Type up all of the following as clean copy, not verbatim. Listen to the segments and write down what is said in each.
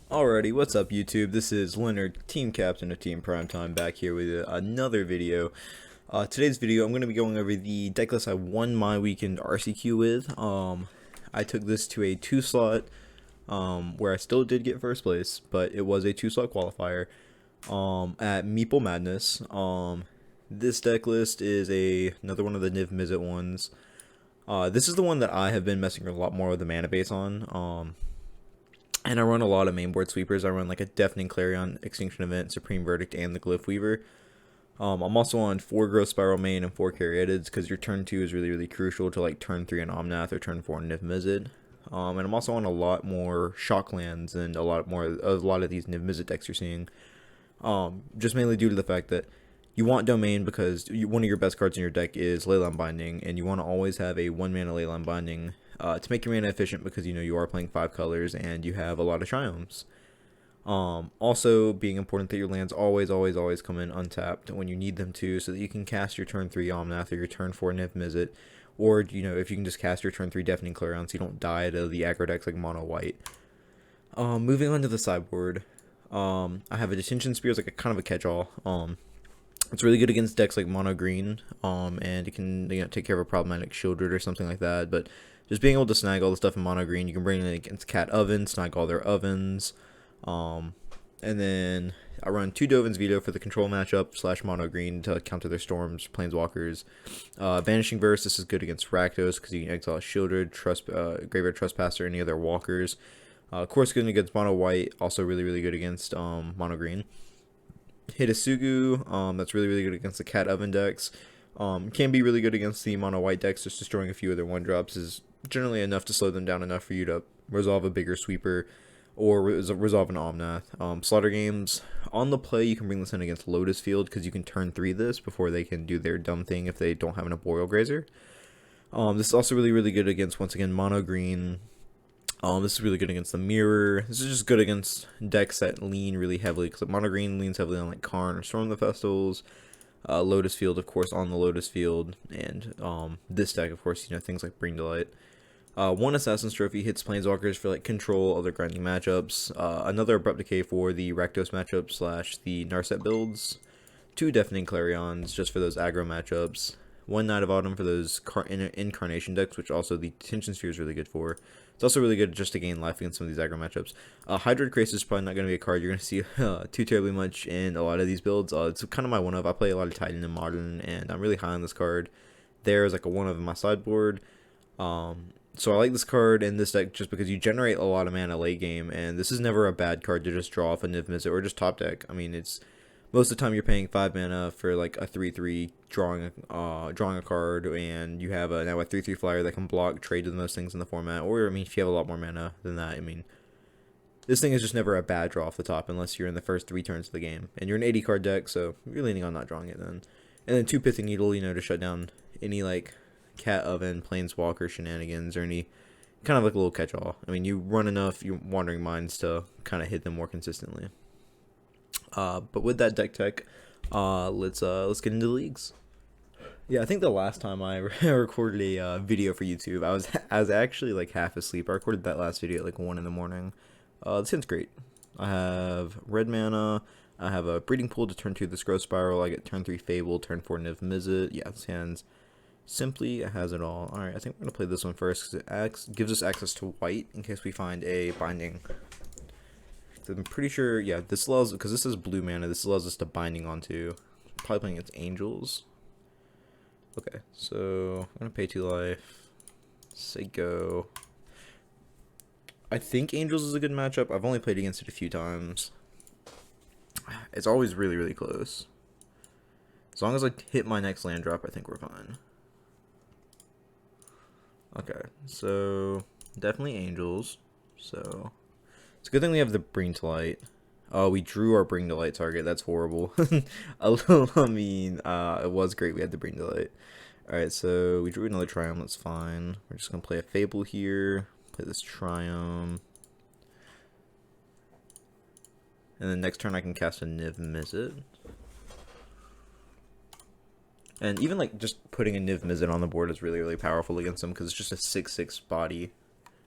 Alrighty, what's up YouTube? This is Leonard, Team Captain of Team Primetime, back here with another video. Today's video, I'm going to be going over the deck list I won my weekend RCQ with. I took this to a 2-slot, where I still did get first place, but it was a 2-slot qualifier, at Meeple Madness. This deck list is another one of the Niv Mizzet ones. This is the one that I have been messing a lot more with the mana base on. And I run a lot of mainboard sweepers. I run like a Deafening Clarion, Extinction Event, Supreme Verdict, and the Glyph Weaver. I'm also on 4 Growth Spiral main and 4 Caryatids because your turn 2 is really crucial to like turn 3 on Omnath or turn 4 on Niv Mizzet. And I'm also on a lot more Shocklands and a lot of these Niv Mizzet decks you're seeing. Just mainly due to the fact that you want Domain because one of your best cards in your deck is Leyline Binding, and you want to always have a 1-mana Leyline Binding to make your mana efficient because you are playing 5 colors and you have a lot of Triomes. Also being important that your lands always come in untapped when you need them to, so that you can cast your turn 3 Omnath or your turn 4 Niv Mizzet, or if you can just cast your turn 3 Deafening Clarion so you don't die to the aggro decks like Mono White. Moving on to the sideboard, I have a Detention Spear as like a kind of a catch-all. It's really good against decks like Mono Green, and it can take care of a problematic Shieldred or something like that. But just being able to snag all the stuff in Mono Green, you can bring it against Cat Oven, snag all their ovens. And then I run 2 Dovin's Veto for the control matchup / Mono Green to counter their Storms, Planeswalkers. Vanishing Verse, this is good against Rakdos because you can exile Shieldred, Graveyard Trespasser, or any other walkers. Of course, good against Mono White, also really good against Mono Green. Hitasugu, that's really good against the Cat Oven decks. Can be really good against the Mono White decks. Just destroying a few of their 1-drops is generally enough to slow them down enough for you to resolve a bigger sweeper or resolve an Omnath. Slaughter Games, on the play you can bring this in against Lotus Field because you can turn 3 this before they can do their dumb thing if they don't have an Arboreal Grazer. This is also really good against, once again, Mono Green. This is really good against the Mirror. This is just good against decks that lean really heavily, because Mono Green leans heavily on like Karn or Storm the Festivals. Lotus Field, of course, on the Lotus Field, and this deck, of course, things like Bring Delight. 1 Assassin's Trophy hits Planeswalkers for like control, other grinding matchups. Another Abrupt Decay for the Rakdos matchup / the Narset builds. 2 Deafening Clarions just for those aggro matchups. 1 Knight of Autumn for those Incarnation decks, which also the Detention Sphere is really good for. It's also really good just to gain life against some of these aggro matchups. Hydroid Krasis is probably not going to be a card you're going to see too terribly much in a lot of these builds. It's kind of my one-of. I play a lot of Titan and Modern, and I'm really high on this card. There's like a one-of in my sideboard. So I like this card in this deck just because you generate a lot of mana late game, and this is never a bad card to just draw off a Niv Mizzet or just top deck. I mean, it's most of the time you're paying 5 mana for like a 3/3 drawing a card, and you have now a 3/3 flyer that can block, trade to most things in the format. Or I mean, if you have a lot more mana than that, I mean, this thing is just never a bad draw off the top unless you're in the first 3 turns of the game, and you're an 80 card deck, so you're leaning on not drawing it then. And then 2 Pithing Needle, to shut down any like Cat Oven, Planeswalker shenanigans, or any kind of like a little catch-all. I mean, you run enough Wandering Minds to kind of hit them more consistently. But with that deck tech, let's get into the leagues. Yeah, I think the last time I recorded a video for YouTube, I was actually like half asleep. I recorded that last video at like 1 in the morning. This hand's great. I have red mana. I have a Breeding Pool to turn 2 this Growth Spiral. I get turn 3 Fable, turn 4 Niv Mizzet. Yeah, this hand's simply has it all. Alright, I think we're going to play this one first because it gives us access to white in case we find a binding. I'm pretty sure, yeah, this allows, because this is blue mana, this allows us to binding onto, probably playing against Angels. Okay, so I'm going to pay 2 life, say go. I think Angels is a good matchup. I've only played against it a few times. It's always really close. As long as I hit my next land drop, I think we're fine. Okay, so definitely Angels. So it's a good thing we have the Bring to Light. Oh, we drew our Bring to Light target. That's horrible. I mean, it was great we had the Bring to Light. Alright, so we drew another Triumph. That's fine. We're just going to play a Fable here. Play this Triumph. And then next turn I can cast a Niv Mizzet. And even like just putting a Niv Mizzet on the board is really powerful against them because it's just a 6/6 body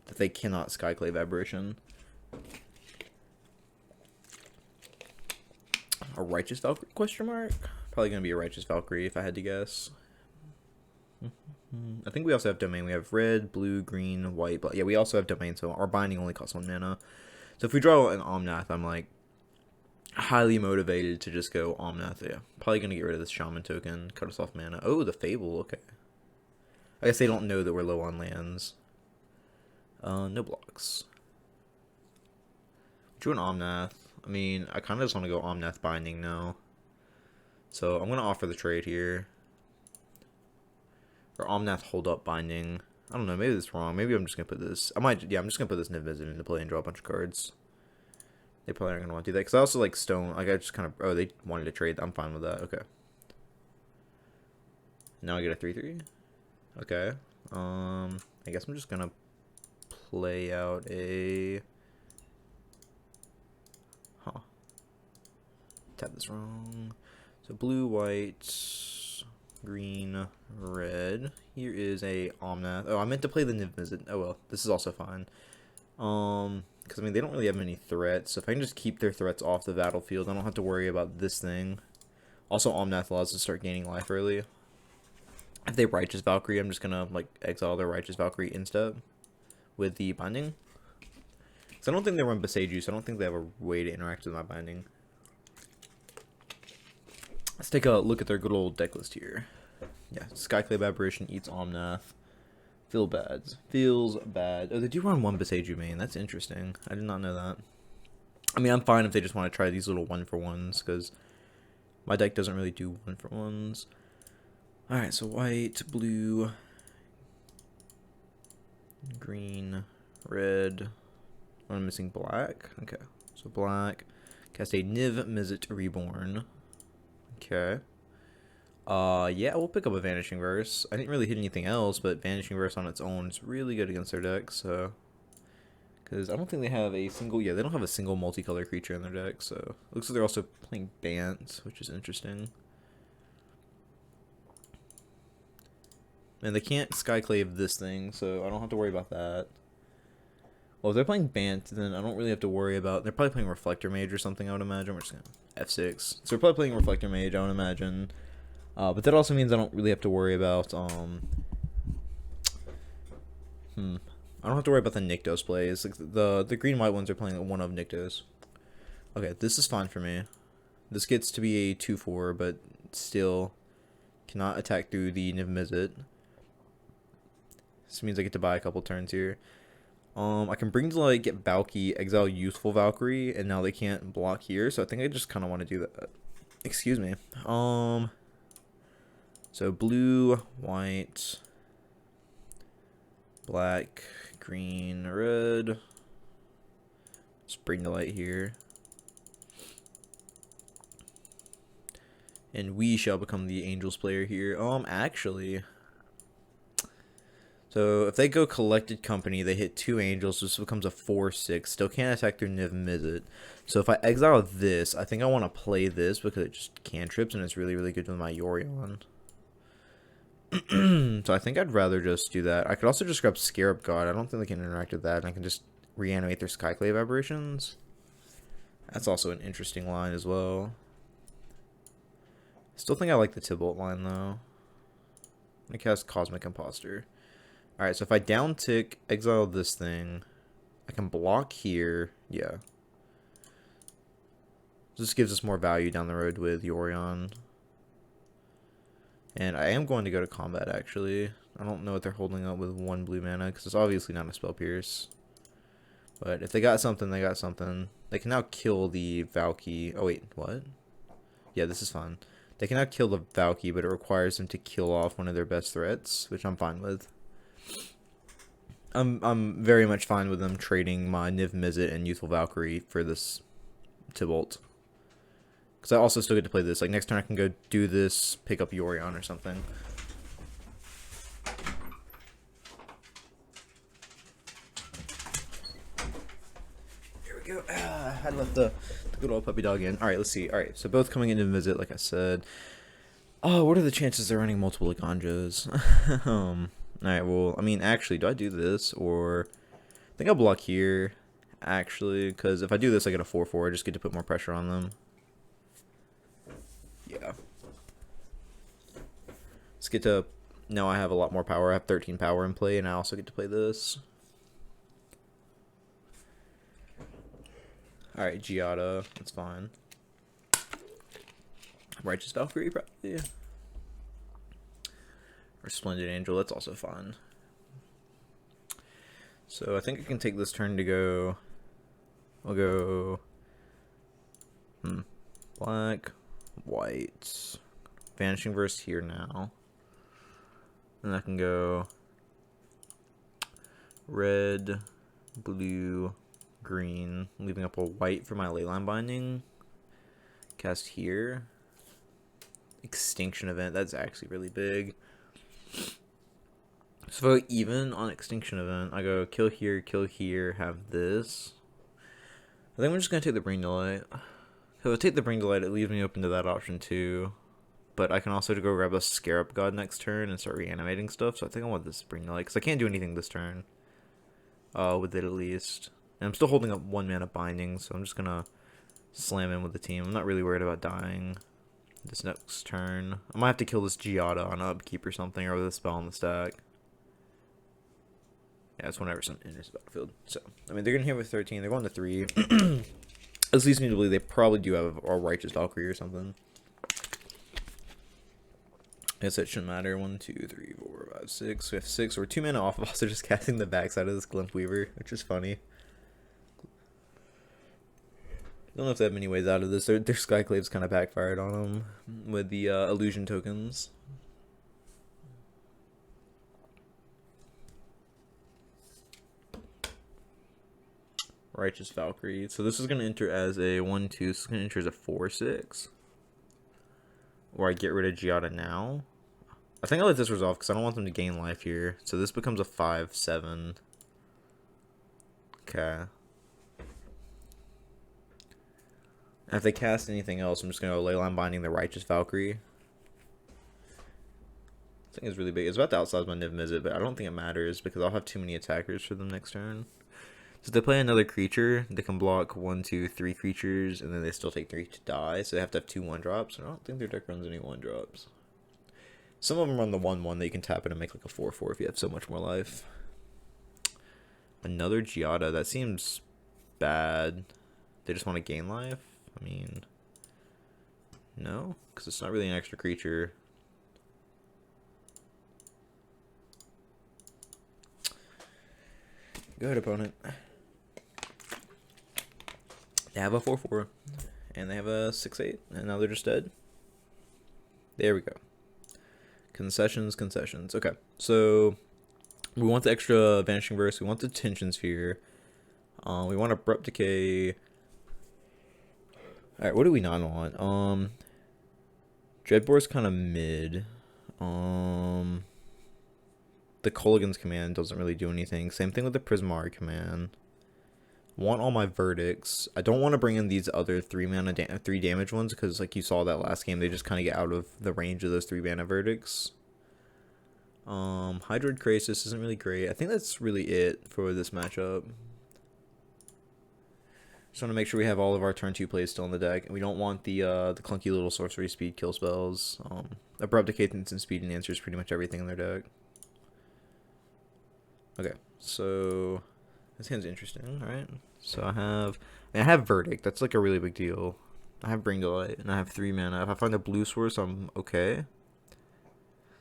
that they cannot Skyclave Aberration. A Righteous Valkyrie, question mark? Probably going to be a Righteous Valkyrie if I had to guess. I think we also have domain. We have red, blue, green, white, but yeah, we also have domain, so our binding only costs 1 mana. So if we draw an Omnath, I'm like highly motivated to just go Omnath. Yeah, probably going to get rid of this Shaman token, cut us off mana. Oh, the Fable, okay. I guess they don't know that we're low on lands. No blocks. Drew an Omnath. I mean, I kind of just want to go Omnath binding now. So I'm going to offer the trade here. Or Omnath hold up binding. I don't know, maybe that's wrong. Maybe I'm just going to put this. I'm just going to put this Niv Mizzet into play and draw a bunch of cards. They probably aren't going to want to do that. Because I also like Stone. Like, I just kind of. Oh, they wanted to trade. I'm fine with that. Okay. Now I get a 3/3. Okay. I guess I'm just going to play out a. Huh. Tap this wrong. So blue, white, green, red. Here is a Omnath. Oh, I meant to play the Niv Mizzet. Oh well, this is also fine. Because I mean they don't really have many threats. So if I can just keep their threats off the battlefield, I don't have to worry about this thing. Also, Omnath allows us to start gaining life early. If they Righteous Valkyrie, I'm just gonna like exile their Righteous Valkyrie instead with the binding. Because I don't think they run Beseiju, so I don't think they have a way to interact with my binding. Let's take a look at their good old deck list here. Yeah, Skyclave Aberration eats Omnath. Feels bad. Oh, they do run one Beseiju main. That's interesting. I did not know that. I mean, I'm fine if they just want to try these little 1-for-1s, because my deck doesn't really do 1-for-1s. Alright, so white, blue, green, red. I'm missing black. Okay, so black. Cast a Niv Mizzet Reborn. Okay. Yeah, we'll pick up a Vanishing Verse. I didn't really hit anything else, but Vanishing Verse on its own is really good against their deck, so. Because I don't think they have a single. Yeah, they don't have a single multicolor creature in their deck, so. Looks like they're also playing Bant, which is interesting. And they can't Skyclave this thing, so I don't have to worry about that. Well, if they're playing Bant, then I don't really have to worry about. They're probably playing Reflector Mage or something, I would imagine. We're just gonna F6. So they're probably playing Reflector Mage, I would imagine. But that also means I don't really have to worry about. I don't have to worry about the Nykthos plays. Like the green white ones are playing one of Nykthos. Okay, this is fine for me. This gets to be a 2/4, but still cannot attack through the Niv Mizzet. This means I get to buy a couple turns here. I can bring to like get Valky, exile Useful Valkyrie, and now they can't block here, so I think I just kind of want to do that. Excuse me. So blue, white, black, green, red. Let's bring the light here. And we shall become the Angels player here. Actually. So if they go Collected Company, they hit 2 Angels, this becomes a 4/6. Still can't attack through Niv Mizzet. So if I exile this, I think I want to play this because it just cantrips and it's really, really good with my Yorion. So I think I'd rather just do that. I could also just grab Scarab God. I don't think they can interact with that. And I can just reanimate their Skyclave Aberrations. That's also an interesting line as well. Still think I like the Tybalt line though. I cast Cosmic Imposter. Alright, so if I down tick, exile this thing, I can block here. Yeah. This gives us more value down the road with Yorion. And I am going to go to combat, actually. I don't know what they're holding up with 1 blue mana, because it's obviously not a Spell Pierce. But if they got something, they got something. They can now kill the Valky. Oh, wait, what? Yeah, this is fun. They can now kill the Valky, but it requires them to kill off one of their best threats, which I'm fine with. I'm very much fine with them trading my Niv Mizzet and Youthful Valkyrie for this Tybalt. Because I also still get to play this. Like, next turn I can go do this, pick up Yorion or something. Here we go. I had left the good old puppy dog in. Alright, let's see. Alright, so both coming in to visit, like I said. Oh, what are the chances they're running multiple Laganjas? Alright, well, I mean, actually, do I do this? Or I think I'll block here, actually. Because if I do this, I get a 4/4. I just get to put more pressure on them. Let's get to... Now I have a lot more power. I have 13 power in play, and I also get to play this. Alright, Giada. That's fine. Righteous Valkyrie, probably. Or Splendid Angel. That's also fine. So I think I can take this turn to go... I'll go... Black, white, Vanishing Verse here now. And I can go red, blue, green, leaving up a white for my Leyline Binding. Cast here. Extinction Event, that's actually really big. So if I go even on Extinction Event, I go kill here, have this. I think I'm just going to take the Bring Delight. So if I take the Bring Delight, it leaves me open to that option too. But I can also go grab a Scarab God next turn and start reanimating stuff. So I think I want this Bring Delight, because I can't do anything this turn. With it at least. And I'm still holding up 1 mana binding, so I'm just going to slam in with the team. I'm not really worried about dying this next turn. I might have to kill this Giada on upkeep or something, or with a spell on the stack. Yeah, it's whenever something enters the battlefield. So, I mean, they're going to hit with 13. They're going to 3. At least need to believe they probably do have a Righteous Valkyrie or something. I guess that shouldn't matter. 1, 2, 3, 4, 5, 6. We have 6. We're 2 mana off of also just casting the backside of this Glimp Weaver, which is funny. Don't know if they have many ways out of this. Their Skyclave's kind of backfired on them with the illusion tokens. Righteous Valkyrie. So this is going to enter as a 1-2. This is going to enter as a 4-6. Or I get rid of Giada now. I think I'll let this resolve because I don't want them to gain life here. So this becomes a 5-7. Okay. And if they cast anything else, I'm just going to go Leyline Binding the Righteous Valkyrie. I think it's really big. It's about to outsize my Niv Mizzet, but I don't think it matters because I'll have too many attackers for them next turn. So if they play another creature, they can block 1, 2, 3 creatures, and then they still take 3 to die. So they have to have 2 1-drops. I don't think their deck runs any 1-drops. Some of them run the 1/1 that you can tap it and make like a 4/4 if you have so much more life. Another Giada, that seems bad. They just want to gain life? I mean, no, because it's not really an extra creature. Go ahead, opponent. They have a 4/4, and they have a 6/8, and now they're just dead. There we go. Concessions. Okay, so we want the extra Vanishing Verse. We want the Tension Sphere. We want Abrupt Decay. Alright, what do we not want? Dreadbore's kind of mid. The Kolaghan's command doesn't really do anything. Same thing with the Prismari command. Want all my verdicts. I don't want to bring in these other 3 damage ones because, like you saw that last game, they just kind of get out of the range of those 3 mana verdicts. Hydroid Krasis isn't really great. I think that's really it for this matchup. Just want to make sure we have all of our turn 2 plays still in the deck, and we don't want the clunky little sorcery speed kill spells. Abrupt Decay, Instant Speed, and answers pretty much everything in their deck. Okay, so this hand's interesting, right? So I have Verdict. That's like a really big deal. I have Bring Delight, and I have 3 mana. If I find a blue source, I'm okay.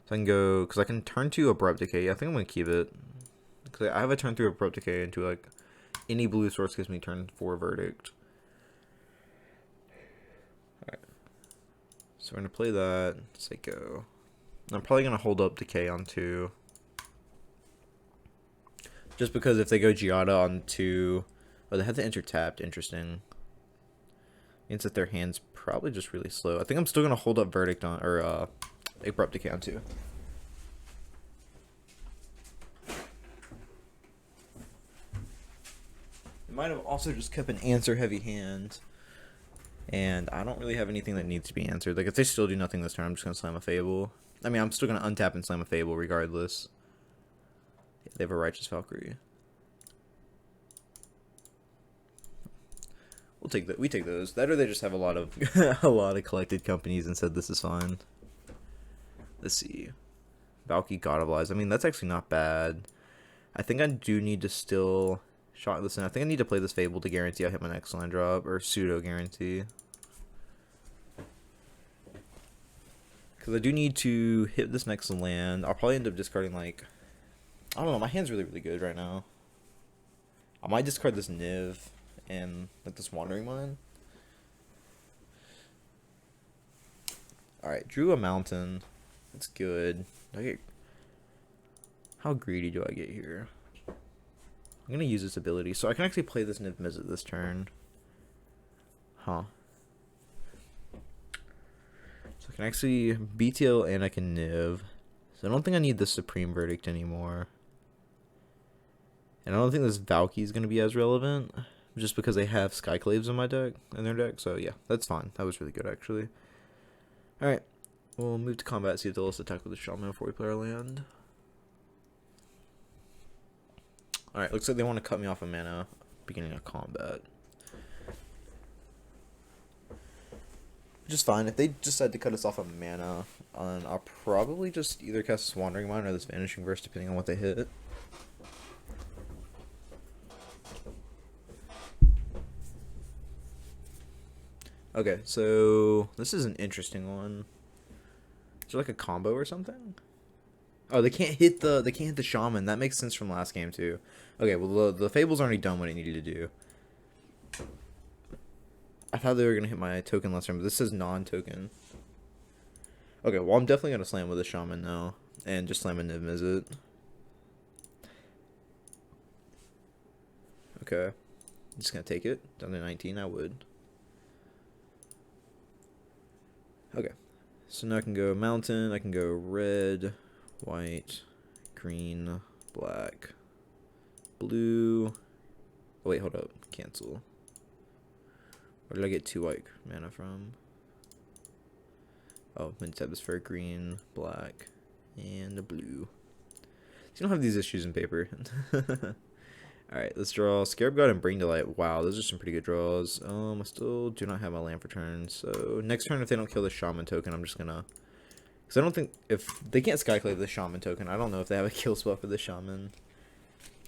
So I can go, because I can turn 2 Abrupt Decay. Yeah, I think I'm going to keep it. Because I have a turn 3 Abrupt Decay into like any blue source gives me turn 4 Verdict. Alright. So we're going to play that. Say go. I'm probably going to hold up Decay on 2. Just because if they go Giada on 2... Oh, they have to enter tapped. Interesting. Means that their hand's probably just really slow. I think I'm still going to hold up Verdict on... Or, Abrupt Decay on 2. It might have also just kept an answer-heavy hand. And I don't really have anything that needs to be answered. Like, if they still do nothing this turn, I'm just going to slam a Fable. I mean, I'm still going to untap and slam a Fable regardless. They have a Righteous Valkyrie. We'll take that. We take those. That or they just have a lot of a lot of collected companies and said this is fine. Let's see. Valky God of Lies. I mean, that's actually not bad. I think I do need to still shot this in. I think I need to play this Fable to guarantee I hit my next land drop, or pseudo guarantee. Because I do need to hit this next land. I'll probably end up discarding, like, I don't know, my hand's really, really good right now. I might discard this Niv and, like, this Wandering Mine. Alright, drew a mountain. That's good. How greedy do I get here? I'm gonna use this ability, so I can actually play this Niv Mizzet this turn. Huh. So I can actually BTL and I can Niv. So I don't think I need the Supreme Verdict anymore. And I don't think this Valky is gonna be as relevant, just because they have Skyclaves in their deck. So yeah, that's fine. That was really good actually. Alright. We'll move to combat, see if they'll let us attack with the Shaman before we play our land. Alright, looks like they want to cut me off of mana beginning of combat. Which is fine. If they decide to cut us off of mana, I'll probably just either cast this Wandering Mine or this Vanishing Verse, depending on what they hit. Okay, so this is an interesting one. Is there like a combo or something? Oh, they can't hit the Shaman. That makes sense from last game too. Okay, well the Fable's already done what it needed to do. I thought they were gonna hit my token last time, but this says non-token. Okay, well I'm definitely gonna slam with a Shaman now, and just slam a Niv Mizzet. Okay, just gonna take it down to 19. I would. Okay, so now I can go mountain. I can go red, white, green, black, blue. Oh, wait, hold up. Cancel. Where did I get 2 white mana from? Oh, I'm going to tab this for green, black, and a blue. So you don't have these issues in paper. Alright, let's draw Scarab God and Bring to Light. Wow, those are some pretty good draws. I still do not have my land for turn. So next turn, if they don't kill the Shaman token, I'm just gonna... Because I don't think... If they can't Skyclave the Shaman token, I don't know if they have a kill spell for the Shaman.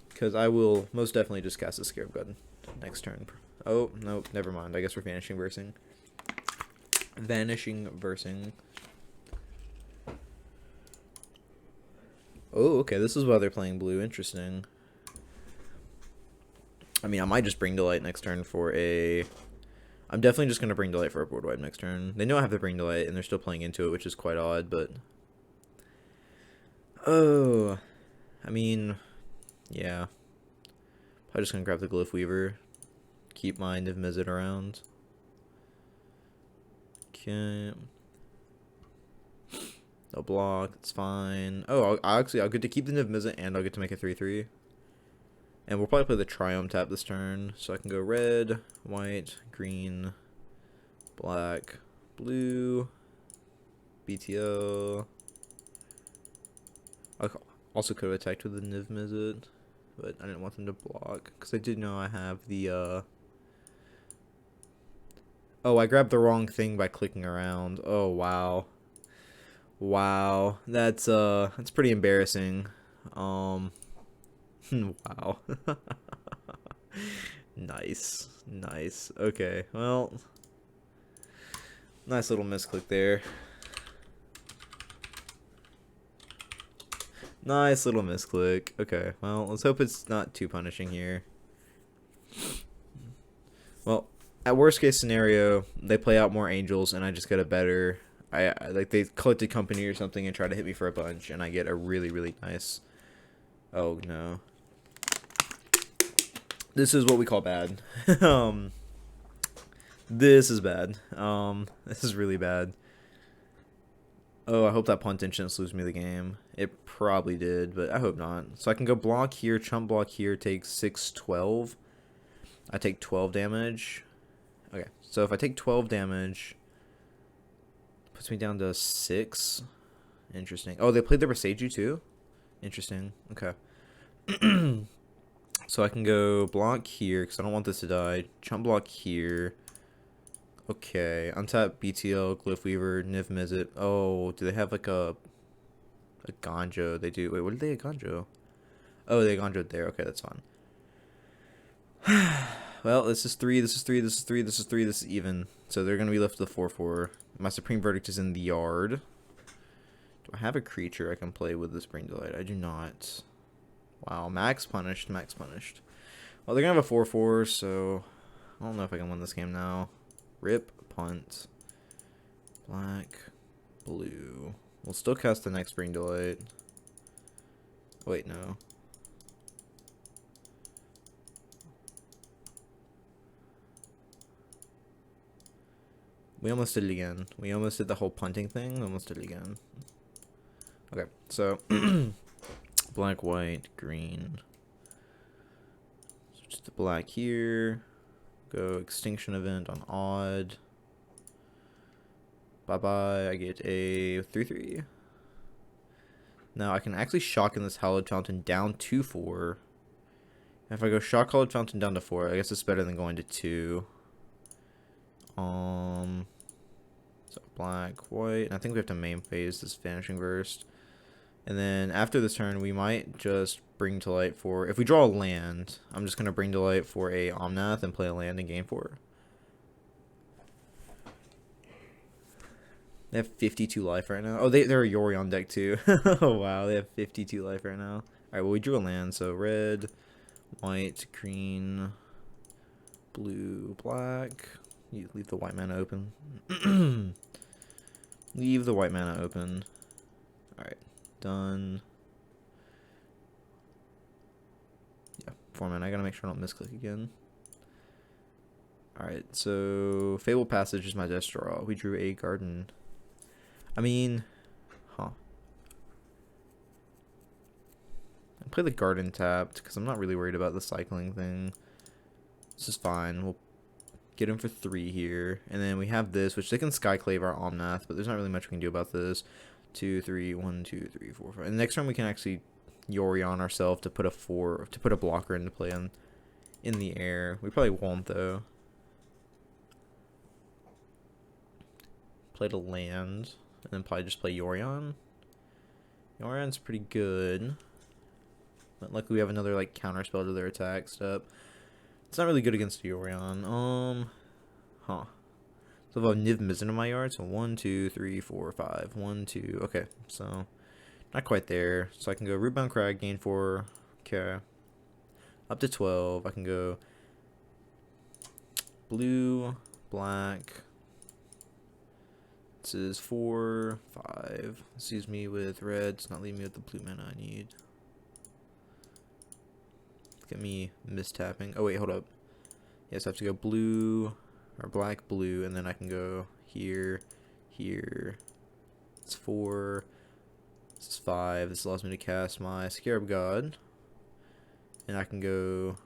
Because I will most definitely just cast a Scarab God next turn. Oh, nope, never mind. I guess we're Vanishing Versing. Vanishing Versing. Oh, okay, this is why they're playing blue. Interesting. I mean, I might just Bring to Light next turn for a... I'm definitely just going to Bring to Light for a board wipe next turn. They know I have to Bring to Light, and they're still playing into it, which is quite odd, but... Oh... I mean... Yeah. I'm just going to grab the Glyph Weaver. Keep my Niv Mizzet around. Okay. No block, it's fine. Oh, I'll get to keep the Niv Mizzet, and I'll get to make a 3/3. And we'll probably play the Triumph tap this turn. So I can go red, white, green, black, blue, BTO. I also could have attacked with the Niv Mizzet, but I didn't want them to block. Because I did know I have the... Oh, I grabbed the wrong thing by clicking around. Oh, wow. Wow. That's pretty embarrassing. Wow. Nice. Nice. Okay, well. Nice little misclick there. Nice little misclick. Okay, well, let's hope it's not too punishing here. Well, at worst case scenario, they play out more angels and I just get a better... I like they collected company or something and try to hit me for a bunch and I get a really, really nice... Oh, no. This is what we call bad. This is bad. This is really bad. Oh, I hope that punt didn't lose me the game. It probably did, but I hope not. So I can go block here, chump block here, take 6/12. I take 12 damage. Okay, so if I take 12 damage, puts me down to 6. Interesting. Oh, they played the Raseju too? Interesting. Okay. So I can go block here, because I don't want this to die. Chump block here. Okay. Untap BTL, Glyph Weaver, Niv Mizzet. Oh, do they have like a... A Ganjo. They do. Wait, what did they Ganjo? Oh, they Ganjo there. Okay, that's fine. Well, this is 3, this is 3, this is 3, this is 3, this is even. So they're going to be left with 4/4. My Supreme Verdict is in the yard. Do I have a creature I can play with this Brain Delight? I do not. Wow, max punished, max punished. Well, they're going to have a 4/4, so I don't know if I can win this game now. Rip, punt. Black, blue. We'll still cast the next Brain Delight. Wait, no. We almost did it again. We almost did the whole punting thing. We almost did it again. Okay, so black, white, green. Switch to black here. Go extinction event on odd. Bye-bye. I get a 3/3. Now I can actually shock in this Hallowed Fountain down to 4. If I go shock Hallowed Fountain down to 4, I guess it's better than going to 2. So black, white, and I think we have to main phase this Vanishing Verse. And then after this turn, we might just bring to light for, if we draw a land, I'm just going to bring to light for a Omnath and play a land and gain 4. They have 52 life right now. Oh, they're a Yorion deck too. Oh, wow, they have 52 life right now. Alright, well, we drew a land, so red, white, green, blue, black. You leave the white mana open. Leave the white mana open. Alright, done. Yeah, 4 mana. I gotta make sure I don't misclick again. Alright, so Fable Passage is my death draw. We drew a garden. I mean, huh. I play the garden tapped because I'm not really worried about the cycling thing. This is fine. We'll get him for 3 here. And then we have this, which they can Skyclave our Omnath, but there's not really much we can do about this. 2, 3, 1, 2, 3, 4, 5. And next turn we can actually Yorion ourselves to put a blocker into play in the air. We probably won't though. Play to land, and then probably just play Yorion. Yorion's pretty good. But luckily we have another like counter spell to their attack step. It's not really good against Yorion. Huh. So if I have Niv Mizzet in my yard, so 1, 2, 3, 4, 5. 1, 2. Okay, so not quite there. So I can go Rootbound Crag, gain 4. Okay. Up to 12. I can go blue, black. This is 4, 5. This leaves me with red. It's not leaving me with the blue mana I need. Get me mistapping. Oh wait, hold up. Yes, I have to go blue or black, blue, and then I can go here, here. It's 4. This is 5. This allows me to cast my Scarab God, and I can go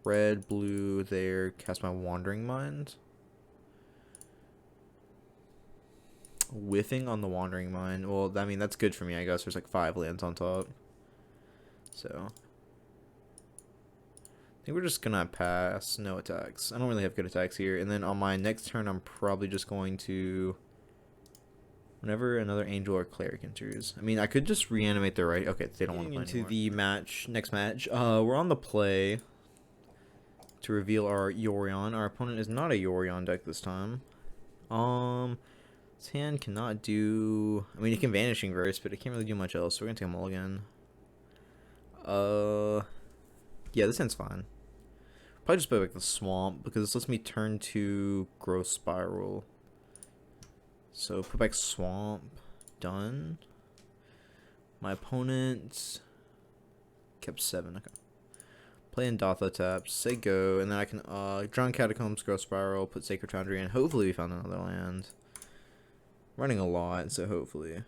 red, blue there. Cast my Wandering Mind. Whiffing on the Wandering Mind. Well, I mean that's good for me. I guess there's like 5 lands on top. So I think we're just gonna pass. No attacks. I don't really have good attacks here. And then on my next turn, I'm probably just going to, whenever another angel or cleric enters. I mean, I could just reanimate their right. Okay, they don't want to play anymore. Into the match, next match. We're on the play to reveal our Yorion. Our opponent is not a Yorion deck this time. This hand cannot do. I mean, it can Vanishing Verse, but it can't really do much else. So we're gonna take a mulligan. Yeah, this hand's fine. Probably just play like the Swamp because this lets me turn to Growth Spiral. So put back Swamp. Done. My opponent kept 7. Okay. Play in Dotha taps. Say go, and then I can Drown Catacombs, Growth Spiral, put Sacred Foundry in. Hopefully we found another land. Running a lot, so hopefully.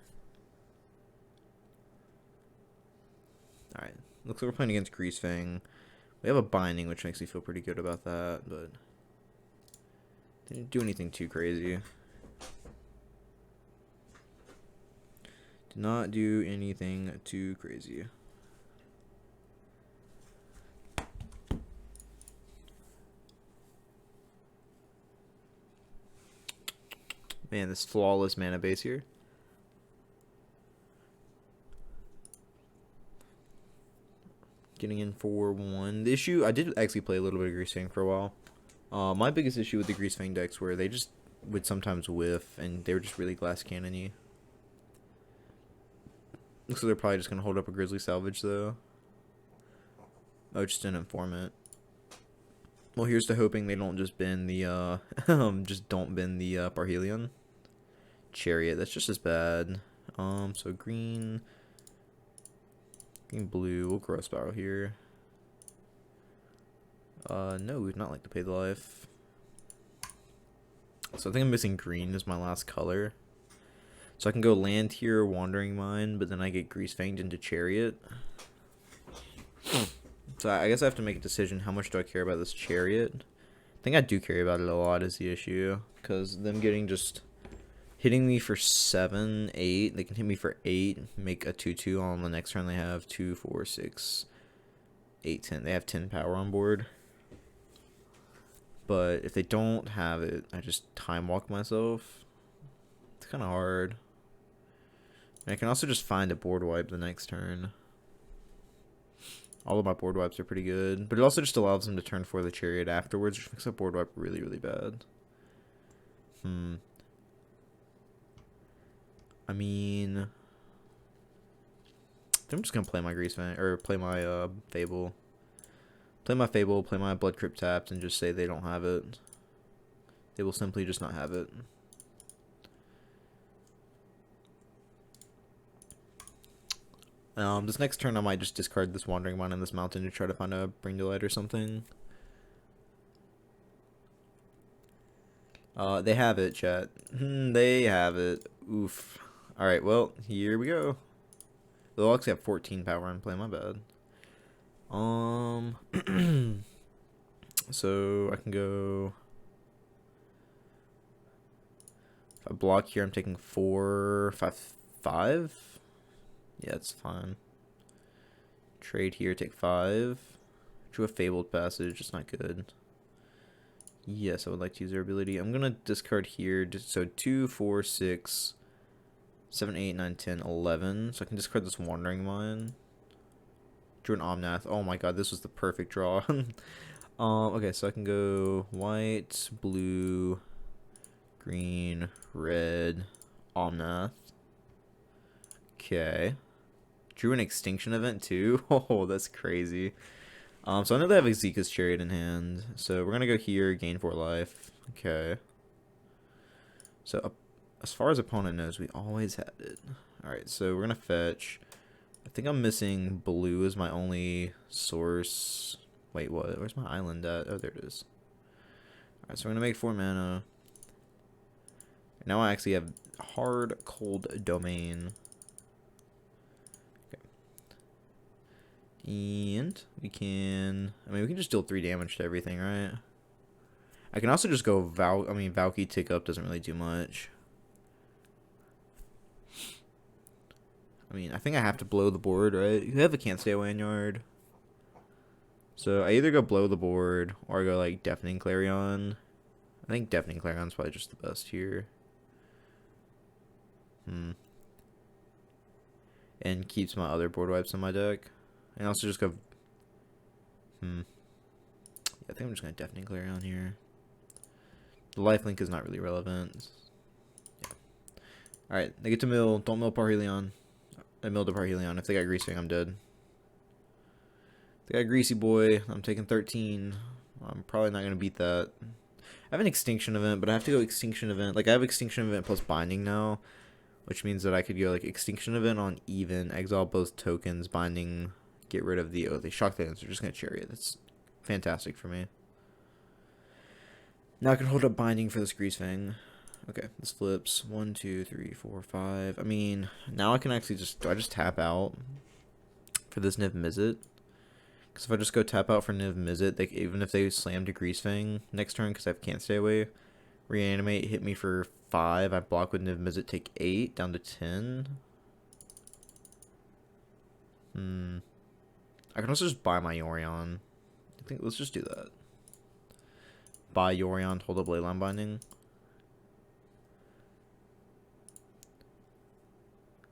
Alright. Looks like we're playing against Greasefang. We have a Binding, which makes me feel pretty good about that, but didn't do anything too crazy. Did not do anything too crazy. Man, this flawless mana base here. getting in for 1. The issue, I did actually play a little bit of Grease Fang for a while. My biggest issue with the Grease Fang decks were they just would sometimes whiff, and they were just really glass cannon-y. Looks like they're probably just going to hold up a Grizzly Salvage, though. Oh, just an Informant. Well, here's to hoping they don't just bin the, Parhelion. Chariot, that's just as bad. So green, blue, we'll Growth Spiral here. No, we'd not like to pay the life. So I think I'm missing green as my last color. So I can go land here, Wandering Mind, but then I get Grease Fanged into Chariot. So I guess I have to make a decision. How much do I care about this Chariot? I think I do care about it a lot is the issue. Because them getting just hitting me for 7, 8. They can hit me for 8, make a 2/2 on the next turn. They have 2, 4, 6, 8, 10. They have 10 power on board. But if they don't have it, I just time walk myself. It's kind of hard. And I can also just find a board wipe the next turn. All of my board wipes are pretty good. But it also just allows them to turn for the Chariot afterwards, which makes that board wipe really, really bad. I mean, I'm just gonna play my Grease Fang, or play my Fable. Play my Fable, play my Blood Crypt tapped, and just say they don't have it. They will simply just not have it. This next turn I might just discard this Wandering Mind in this mountain to try to find a Bring to Light or something. They have it, chat. They have it. Oof. Alright, well, here we go. They'll actually have 14 power in play, my bad. So I can go. If I block here, I'm taking 4, 5, 5. Yeah, it's fine. Trade here, take 5. Drew a Fabled Passage, it's not good. Yes, I would like to use their ability. I'm gonna discard here, so 2, 4, 6, 7, 8, 9, 10, 11. So I can discard this Wandering Mind. Drew an Omnath. Oh my god, this was the perfect draw. Okay, so I can go white, blue, green, red, Omnath. Okay. Drew an Extinction Event too. Oh, that's crazy. So I know they have Exika's Chariot in hand. So we're gonna go here, gain 4 life. Okay. So as far as opponent knows, we always had it. Alright, so we're gonna fetch. I think I'm missing blue as my only source. Wait, what? Where's my island at? Oh, there it is. Alright, so we're gonna make 4 mana. Now I actually have hard, cold domain. Okay. And we can, we can just deal 3 damage to everything, right? I can also just go Valky tick up doesn't really do much. I think I have to blow the board, right? You have a Can't Stay Away in yard. So I either go blow the board or I go like Deafening Clarion. I think Deafening Clarion's probably just the best here. And keeps my other board wipes in my deck. And also just go. Yeah, I think I'm just gonna Deafening Clarion here. The lifelink is not really relevant. Yeah. Alright, they get to mill. Don't mill Parhelion. I milled a Parhelion. If they got Grease Fang, I'm dead. If they got Greasy Boy, I'm taking 13. I'm probably not going to beat that. I have an Extinction Event, but I have to go Extinction Event. Like, I have Extinction Event plus Binding now, which means that I could go, like, Extinction Event on even, exile both tokens, Binding, get rid of the... Oh, they shock the answer. Just going to Chariot. That's fantastic for me. Now I can hold up Binding for this Grease Fang. Okay, this flips. 1, 2, 3, 4, 5. Now I can actually just... Do I just tap out for this Niv Mizzet? Because if I just go tap out for Niv Mizzet, even if they slam to Grease Fang next turn, because I Can't Stay Away, Reanimate, hit me for 5. I block with Niv Mizzet, take 8, down to 10. I can also just buy my Yorion. I think let's just do that. Buy Yorion, hold up Leyline Binding.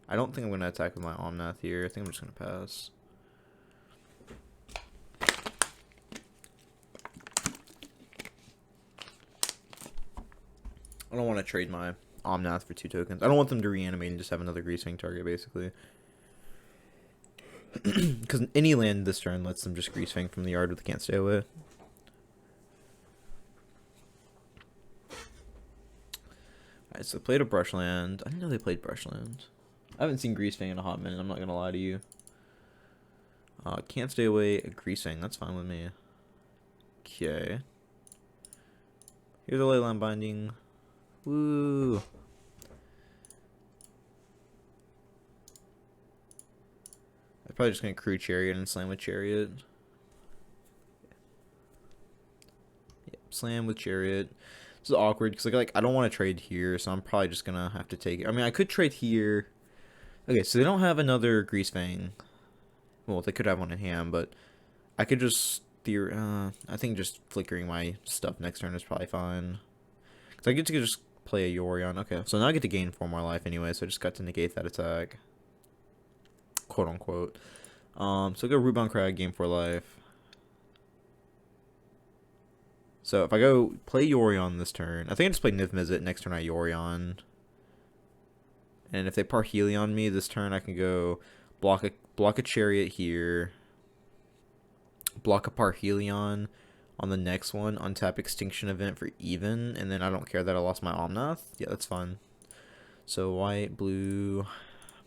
I don't think I'm going to attack with my Omnath here. I think I'm just going to pass. I don't want to trade my Omnath for 2 tokens. I don't want them to reanimate and just have another Greasefang target, basically. Because any land this turn lets them just Greasefang from the yard with the Can't Stay Away. Alright, so they played a Brushland. I didn't know they played Brushland. I haven't seen Greasefang in a hot minute, I'm not gonna lie to you. Can't Stay Away, a Greasefang, that's fine with me. Okay. Here's a Leyline Binding. Woo! I'm probably just gonna crew Chariot and slam with Chariot. Yep, slam with Chariot. This is awkward because like I don't want to trade here, so I'm probably just gonna have to take it. I mean, I could trade here. Okay, so they don't have another Greasefang. Well, they could have one in hand, but I could just I think just flickering my stuff next turn is probably fine. Cause I get to just play a Yorion. Okay, so now I get to gain 4 more life anyway, so I just got to negate that attack. Quote unquote. So go Rootbound Crag, gain 4 life. So if I go play Yorion this turn, I think I just play Niv Mizzet, next turn I Yorion. And if they Parhelion me this turn, I can go block a Chariot here. Block a Parhelion on the next one, untap Extinction Event for even, and then I don't care that I lost my Omnath. Yeah, that's fine. So white, blue,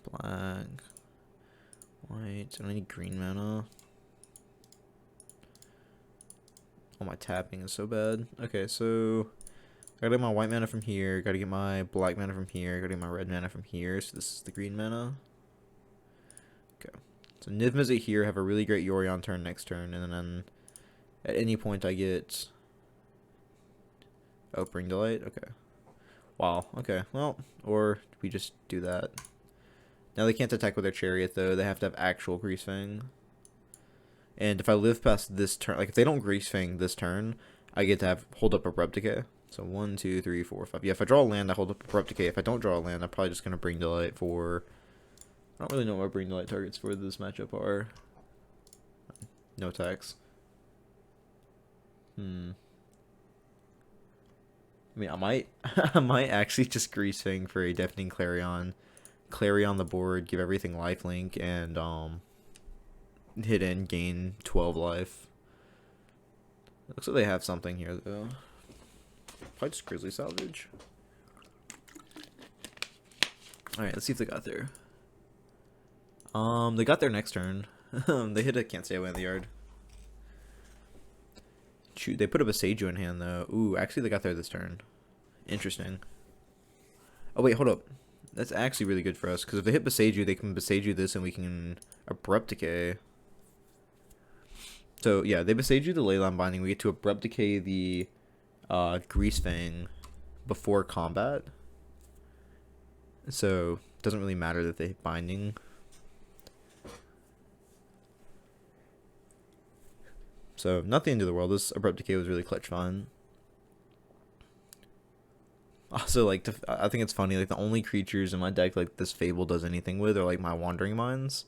black, white. I don't need green mana. Oh, my tapping is so bad. Okay, so I gotta get my white mana from here, gotta get my black mana from here, gotta get my red mana from here, so this is the green mana. Okay. So Niv Mizzet here, have a really great Yorion turn next turn, and then at any point I get... Oh, Bring Delight? Okay. Wow, okay, well, or we just do that. Now they can't attack with their Chariot, though, they have to have actual Greasefang. And if I live past this turn, like if they don't Greasefang this turn, I get to have hold up Abrupt Decay. So 1, 2, 3, 4, 5. Yeah, if I draw a land, I hold up Abrupt Decay. If I don't draw a land, I'm probably just gonna Bring Delight for... I don't really know what my Bring Delight targets for this matchup are. No attacks. I mean, I might I might actually just Greasefang for a Deafening Clarion. Clarion the board, give everything lifelink, and hit in, gain 12 life. Looks like they have something here though. Probably just Grizzly Salvage. Alright, let's see if they got there. They got there next turn. They hit a Can't Stay Away in the yard. Shoot, they put up a Seiju in hand though. Ooh, actually they got there this turn. Interesting. Oh wait, hold up. That's actually really good for us, because if they hit Beseiju, they can Beseiju this and we can Abrupt Decay. So yeah, they Beseiju the Leyline Binding, we get to Abrupt Decay the Greasefang before combat. So it doesn't really matter that they hit Binding. So not the end of the world. This Abrupt Decay was really clutch fun. Also, like, I think it's funny, like, the only creatures in my deck, like, this Fable does anything with are, like, my Wandering Minds.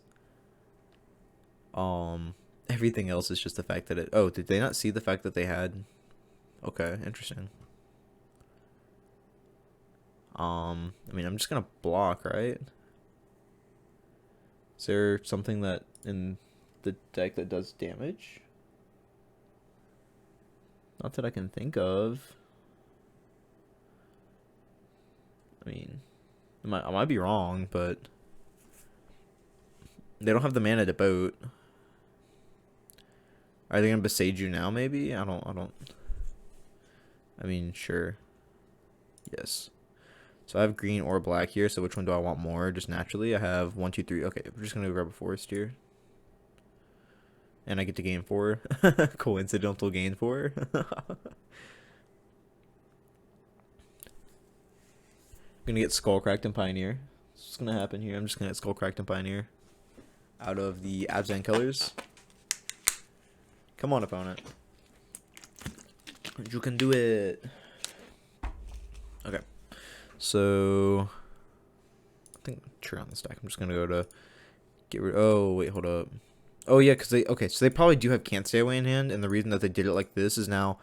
Everything else is just the fact that it... Oh, did they not see the fact that they had... Okay, interesting. I mean, I'm just gonna block, right? Is there something that in the deck that does damage? Not that I can think of. I mean, I might be wrong, but they don't have the mana to boat. Are they gonna Beseiju now? Maybe I don't. I mean, sure. Yes. So I have green or black here. So which one do I want more? Just naturally, I have 1, 2, 3. Okay, we're just gonna grab a forest here, and I get to gain 4. Coincidental gain 4. I'm gonna get Skullcracked and Pioneer. What's gonna happen here? I'm just gonna get Skullcracked and Pioneer out of the Abzan colors. Come on, opponent. You can do it. Okay. So I think true on the stack. I'm just gonna go to get rid. Oh wait, hold up. Oh yeah, because so they probably do have Can't Stay Away in hand, and the reason that they did it like this is now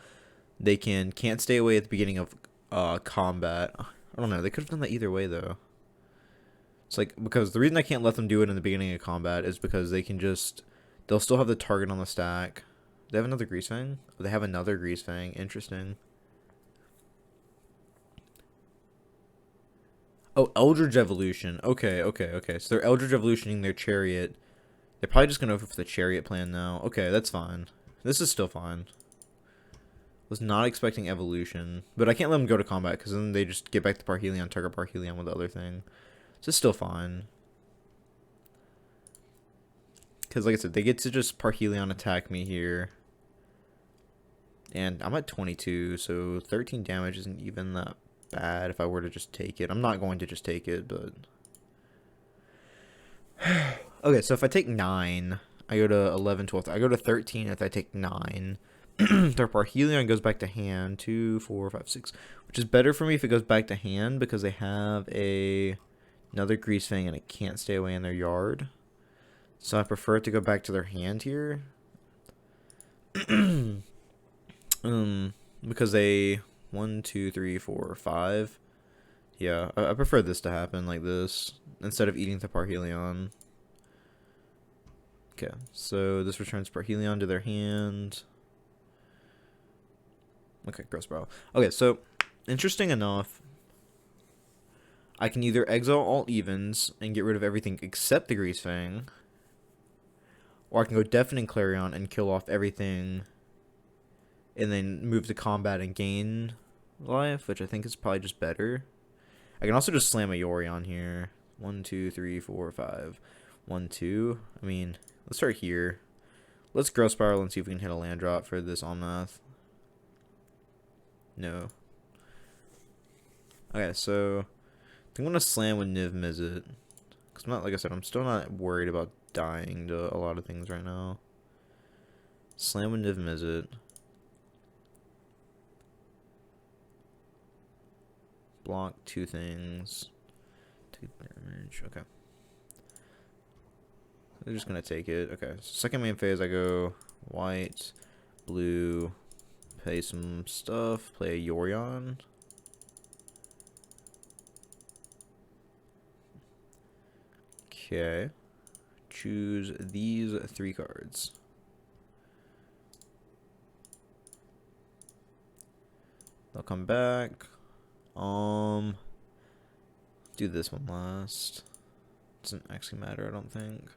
they can't stay away at the beginning of combat. I don't know. They could have done that either way though. It's like, because the reason I can't let them do it in the beginning of combat is because they'll still have the target on the stack. They have another Grease Fang? Oh, they have another Grease Fang. Interesting. Oh, Eldritch Evolution. Okay. So they're Eldritch Evolutioning their Chariot. They're probably just going to go for the Chariot plan now. Okay, that's fine. This is still fine. Was not expecting Evolution. But I can't let them go to combat, because then they just get back to Parhelion, target Parhelion with the other thing. So it's still fine. Because, like I said, they get to just Parhelion attack me here. And I'm at 22, so 13 damage isn't even that bad if I were to just take it. I'm not going to just take it, but... Okay, so if I take 9, I go to 11, 12. I go to 13 if I take 9. Their Parhelion goes back to hand. 2, 4, 5, 6. Which is better for me if it goes back to hand, because they have another Grease Fang and it can't stay away in their yard. So I prefer it to go back to their hand here. Because they 1, 2, 3, 4, 5. Yeah, I prefer this to happen like this instead of eating the Parhelion. Okay, so this returns Parhelion to their hand. Okay, gross bro. Okay, so interesting enough, I can either exile all evens and get rid of everything except the Grease Fang, or I can go Deafening Clarion and kill off everything and then move to combat and gain life, which I think is probably just better. I can also just slam a Yorion here. 1, 2, 3, 4, 5. 1, 2. I mean, let's start here. Let's Growth Spiral and see if we can hit a land drop for this Omnath. No. Okay, so I think I'm gonna slam with Niv Mizzet. Cause I'm not, like I said, I'm still not worried about dying to a lot of things right now. Slam with Niv Mizzet. Block 2 things. Take damage. Okay. They're just gonna take it. Okay. Second main phase, I go white, blue, play some stuff, play a Yorion. Okay. Choose these 3 cards. They'll come back. Do this one last. Doesn't actually matter, I don't think.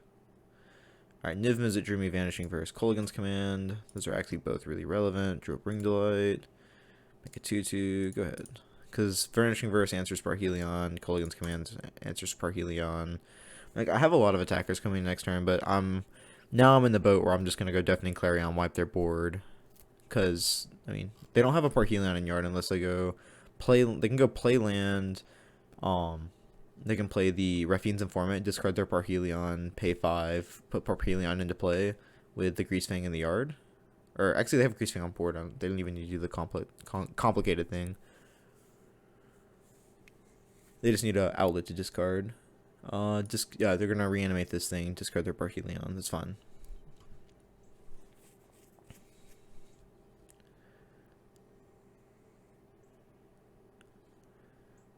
Alright, Niv Mizzet drew me Vanishing Verse. Kolaghan's Command. Those are actually both really relevant. Drew a Bring Delight. Make a 2/2. Go ahead. Because Vanishing Verse answers Parhelion. Kolaghan's Command answers Parhelion. Like, I have a lot of attackers coming next turn, but now I'm in the boat where I'm just going to go Deafening Clarion, wipe their board. Because, I mean, they don't have a Parhelion in yard unless they go play. They can go play land. They can play the Refine's Informant, discard their Parhelion, pay 5, put Parhelion into play with the Grease Fang in the yard. Or actually, they have Grease Fang on board. They don't even need to do the complicated thing. They just need an outlet to discard. Yeah, they're gonna reanimate this thing, discard their Parhelion. That's fine.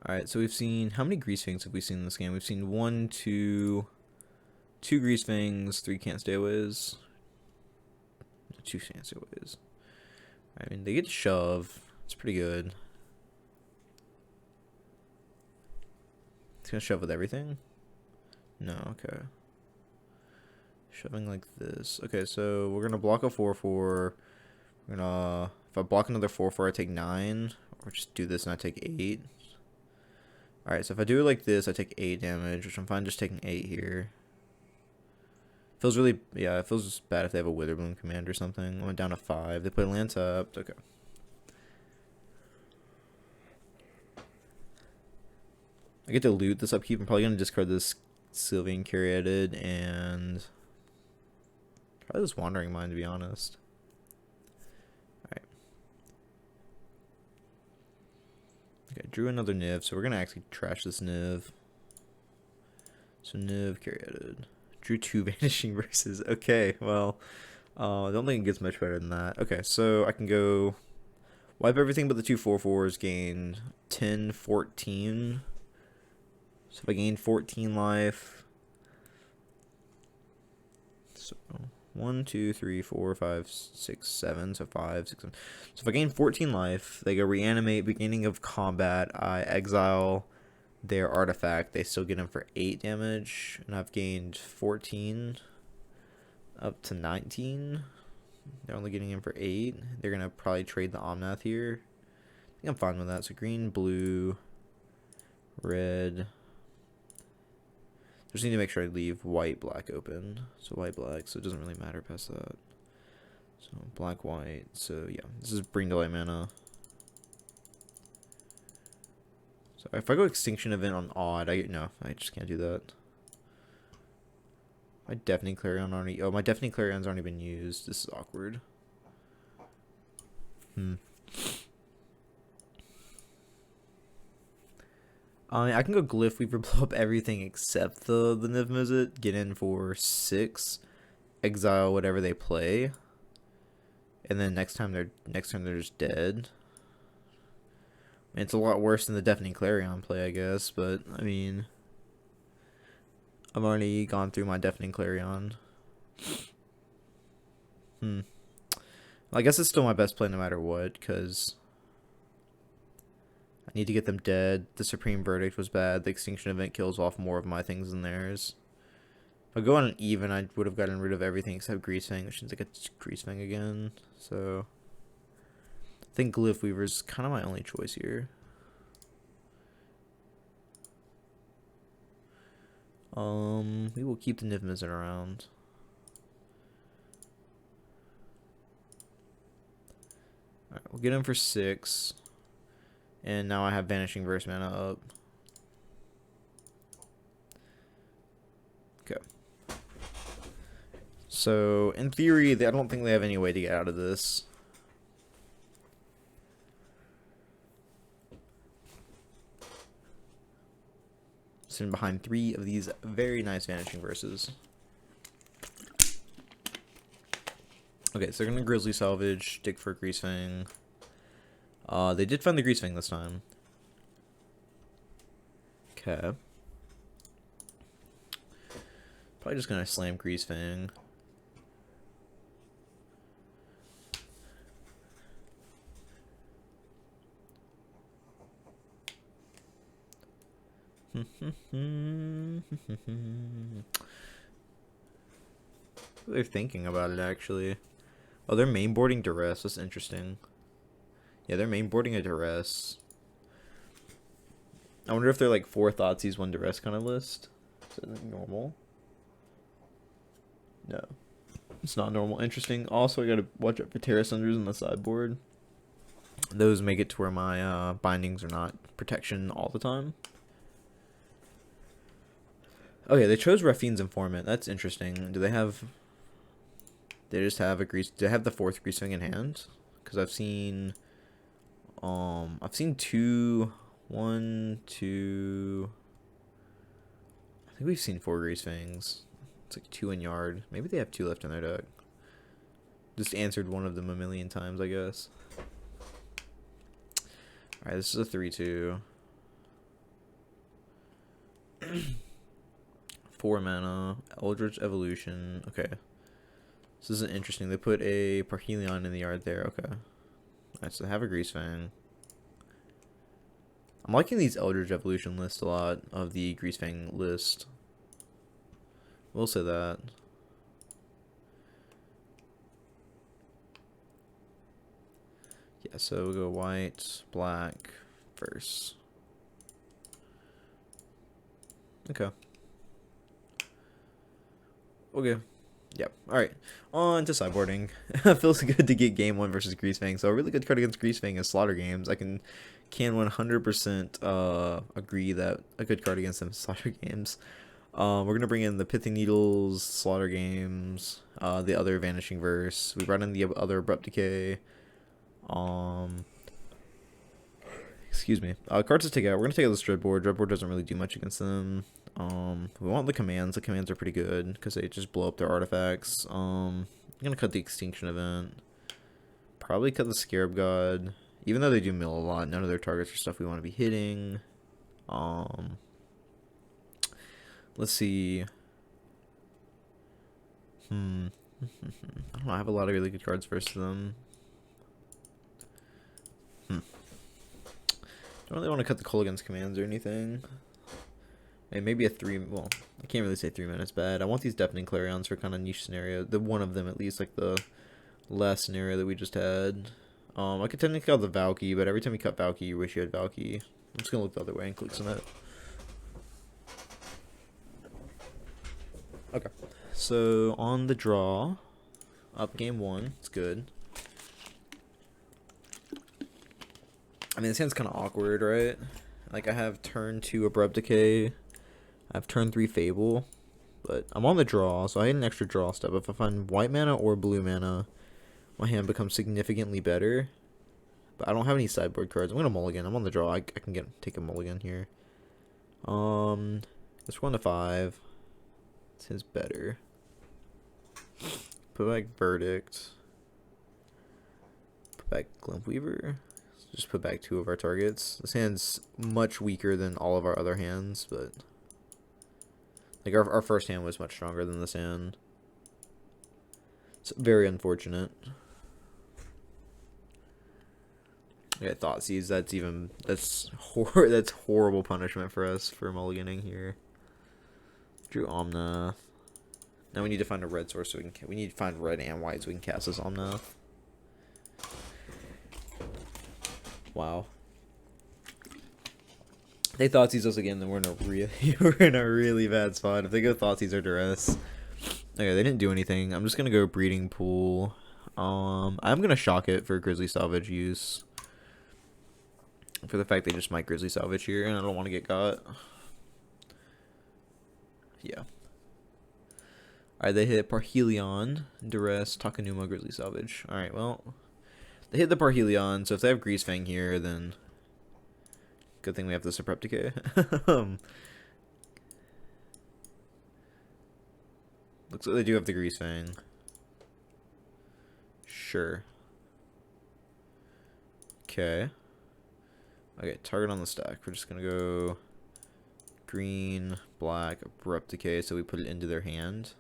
Alright, so we've seen, how many Grease Fangs have we seen in this game? We've seen 1, 2 Grease Fangs, 3 Can't Stay Aways. 2 Can't Stay Aways. I mean, they get to shove. It's pretty good. It's gonna shove with everything? No, okay. Shoving like this. Okay, so we're gonna block a 4/4. We're gonna, if I block another 4/4, I take 9. Or just do this and I take 8. Alright, so if I do it like this, I take 8 damage, which I'm fine just taking 8 here. Feels really, yeah, it feels just bad if they have a Witherbloom command or something. I went down to 5. They play land tapped. Okay. I get to loot this upkeep. I'm probably going to discard this Sylvian Caryatid and probably this Wandering Mind, to be honest. Alright. Okay, drew another Niv, so we're going to actually trash this Niv. So Niv, Caryatid. Drew 2 Vanishing Verses. Okay, well, I don't think it gets much better than that. Okay, so I can go Wipe everything but the 2/4/4s, gain 10, 14. So if I gain 14 life, so 1, 2, 3, 4, 5, 6, 7, so 5, 6, 7. So if I gain 14 life, they go reanimate, beginning of combat, I exile their artifact, they still get him for 8 damage, and I've gained 14 up to 19. They're only getting him for 8. They're going to probably trade the Omnath here. I think I'm fine with that. So green, blue, red. Just need to make sure I leave white, black open. So white, black, so it doesn't really matter past that. So black, white. So yeah, this is Bring to Light mana. So if I go Extinction Event on odd, no, I just can't do that. My Deafening Clarion already... Oh, my Deafening Clarion's already been used. This is awkward. I can go Glyph Weaver, blow up everything except the Niv Mizzet, get in for 6, exile whatever they play, and then next time they're just dead. I mean, it's a lot worse than the Deafening Clarion play, I guess, but I mean, I've already gone through my Deafening Clarion. Well, I guess it's still my best play no matter what, because I need to get them dead. The Supreme Verdict was bad. The Extinction Event kills off more of my things than theirs. If I go on an even, I would have gotten rid of everything except Greasefang, which means I get Greasefang again. So I think Glyph Weaver's kind of my only choice here. We will keep the Niv Mizzet around. Alright, we'll get him for 6. And now I have Vanishing Verse mana up. Okay. So, in theory, I don't think they have any way to get out of this. Sitting behind 3 of these very nice Vanishing Verses. Okay, so they're gonna Grizzly Salvage, dig for Greasefang. They did find the Greasefang this time. Okay. Probably just gonna slam Greasefang. What they're thinking about it, actually. Oh, they're mainboarding Duress. That's interesting. Yeah, they're mainboarding a Duress. I wonder if they're like 4 Thoughtseize, 1 Duress kind of list. Is that normal? No. It's not normal. Interesting. Also, I gotta watch out for Terra Sunders in the sideboard. Those make it to where my bindings are not protection all the time. Okay, they chose Raffine's Informant. That's interesting. Do they have... They just have a Grease... Do they have the 4th Greasefang in hand? Because I've seen 2... 1, 2... I think we've seen 4 Greasefangs. It's like 2 in yard. Maybe they have 2 left in their deck. Just answered one of them a million times, I guess. Alright, this is a 3/2. 4 mana. Eldritch Evolution. Okay. This isn't interesting. They put a Parhelion in the yard there. Okay. Alright, so they have a Greasefang. I'm liking these Eldritch Evolution lists a lot of the Greasefang list. We'll say that. Yeah, so we'll go white, black first. Okay. Okay. Yep. Alright. On to sideboarding. Feels good to get game 1 versus Greasefang. So a really good card against Greasefang is Slaughter Games. I can 100% agree that a good card against them is Slaughter Games. We're going to bring in the Pithing Needles, Slaughter Games, the other Vanishing Verse. We brought in the other Abrupt Decay. Excuse me. Cards to take out. We're going to take out this Dreadboard. Dreadboard doesn't really do much against them. We want the commands. The commands are pretty good because they just blow up their artifacts. I'm going to cut the Extinction Event. Probably cut the Scarab God. Even though they do mill a lot, none of their targets are stuff we want to be hitting. Let's see. I don't know, I have a lot of really good cards versus them. Don't really want to cut the Kolaghan's commands or anything. Hey, maybe a 3. Well, I can't really say 3 minutes bad. I want these Deafening Clarions for kind of niche scenario. The one of them at least, like the last scenario that we just had. I could technically call the Valky, but every time you cut Valky, you wish you had Valky. I'm just gonna look the other way and click on it. Okay. So on the draw, up game 1. It's good. I mean, this hand's kind of awkward, right? Like, I have turn 2 Abrupt Decay. I have turn 3 Fable. But I'm on the draw, so I had an extra draw step. If I find white mana or blue mana, my hand becomes significantly better. But I don't have any sideboard cards. I'm going to mulligan. I'm on the draw. I can take a mulligan here. Let's go on to 5. This hand's better. Put back Verdict. Put back Glimpweaver. Just put back 2 of our targets. This hand's much weaker than all of our other hands, but like our first hand was much stronger than this hand. It's very unfortunate. Okay, Thoughtseize. That's horrible punishment for us for mulliganing here. Drew Omnath. Now we need to find a red source so we need to find red and white so we can cast this Omnath. Wow. If they Thoughtseize us again, then we're in a really bad spot. If they go Thoughtseize or Duress. Okay, they didn't do anything. I'm just gonna go Breeding Pool. I'm gonna shock it for Grizzly Salvage use. For the fact they just might Grizzly Salvage here, and I don't want to get got. Yeah. Alright, they hit Parhelion, Duress, Takenuma, Grizzly Salvage. Alright, well, they hit the Parhelion, so if they have Greasefang here, then good thing we have the Abrupt Decay. Looks like they do have the Greasefang. Sure. Okay. Okay, target on the stack. We're just gonna go green, black, Abrupt Decay, so we put it into their hand.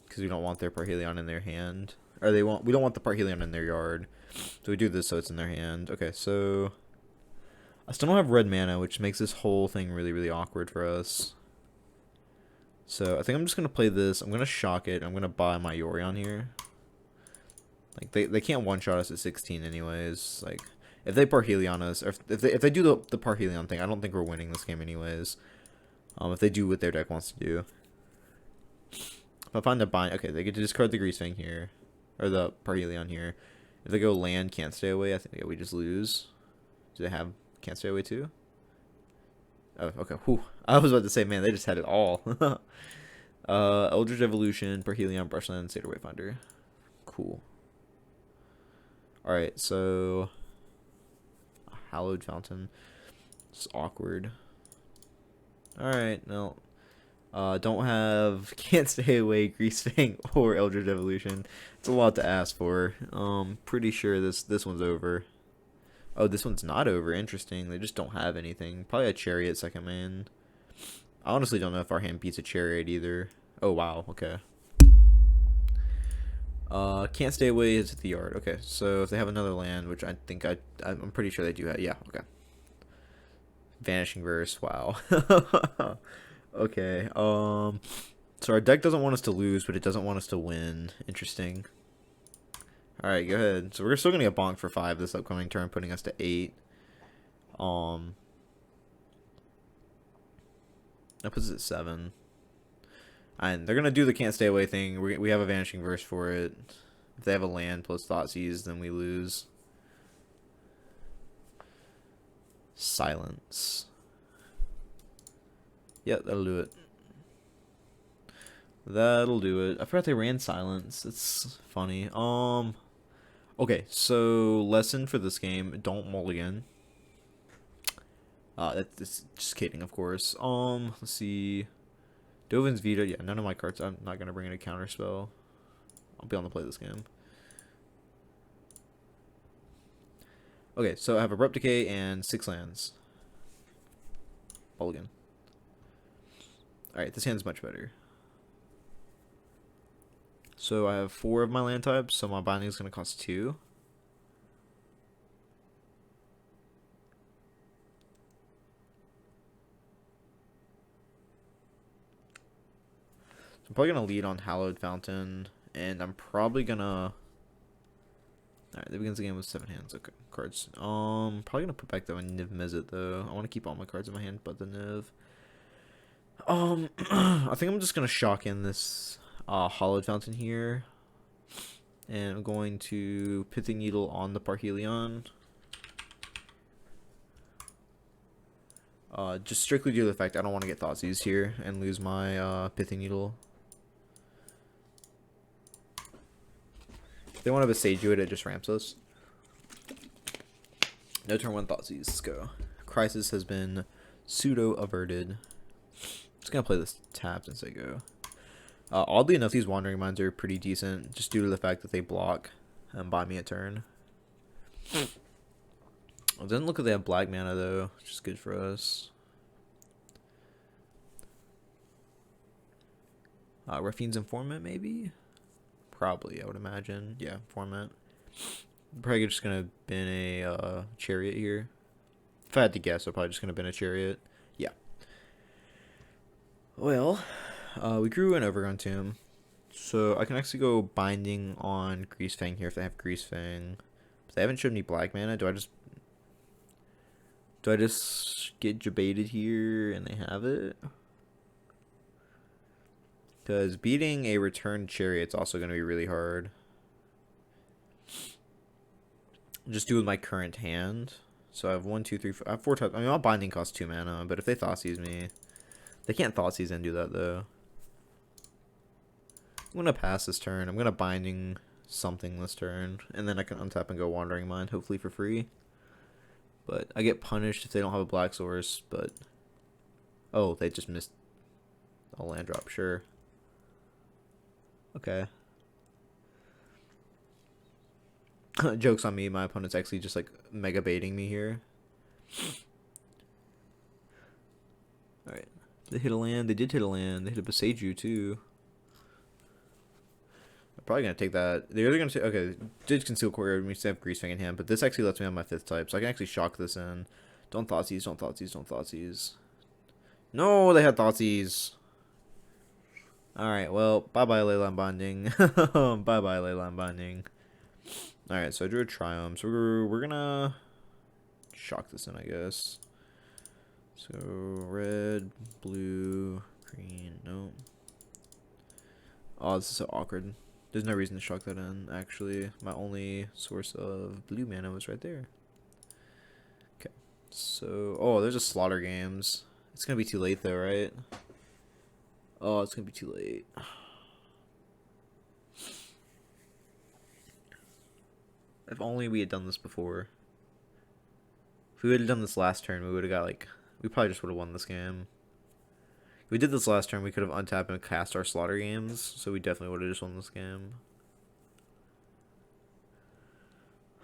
Because we don't want their Parhelion in their hand. Or we don't want the Parhelion in their yard. So we do this so it's in their hand. Okay, so I still don't have red mana, which makes this whole thing really, really awkward for us. So I think I'm just gonna play this. I'm gonna shock it. I'm gonna buy my Yorion here. Like they can't one-shot us at 16 anyways. Like if they Parhelion us, or if they do the Parhelion thing, I don't think we're winning this game anyways. If they do what their deck wants to do. If I find a bind, okay, they get to discard the Greasefang here, or the Parhelion here. If they go land, can't stay away, I think we just lose. Do they have can't stay away too? Oh, okay. Whew. I was about to say, man, they just had it all. Eldritch Evolution, Parhelion, Brushland, Seder Wayfinder. Cool. Alright, so Hallowed Fountain. It's awkward. Alright, no. Don't have Can't Stay Away, Greasefang, or Eldritch Evolution. It's a lot to ask for. Pretty sure this one's over. Oh, this one's not over. Interesting. They just don't have anything. Probably a Chariot second man. I honestly don't know if our hand beats a Chariot either. Oh, wow. Okay. Can't Stay Away is at the yard. Okay, so if they have another land, which I think I'm pretty sure they do have. Yeah, okay. Vanishing Verse. Wow. Okay. So our deck doesn't want us to lose, but it doesn't want us to win. Interesting. Alright, go ahead. So we're still gonna get bonked for 5 this upcoming turn, putting us to 8. That puts us at 7. And they're gonna do the Can't Stay Away thing. We have a Vanishing Verse for it. If they have a land plus Thoughtseize, then we lose. Silence. Yeah, that'll do it. That'll do it. I forgot they ran Silence. It's funny. Okay, so lesson for this game: don't mulligan. That's just kidding, of course. Let's see. Dovin's Vita. Yeah, none of my cards. I'm not gonna bring in a counter spell. I'll be able to play this game. Okay, so I have Abrupt Decay and 6 lands. Mulligan. Alright, this hand's much better. So I have 4 of my land types, so my binding is going to cost 2. So I'm probably going to lead on Hallowed Fountain, and I'm probably going to... Alright, that begins the game with 7 hands. Okay, cards. Probably going to put back that one Niv Mizzet, though. I want to keep all my cards in my hand but the Niv. I think I'm just going to shock in this Hollowed Fountain here. And I'm going to Pithing Needle on the Parhelion. Just strictly due to the fact I don't want to get Thoughtseize here and lose my Pithing Needle. If they want to Besage you it just ramps us. No turn 1 Thoughtseize. Let's go. Crisis has been pseudo-averted. Just gonna play this tapped and say go. Oddly enough, these Wandering Minds are pretty decent, just due to the fact that they block and buy me a turn. It doesn't look like they have black mana though, which is good for us. Raffine's Informant maybe? Probably, I would imagine. Yeah, Informant. Probably just gonna bin a Chariot here. If I had to guess, I'm probably just gonna bin a Chariot. Yeah. Well, we grew an Overgrown Tomb, so I can actually go Binding on Greasefang here if they have Greasefang. But they haven't shown me black mana. Do I just get Jebaited here and they have it? Because beating a returned Chariot's also going to be really hard. Just do with my current hand. So I have 1, 2, 3, 4. I have 4 types. I mean, my Binding costs 2 mana, but if they Thoughtseize me, they can't Thoughtseize and do that though. I'm gonna pass this turn. I'm gonna Binding something this turn, and then I can untap and go Wandering Mind, hopefully for free. But I get punished if they don't have a black source. But oh, they just missed a land drop. Sure. Okay. Joke's on me. My opponent's actually just like mega baiting me here. All right. They hit a land. They did hit a land. They hit a Beseiju too. I'm probably gonna take that. They're either gonna say, okay, did Conceal Courtyard. We still have Greasefang in hand, but this actually lets me have my 5th type, so I can actually shock this in. Don't Thoughtseize. Don't Thoughtseize. Don't Thoughtseize. No, they had Thoughtseize. All right. Well, bye bye Leyline Binding. Bye bye Leyline Binding. All right. So I drew a Triumph. So we're gonna shock this in, I guess. So red, blue, green. No. Oh, this is so awkward. There's no reason to shock that in, actually. My only source of blue mana was right there. Okay. So, oh, there's a Slaughter Games. It's gonna be too late, though, right? Oh, it's gonna be too late. If only we had done this before. If we would have done this last turn, we would have got, like... We probably just would have won this game. If we did this last turn, we could have untapped and cast our Slaughter Games, so we definitely would have just won this game.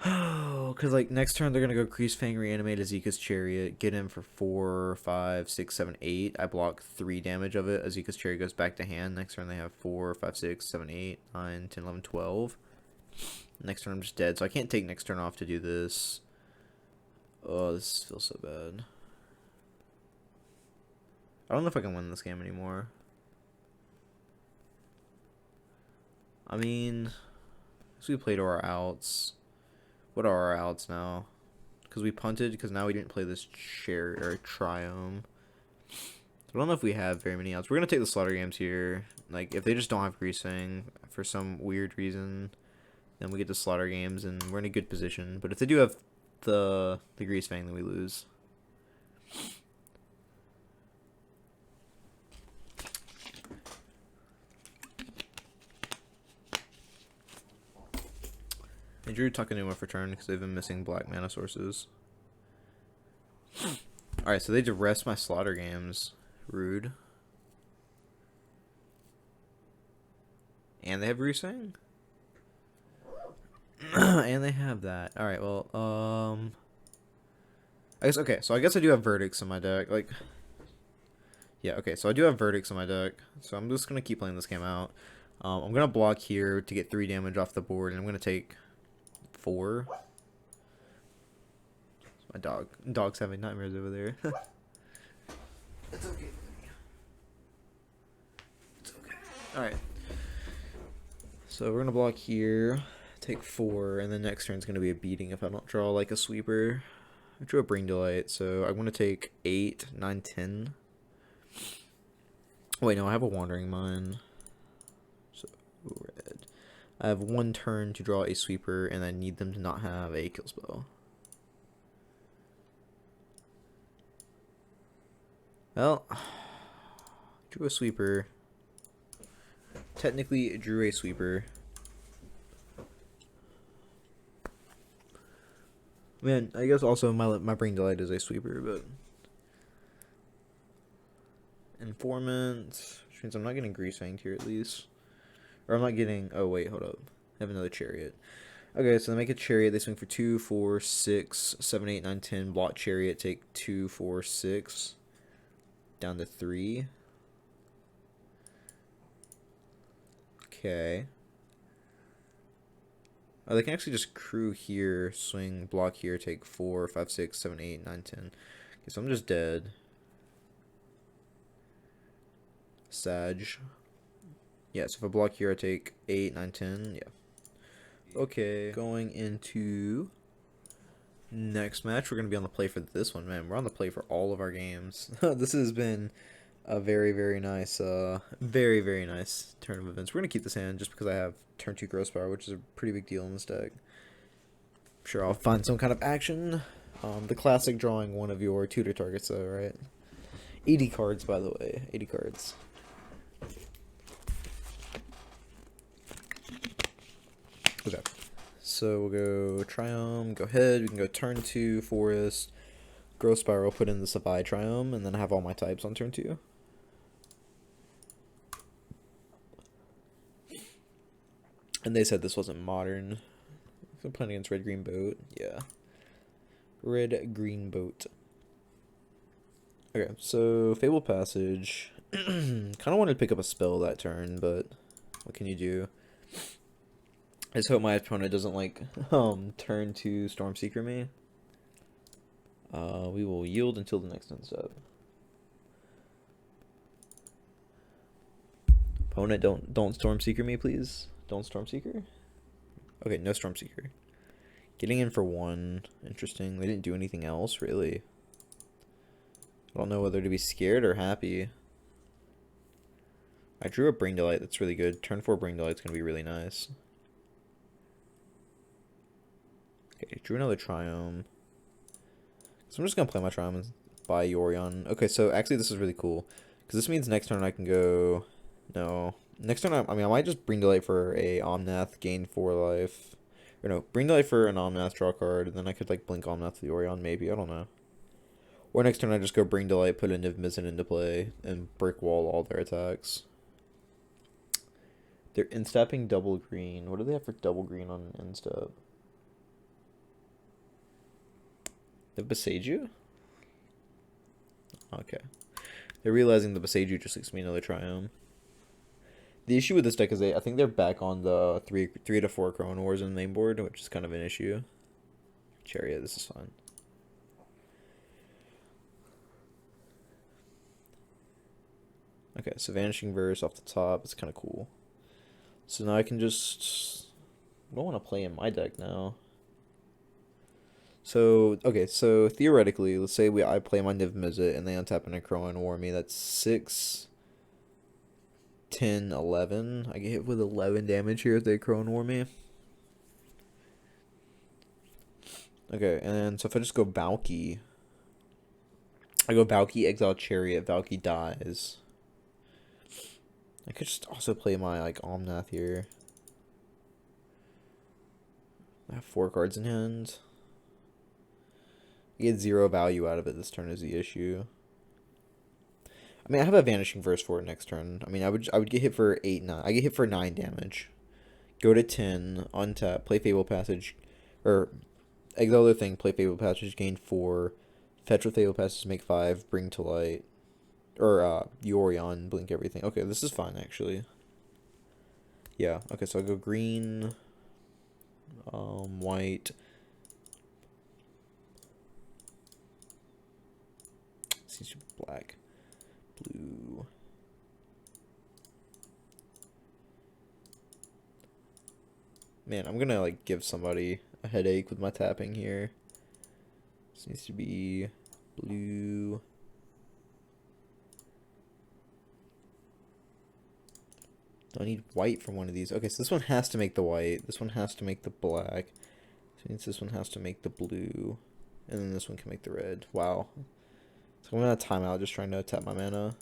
Oh, because, like, next turn they're going to go Greasefang, reanimate Azeka's Chariot, get him for 4, 5, 6, 7, 8. I block 3 damage of it. Azeka's Chariot goes back to hand. Next turn they have 4, 5, 6, 7, 8, 9, 10, 11, 12. Next turn I'm just dead, so I can't take next turn off to do this. Oh, this feels so bad. I don't know if I can win this game anymore. I mean, as we played our outs. What are our outs now? Because we punted, because now we didn't play this Triumph. I don't know if we have very many outs. We're going to take the Slaughter Games here. Like, if they just don't have Greasefang for some weird reason, then we get the Slaughter Games, and we're in a good position. But if they do have the Greasefang, then we lose. I drew Takanuma for turn because they've been missing black mana sources. Alright, so they rest my Slaughter Games. Rude. And they have Greasefang? And they have that. Alright, well, I guess, okay, so I guess I do have verdicts in my deck. Like, yeah, okay, so I do have verdicts in my deck. So I'm just going to keep playing this game out. I'm going to block here to get 3 damage off the board, and I'm going to take 4. My dog's having nightmares over there. It's okay. It's okay. Alright. So we're going to block here, take 4, and then next turn's going to be a beating if I don't draw like a sweeper. I drew a Bring Delight, so I'm going to take 8, 9, 10. Wait, no, I have a Wandering Mind. So, red. I have 1 turn to draw a sweeper, and I need them to not have a kill spell. Well, drew a sweeper. Technically, drew a sweeper. Man, I guess also my Bring Delight is a sweeper, but Informant, which means I'm not getting Grease Fanged here at least. Or I'm not getting, oh wait, hold up. I have another Chariot. Okay, so they make a Chariot, they swing for 2, 4, 6, 7, 8, 9, 10, block Chariot, take 2, 4, 6, down to 3. Okay. Oh, they can actually just crew here, swing, block here, take 4, 5, 6, 7, 8, 9, 10. Okay, so I'm just dead. Sag. Yeah, so if I block here, I take 8, 9, 10. Yeah. Okay. Going into next match, we're going to be on the play for this one, man. We're on the play for all of our games. This has been a very, very nice, very, very nice turn of events. We're going to keep this hand just because I have turn 2 Gross Power, which is a pretty big deal in this deck. I'm sure I'll find some kind of action. The classic drawing one of your tutor targets, though, right? 80 cards, by the way. 80 cards. Okay. So we'll go Triumph, go ahead, we can go turn 2, Forest, Growth Spiral, put in the Savai Triumph, and then have all my types on turn 2. And they said this wasn't modern. I'm playing against Red Green Boat. Yeah. Red Green Boat. Okay, so Fable Passage. Kind of wanted to pick up a spell that turn, but what can you do? I just hope my opponent doesn't like turn to Stormseeker me. We will yield until the next end step. Opponent, don't Stormseeker me, please. Don't Stormseeker. Okay, no Stormseeker. Getting in for 1. Interesting. They didn't do anything else, really. I don't know whether to be scared or happy. I drew a Bring Delight. That's really good. Turn 4 Bring Delight's going to be really nice. Okay, drew another Triumph. So I'm just going to play my Triumph and buy Yorion. Okay, so actually this is really cool. Because this means next turn I can go... No. Next turn, I mean, I might just Bring Delight for a Omnath, gain 4 life. Or no, Bring Delight for an Omnath, draw a card, and then I could, like, blink Omnath to the Yorion, maybe. I don't know. Or next turn I just go Bring Delight, put a Niv Mizzet into play, and brick wall all their attacks. They're instapping double green. What do they have for double green on instap? The Beseiju? Okay. They're realizing the Beseiju just leaves me another Triumph. The issue with this deck is I think they're back on the 3 to 4 Chrome Wars in the main board, which is kind of an issue. Chariot, this is fine. Okay, so Vanishing Verse off the top, it's kind of cool. So now I can just... I don't want to play in my deck now. So, okay, so theoretically, let's say I play my Niv Mizzet and they untap and Necro and War me. That's 6, 10, 11. I get hit with 11 damage here if they Crow and War me. Okay, and so if I just go Valky, I go Valky, exile Chariot, Valky dies. I could just also play my, like, Omnath here. I have 4 cards in hand. I get 0 value out of it this turn is the issue. I mean, I have a Vanishing Verse for it next turn. I mean, I would get hit for 8, 9. I get hit for 9 damage. Go to 10, untap, play Fable Passage, or exile the thing, play Fable Passage, gain 4, Fetch with Fable Passes, make 5, bring to light. Or, Yorion, blink everything. Okay, this is fine, actually. Yeah, okay, so I'll go green, white. Seems to be black, blue. Man, I'm gonna, like, give somebody a headache with my tapping here. This needs to be blue. I need white from one of these. Okay, so this one has to make the white. This one has to make the black. So it means this one has to make the blue. And then this one can make the red. Wow. So I'm gonna time out just trying to tap my mana.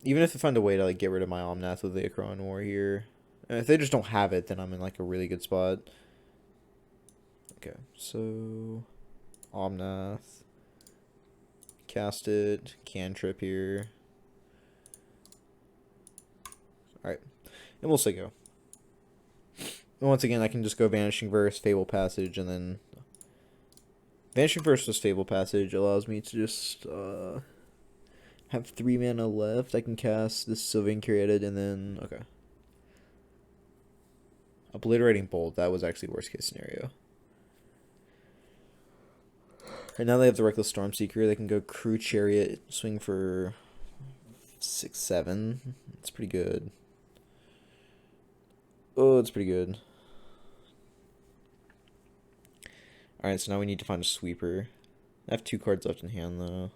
Even if I find a way to like get rid of my Omnath with the Akron War here. And if they just don't have it, then I'm in like a really good spot. Okay, so Omnath. Cast it. Cantrip here. Alright. And we'll say go. And once again, I can just go Vanishing Verse, Fable Passage, and then... Vanishing Verse plus Fable Passage allows me to just have 3 mana left. I can cast this Sylvan Curated, and then... Okay. Obliterating Bolt. That was actually worst case scenario. And now they have the Reckless Stormseeker. They can go Crew Chariot, swing for 6/7. It's pretty good. Oh, it's pretty good. Alright, so now we need to find a sweeper. I have 2 cards left in hand, though.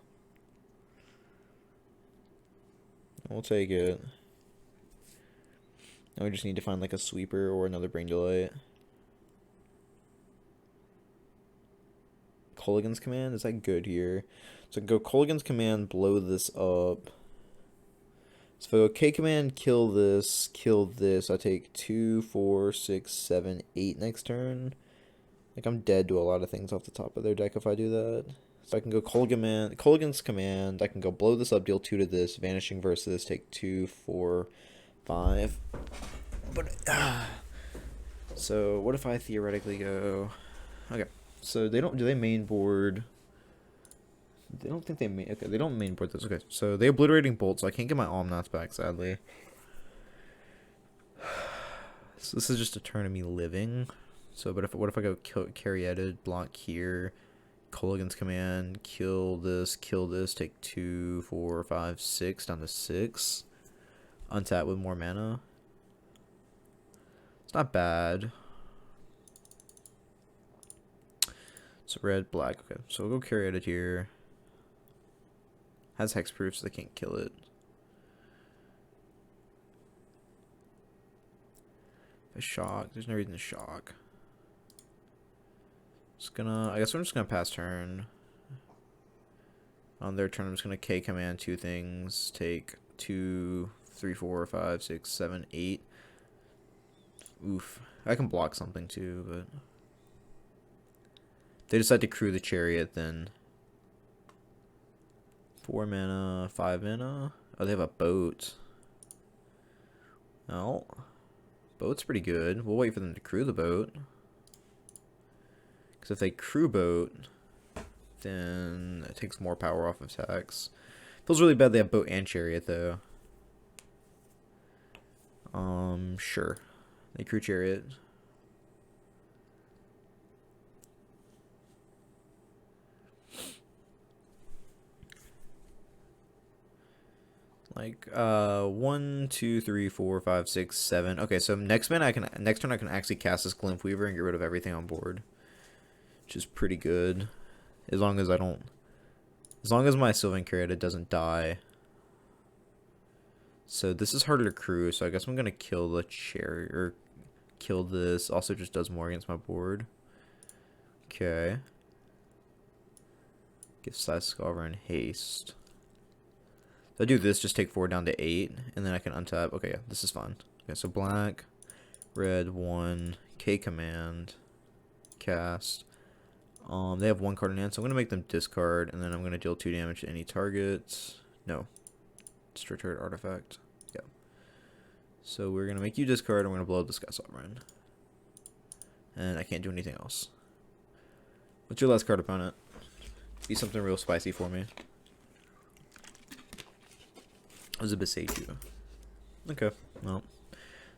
We'll take it. Now we just need to find, like, a sweeper or another Brain Delight. Colligan's Command? Is that good here? So go Colligan's Command, blow this up. So if I go K Command, kill this, I take 2, 4, 6, 7, 8 next turn. Like, I'm dead to a lot of things off the top of their deck if I do that. So I can go Colligan's Command, I can go blow this up, deal 2 to this, Vanishing versus, take 2, 4, 5. But, so what if I theoretically go... Okay, so they don't... Do they main board... They don't think they main... Okay, they don't main board this. Okay, so they Obliterating Bolt, so I can't get my Omnath back, sadly. So this is just a turn of me living. So, but what if I go Carrieted, block here, Colligan's Command, kill this, take 2, 4, 5, 6, down to 6. Untap with more mana. It's not bad. So red, black. Okay, so we'll go Carrieted here. Has hexproof, so they can't kill it. If I shock, there's no reason to shock. I guess I'm just gonna pass turn. On their turn, I'm just gonna K command 2 things. Take 2, 3, 4, 5, 6, 7, 8. Oof. I can block something too, but if they decide to crew the chariot, then 4 mana, 5 mana. Oh, they have a boat. Well, boat's pretty good. We'll wait for them to crew the boat. Because if they crew boat, then it takes more power off of attacks. Feels really bad they have boat and chariot, though. Sure. They crew chariot. Like 1, 2, 3, 4, 5, 6, 7. Okay, so next turn I can actually cast this Glymph Weaver and get rid of everything on board, which is pretty good. As long as my Sylvan Curated doesn't die. So this is harder to crew, so I guess I'm gonna kill the chariot or kill this. Also just does more against my board. Okay. Give Size Scover and haste. If I do this, just take 4 down to 8, and then I can untap. Okay, yeah, this is fine. Okay, so black, red, 1, K command, cast. They have 1 card in hand, so I'm going to make them discard, and then I'm going to deal 2 damage to any target. No. Destroy target artifact. Yeah. So we're going to make you discard, and we're going to blow up the Sky Sovereign. And I can't do anything else. What's your last card, opponent? Be something real spicy for me. It was a Beseiju. Okay, well.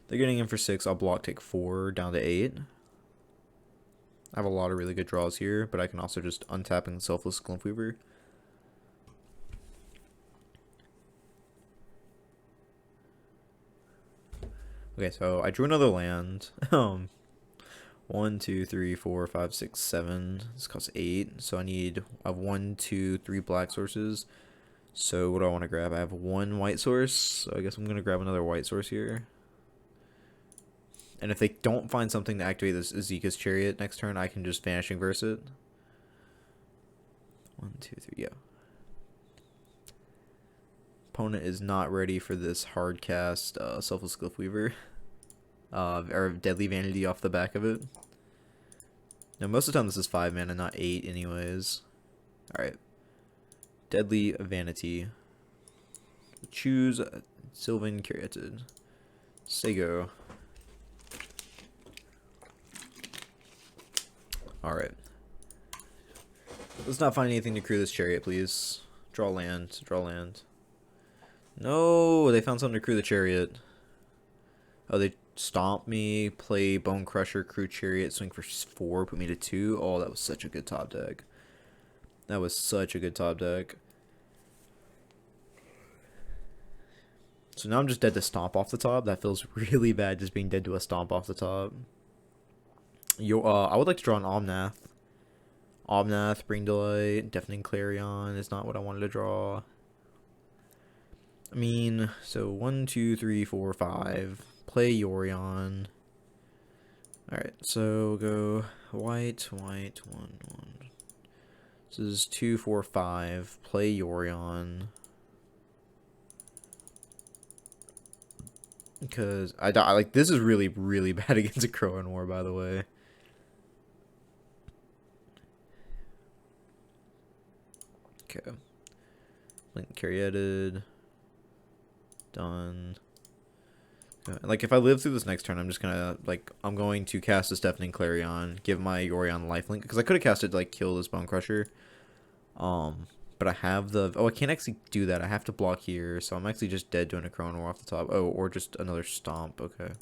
They're getting in for 6. I'll block, take 4, down to 8. I have a lot of really good draws here, but I can also just untap and Selfless Glymph-Weaver. Okay, so I drew another land. 1, 2, 3, 4, 5, 6, 7. This costs 8. So I have 1, 2, 3 black sources. So what do I want to grab? I have 1 white source. So I guess I'm going to grab another white source here. And if they don't find something to activate this Zika's Chariot next turn, I can just Vanishing Verse it. 1, 2, 3, yeah. Opponent is not ready for this hard cast Selfless Glyphweaver. Or Deadly Vanity off the back of it. Now, most of the time this is 5 mana, not 8 anyways. Alright. Deadly Vanity. Choose Sylvan Caryatid. Sego. Alright. Let's not find anything to crew this Chariot, please. Draw land. Draw land. No! They found something to crew the Chariot. Oh, they stomp me, play Bone Crusher, crew Chariot, swing for 4, put me to 2. Oh, that was such a good top deck. That was such a good top deck. So now I'm just dead to Stomp off the top. That feels really bad, just being dead to a Stomp off the top. I would like to draw an Omnath. Omnath, Bring Delight, Deafening Clarion is not what I wanted to draw. I mean, so 1, 2, 3, 4, 5. Play Yorion. Alright, so go white, 1, 1. This is 2, 4, 5. Play Yorion. Because I like this is really, really bad against a Crowan War, by the way. Okay. Link Caryatid. Done. Like, if I live through this next turn, I'm just gonna, like, I'm going to cast this Deafening Clarion, give my Yorion lifelink, because I could have cast it to, like, kill this Bone Crusher. But I have the, I can't actually do that. I have to block here, so I'm actually just dead doing a Crowan War off the top. Oh, or just another Stomp, okay.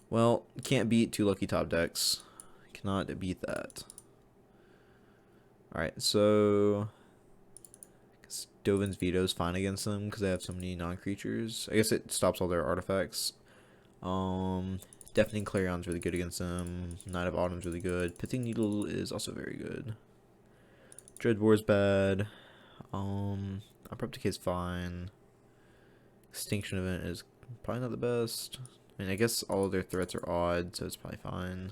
Well, can't beat 2 lucky top decks. Cannot beat that. Alright, so Dovin's Veto is fine against them because they have so many non-creatures. I guess it stops all their artifacts. Deafening Clarion's really good against them. Knight of Autumn's really good. Pithing Needle is also very good. Dreadbore's bad. Abrupt Decay is fine. Extinction Event is probably not the best. I mean, I guess all of their threats are odd, so it's probably fine.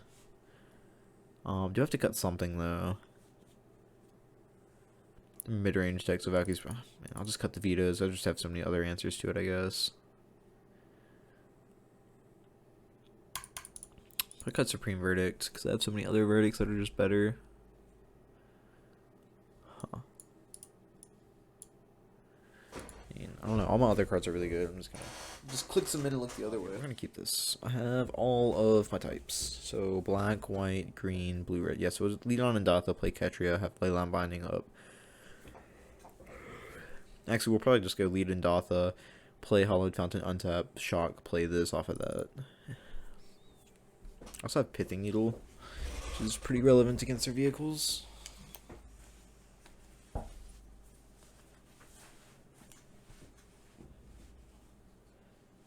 Do have to cut something though. Mid-range decks of Valkyries. Man, I'll just cut the vetoes. I just have so many other answers to it, I guess. I cut Supreme Verdict because I have so many other verdicts that are just better. Huh. I don't know. All my other cards are really good. I'm just gonna click submit and look the other way. I'm gonna keep this. I have all of my types. So black, white, green, blue, red. Yeah, so lead on Indatha, play Ketria, have Leyline Binding up. Actually, we'll probably just go lead Indatha, play Hollowed Fountain, untap, shock, play this off of that. I also have Pithing Needle, which is pretty relevant against their vehicles.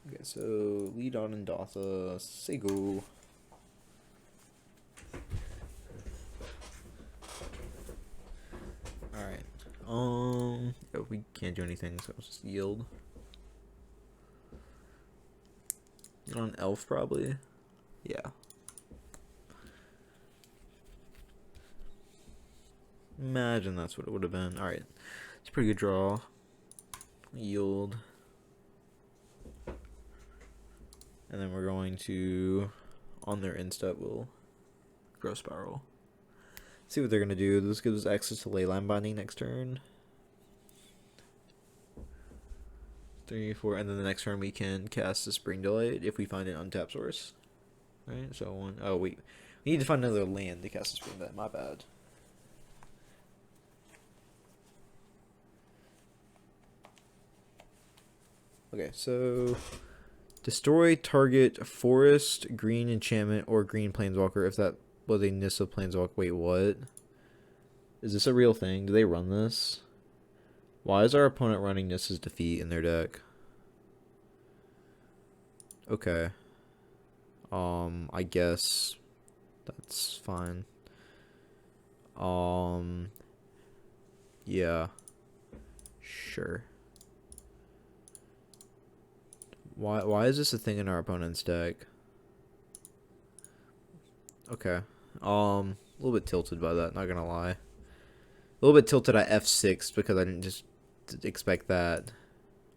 Okay, so lead on Indatha, Sego. Alright. Oh, we can't do anything, so I'll just yield. Get on Elf, probably. Yeah. Imagine that's what it would have been. Alright. It's a pretty good draw. Yield. And then we're going to, on their instep, we'll Growth Spiral. See what they're going to do. This gives us access to Leyline Binding next turn. 3, 4, and then the next turn we can cast the Spring Delight if we find an untapped source. Right, so one, oh wait. We need to find another land to cast the Spring Delight, my bad. Okay, so destroy target forest, green enchantment, or green planeswalker if that was a Nissa planeswalker. Wait, what? Is this a real thing? Do they run this? Why is our opponent running Nissa's Defeat in their deck? Okay. I guess that's fine. Yeah. Sure. Why is this a thing in our opponent's deck? Okay. A little bit tilted by that, not gonna lie. A little bit tilted at F6 because I didn't just expect that.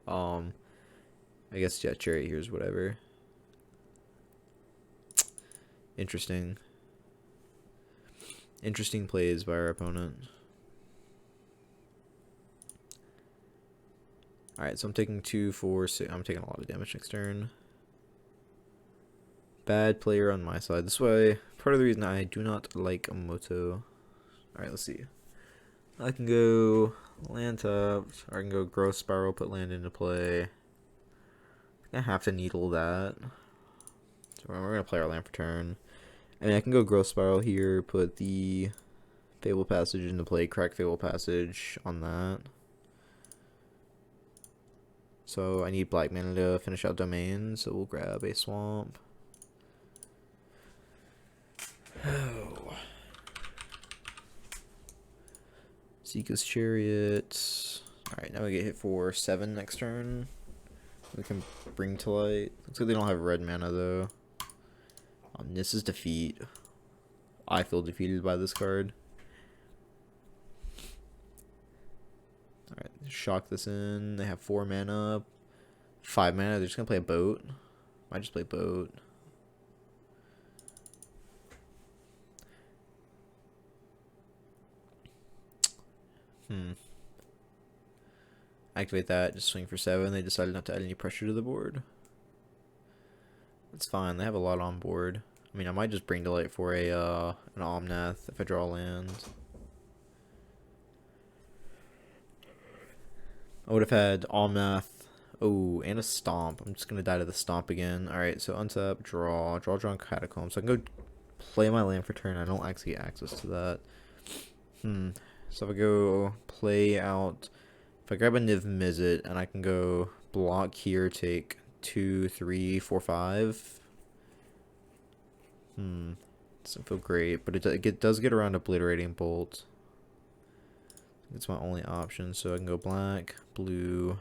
I guess yeah, Chariot here's whatever. Interesting. Interesting plays by our opponent. Alright, so I'm taking 2, 4, 6. I'm taking a lot of damage next turn. Bad player on my side. This way, part of the reason I do not like a Moto. Alright, let's see. I can go land tapped, or I can go Growth Spiral, put land into play. I have to needle that. So we're going to play our land for turn. I mean, I can go Growth Spiral here, put the Fable Passage into play, crack Fable Passage on that. So I need black mana to finish out Domain, so we'll grab a Swamp. Oh. Zika's Chariot. Alright, now we get hit for 7 next turn. We can bring to light. Looks like they don't have red mana though. This is defeat. I feel defeated by this card. Alright, shock this in. They have 4 mana. 5 mana. They're just gonna play a boat. Might just play boat. Activate that, just swing for 7. They decided not to add any pressure to the board. That's fine, they have a lot on board. I mean, I might just bring to light for a an Omnath if I draw land. I would have had Omnath. Oh, and a Stomp. I'm just gonna die to the Stomp again. Alright, so untap, draw, and Catacomb. So I can go play my land for turn. I don't actually get access to that. So if I go play out, if I grab a Niv Mizzet and I can go block here, take 2, 3, 4, 5. Doesn't feel great, but it does get around Obliterating Bolt. It's my only option, so I can go black, blue,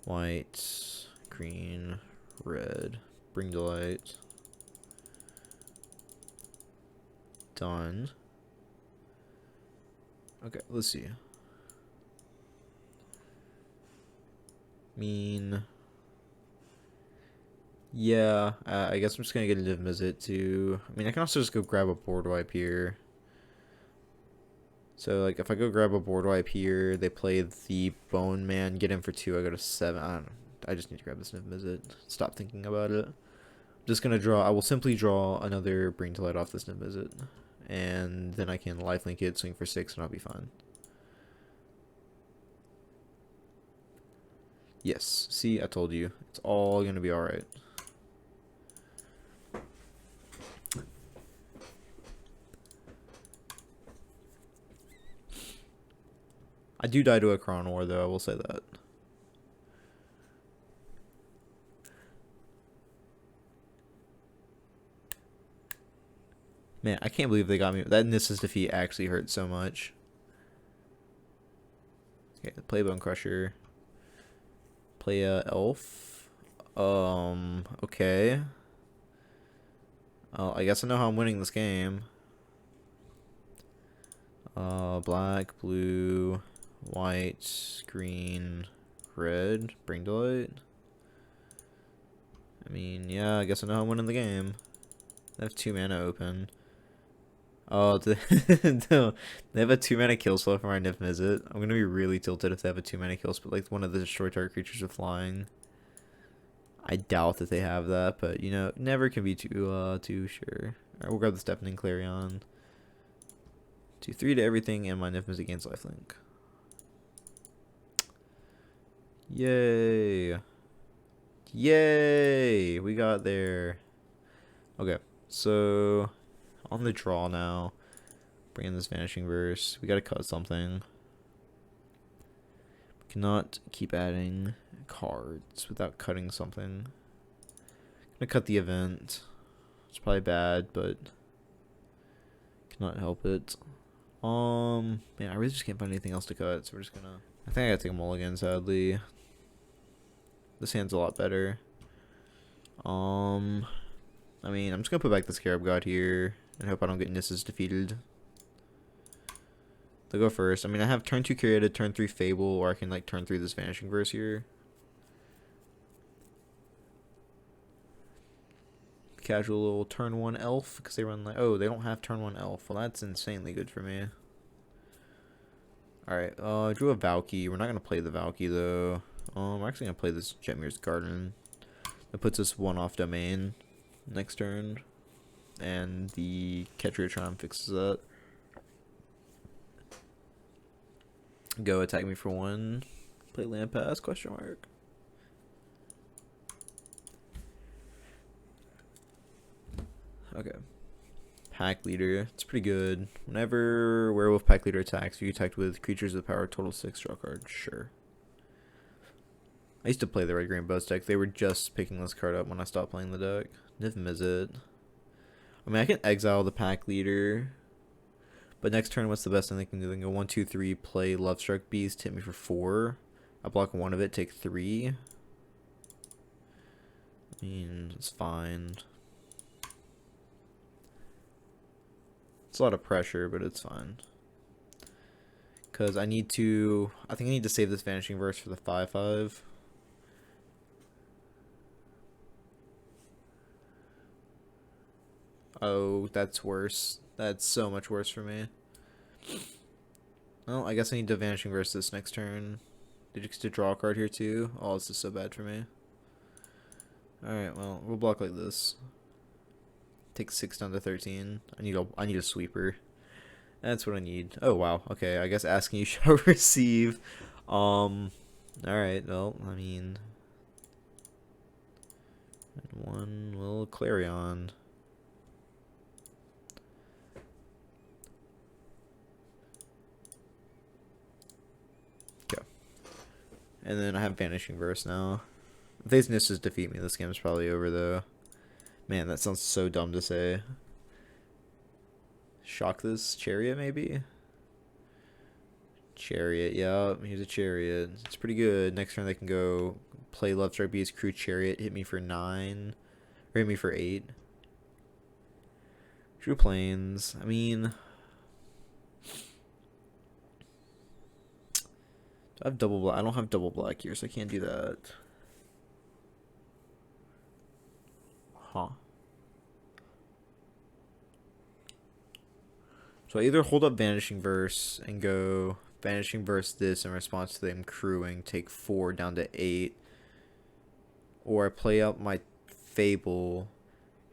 white, green, red, bring to light. Done. Okay, let's see. Yeah, I guess I'm just gonna get a Niv Mizzet too. I mean, I can also just go grab a board wipe here. So, like, if I go grab a board wipe here, they play the Bone Man, get in for 2, I go to 7. I don't know. I just need to grab this Niv Mizzet. Stop thinking about it. I'm just gonna draw. I will simply draw another Bring to Light off this Niv Mizzet. And then I can lifelink it, swing for 6, and I'll be fine. Yes, see, I told you. It's all gonna be alright. I do die to a Crown War, though, I will say that. Man, I can't believe they got me. That Nissa's Defeat actually hurt so much. Okay, play Bone Crusher. Play Elf. Okay. I guess I know how I'm winning this game. Black, blue, white, green, red, bring to light. I mean, yeah, I guess I know how I'm winning the game. They have 2 mana open. Oh, they have a 2 mana kill spell for my Niv Mizzet. I'm gonna be really tilted if they have a 2 mana kill spell, like one of the destroy target creatures are flying. I doubt that they have that, but you know, never can be too sure. Alright, we'll grab the Deafening Clarion. 2/3 to everything, and my Niv Mizzet gains lifelink. Yay. Yay! We got there. Okay, so on the draw now. Bring in this Vanishing Verse. We gotta cut something. We cannot keep adding cards without cutting something. Gonna cut the event. It's probably bad, but cannot help it. Man, I really just can't find anything else to cut, so we're just gonna... I think I gotta take a mulligan, sadly. This hand's a lot better. I mean, I'm just gonna put back the Scarab God here and hope I don't get Nissa's defeated. They'll go first. I mean, I have turn 2 Curated, turn 3 Fable, or I can like turn 3 this Vanishing Verse here. Casual little turn 1 Elf, because they run like... Oh, they don't have turn 1 Elf. Well, that's insanely good for me. Alright, drew a Valky. We're not gonna play the Valky, though. We're actually gonna play this Jetmir's Garden. That puts us 1 off domain next turn. And the Ketratron fixes that. Go attack me for 1. Play land pass, question mark. Okay. Pack Leader. It's pretty good. Whenever Werewolf Pack Leader attacks, you attack with creatures with power total 6, draw card. Sure. I used to play the Red Green Buzz deck. They were just picking this card up when I stopped playing the deck. Niv Mizzet. I mean, I can exile the Pack Leader. But next turn, what's the best thing they can do? They can go 1, 2, 3, play Lovestruck Beast, hit me for 4. I block 1 of it, take 3. I mean, it's fine. It's a lot of pressure, but it's fine. Because I need to... I think I need to save this Vanishing Verse for the 5/5. Oh, that's worse. That's so much worse for me. Well, I guess I need to Vanishing Verse this next turn. Did you get to draw a card here too? Oh, this is so bad for me. Alright, well, we'll block like this. Take 6 down to 13. I need a sweeper. That's what I need. Oh wow. Okay, I guess asking you shall receive. Alright, well, I mean, 1 little Clarion. Okay. And then I have Vanishing Verse now. If these Nisses defeat me, this game's probably over though. Man, that sounds so dumb to say. Shock this Chariot, maybe? Chariot, yeah, here's a Chariot. It's pretty good. Next turn they can go play Lovestruck Beast, crew Chariot, hit me for 9. Or hit me for 8. Drew Plains. I mean... I have double black. I don't have double black here, so I can't do that. Huh. So I either hold up Vanishing Verse and go Vanishing Verse this in response to them crewing, take 4 down to 8. Or I play out my Fable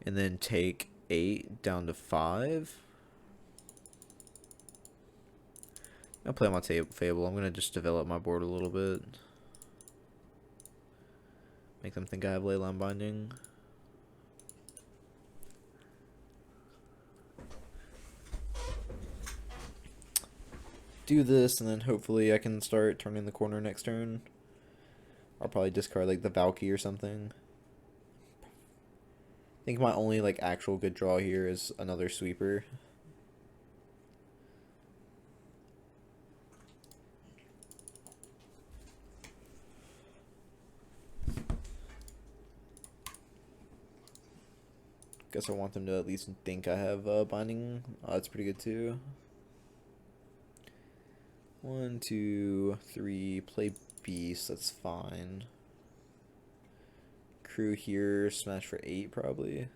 and then take 8 down to 5. I'll play my Fable. I'm going to just develop my board a little bit. Make them think I have Leyline Binding. Do this, and then hopefully I can start turning the corner next turn. I'll probably discard like the Valky or something. I think my only like actual good draw here is another sweeper. Guess I want them to at least think I have binding. That's pretty good too. 1, 2, 3, play Beast, that's fine. Crew here, smash for 8 probably.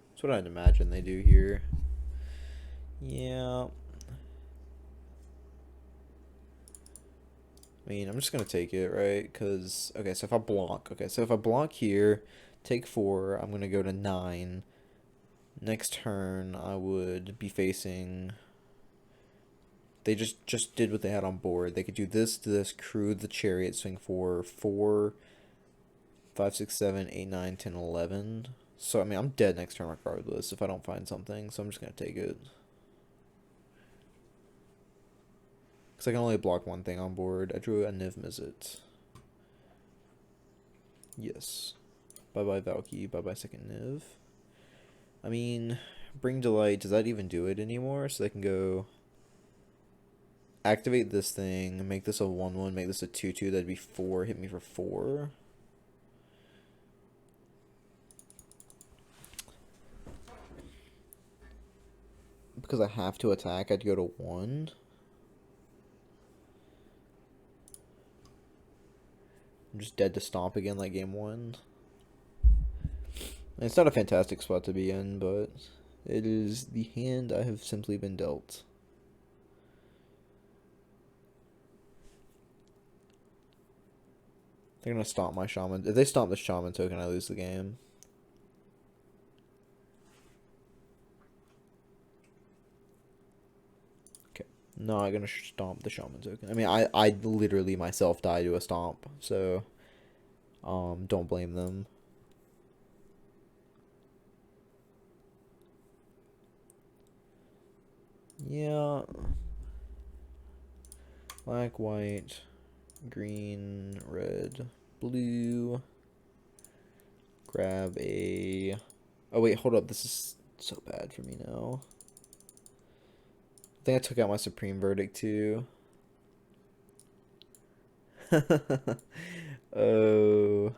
That's what I'd imagine they do here. Yeah. I mean, I'm just gonna take it, right? Cause okay, so if I block here, take 4, I'm gonna go to 9. Next turn I would be facing They just did what they had on board. They could do this, crew the chariot, swing for 4, 5, 6, 7, 8, 9, 10, 11. So, I mean, I'm dead next turn regardless if I don't find something, so I'm just going to take it. Because I can only block one thing on board. I drew a Niv Mizzet. Yes. Bye-bye Valky, bye-bye second Niv. I mean, Bring Delight, does that even do it anymore? So they can go activate this thing, make this a 1/1, make this a 2/2, that'd be 4, hit me for 4. Because I have to attack, I'd go to 1. I'm just dead to stomp again like game 1. And it's not a fantastic spot to be in, but it is the hand I have simply been dealt. They're going to stomp my shaman. If they stomp the shaman token, I lose the game. Okay. Not going to stomp the shaman token. I mean, I literally myself die to a stomp, so don't blame them. Yeah. Black, white, green, red, blue. Grab a... Oh, wait, hold up. This is so bad for me now. I think I took out my Supreme Verdict, too. Oh.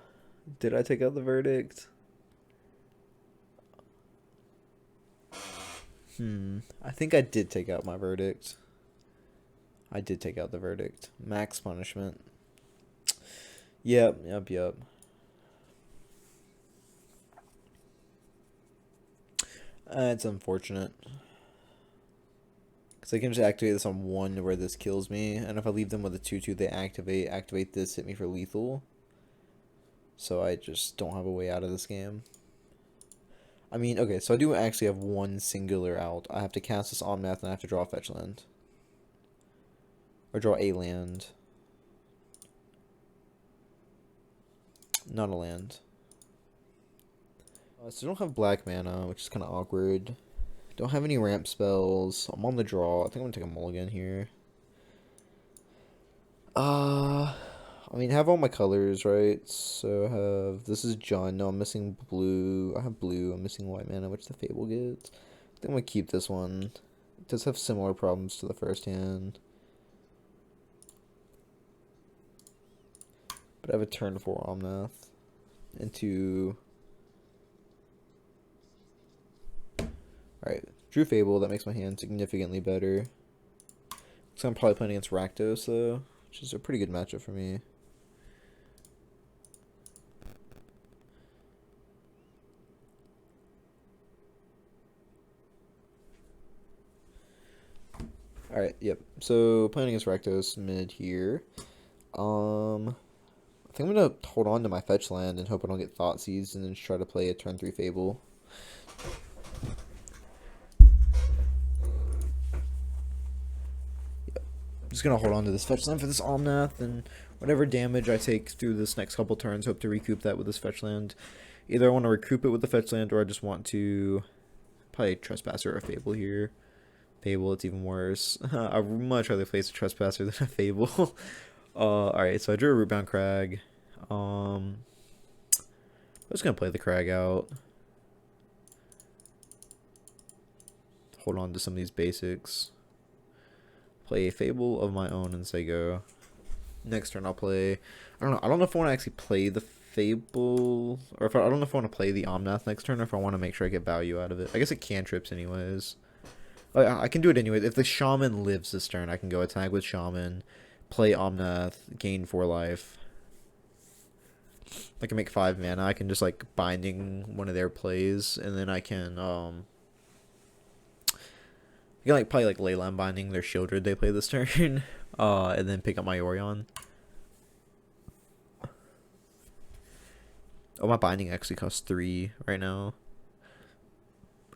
Did I take out the Verdict? I think I did take out my Verdict. I did take out the Verdict. Max punishment. Yep. It's unfortunate. Because I can just activate this on 1 where this kills me. And if I leave them with a 2/2, they activate this, hit me for lethal. So I just don't have a way out of this game. I mean, okay, so I do actually have one singular out. I have to cast this Omnath and I have to draw a fetch land. Or draw a land. Not a land. So I don't have black mana, which is kind of awkward. Don't have any ramp spells. I'm on the draw. I think I'm going to take a mulligan here. I mean, I have all my colors, right? So I have, this is John. No, I'm missing blue. I have blue. I'm missing white mana, which the Fable gets. I think I'm going to keep this one. It does have similar problems to the first hand. But I have a turn 4 Omnath. Into... Alright, drew Fable. That makes my hand significantly better. So I'm probably playing against Rakdos, though, which is a pretty good matchup for me. Alright, yep. So, playing against Rakdos mid here. I think I'm going to hold on to my fetch land and hope I don't get Thought Seized and then just try to play a turn 3 Fable. Yep. I'm just going to hold on to this fetch land for this Omnath, and whatever damage I take through this next couple turns, hope to recoup that with this fetch land. Either I want to recoup it with the fetch land, or I just want to play Trespasser or a Fable here. Fable, it's even worse. I'd much rather face a Trespasser than a Fable. Alright, so I drew a Rootbound Crag. I'm just gonna play the Crag out. Hold on to some of these basics. Play a Fable of my own and say go. Next turn I'll play... I don't know if I want to actually play the Fable, or if I don't know if I want to play the Omnath next turn, or if I want to make sure I get value out of it. I guess it cantrips anyways. I can do it anyway. If the Shaman lives this turn, I can go attack with Shaman, play Omnath, gain 4 life. I can make 5 mana. I can just like binding one of their plays, and then I can like probably like Leyline binding their Shieldred they play this turn, and then pick up my Orion. Oh, my binding actually costs 3 right now.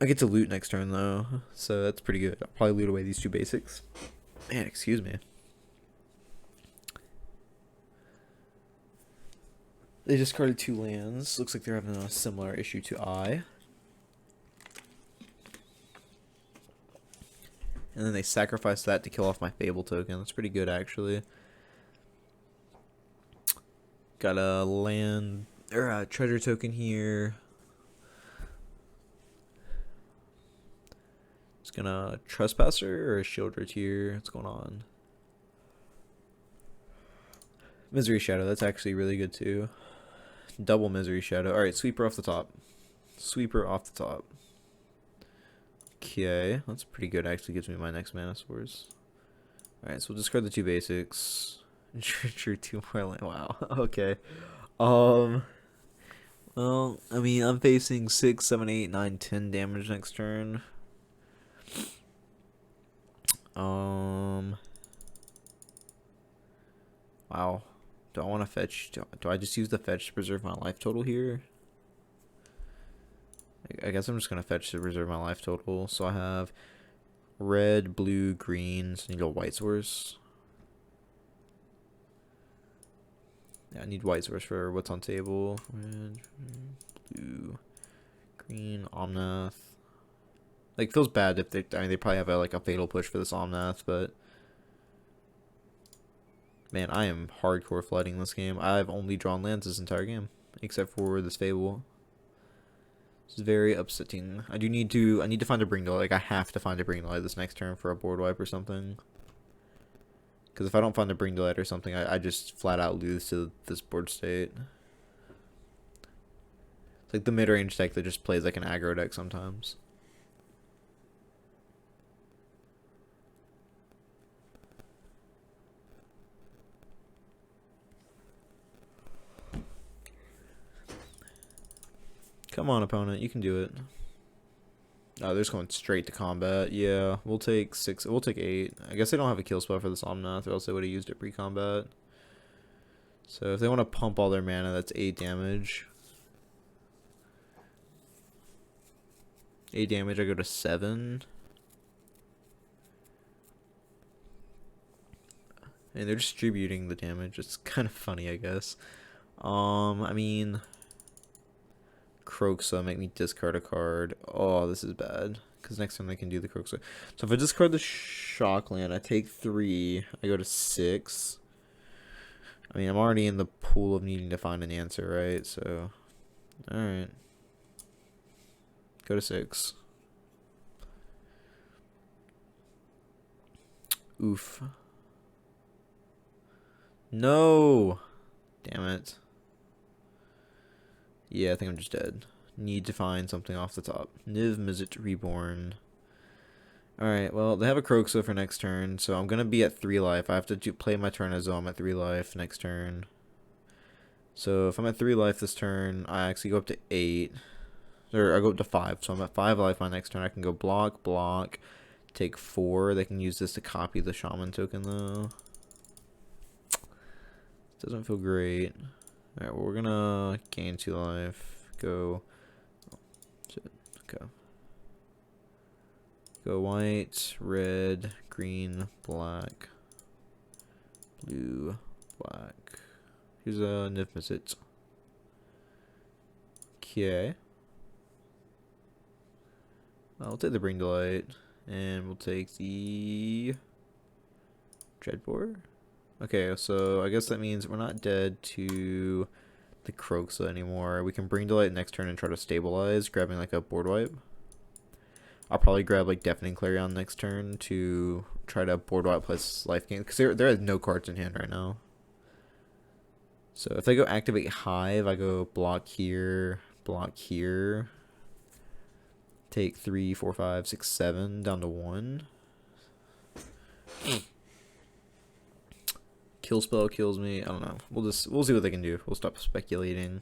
I get to loot next turn though, so that's pretty good. I'll probably loot away these 2 basics. Man, excuse me. They discarded 2 lands. Looks like they're having a similar issue to I. And then they sacrificed that to kill off my Fable token. That's pretty good, actually. Got a land or a treasure token here. It's gonna Trespasser or a Shieldred here. What's going on? Misery Shadow. That's actually really good too. Double Misery Shadow. Alright, Sweeper off the top. Sweeper off the top. Okay, that's pretty good. Actually gives me my next mana source. Alright, so we'll discard the 2 basics. True, 2 more land. Wow. Okay. Well, I mean, I'm facing 6, 7, 8, 9, 10 damage next turn. Wow. Do I want to fetch? Do I just use the fetch to preserve my life total here? I guess I'm just going to fetch to preserve my life total. So I have red, blue, green. So I need a white source. Yeah, I need white source for what's on table. Red, blue, green, Omnath. Like, feels bad if they, I mean, they probably have like a fatal push for this Omnath, but man, I am hardcore flooding this game. I've only drawn lands this entire game, except for this Fable. It's very upsetting. I need to find a Bring Delight. Like, I have to find a Bring Delight this next turn for a board wipe or something. Because if I don't find a Bring Delight or something, I just flat out lose to this board state. It's like the mid-range deck that just plays like an aggro deck sometimes. Come on, opponent, you can do it. Oh, they're just going straight to combat. Yeah, we'll take 6. We'll take 8. I guess they don't have a kill spell for this Omnath, or else they would have used it pre-combat. So if they want to pump all their mana, that's 8 damage. 8 damage, I go to 7. And they're distributing the damage. It's kind of funny, I guess. I mean, Kroxa make me discard a card. Oh, this is bad. Because next time they can do the Kroxa. So if I discard the Shockland, I take 3. I go to 6. I mean, I'm already in the pool of needing to find an answer, right? So, alright. Go to 6. Oof. No! Damn it. Yeah, I think I'm just dead. Need to find something off the top. Niv Mizzet Reborn. Alright, well, they have a Kroxa for next turn, so I'm going to be at 3 life. I have to play my turn as though I'm at 3 life next turn. So if I'm at 3 life this turn, I actually go up to 8. Or I go up to 5, so I'm at 5 life my next turn. I can go block, block, take 4. They can use this to copy the Shaman token, though. Doesn't feel great. Alright, well, we're gonna gain 2 life. Go. Okay. Go white, red, green, black, blue, black. Here's a Niv Mizzet. Okay. I'll take the Bring Delight. And we'll take the Dreadbore. Okay, so I guess that means we're not dead to the Kroxa anymore. We can Bring Delight next turn and try to stabilize, grabbing like a board wipe. I'll probably grab like Deafening Clarion next turn to try to board wipe plus life gain, because there are no cards in hand right now. So if I go activate Hive, I go block here, take 3, 4, 5, 6, 7 down to 1. Kill spell kills me. I don't know. We'll see what they can do. We'll stop speculating.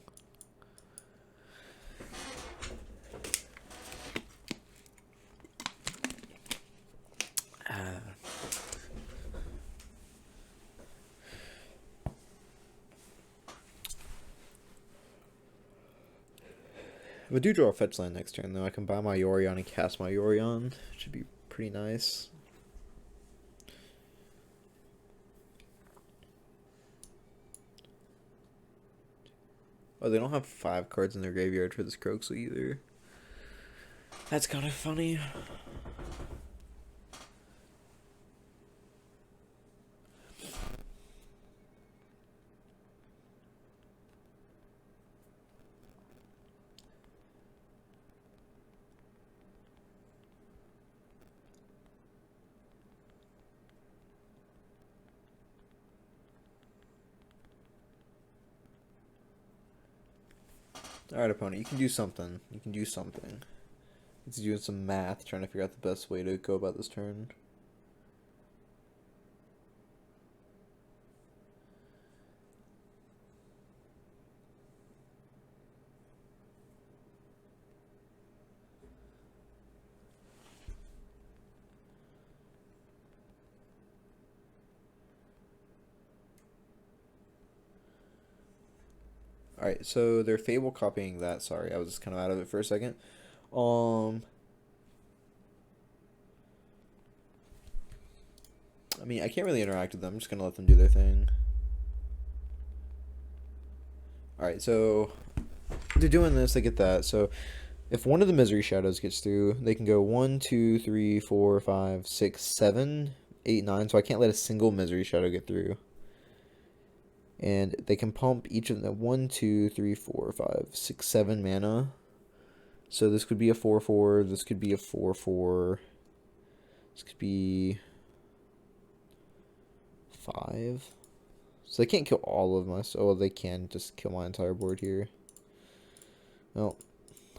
If I do draw a fetch land next turn, though, I can buy my Yorion and cast my Yorion. Should be pretty nice. Oh, they don't have 5 cards in their graveyard for this Croxa either. That's kind of funny. Alright, opponent, you can do something. You can do something. It's doing some math, trying to figure out the best way to go about this turn. Alright, so they're Fable copying that. Sorry, I was just kind of out of it for a second. I mean, I can't really interact with them. I'm just gonna let them do their thing. Alright, so they're doing this, they get that. So if one of the Misery Shadows gets through, they can go 1, 2, 3, 4, 5, 6, 7, 8, 9. So I can't let a single Misery Shadow get through. And they can pump each of them 1, 2, 3, 4, 5, 6, 7 mana. So this could be a 4/4. This could be a 4/4. This could be 5. So they can't kill all of my. Oh, they can just kill my entire board here. Well,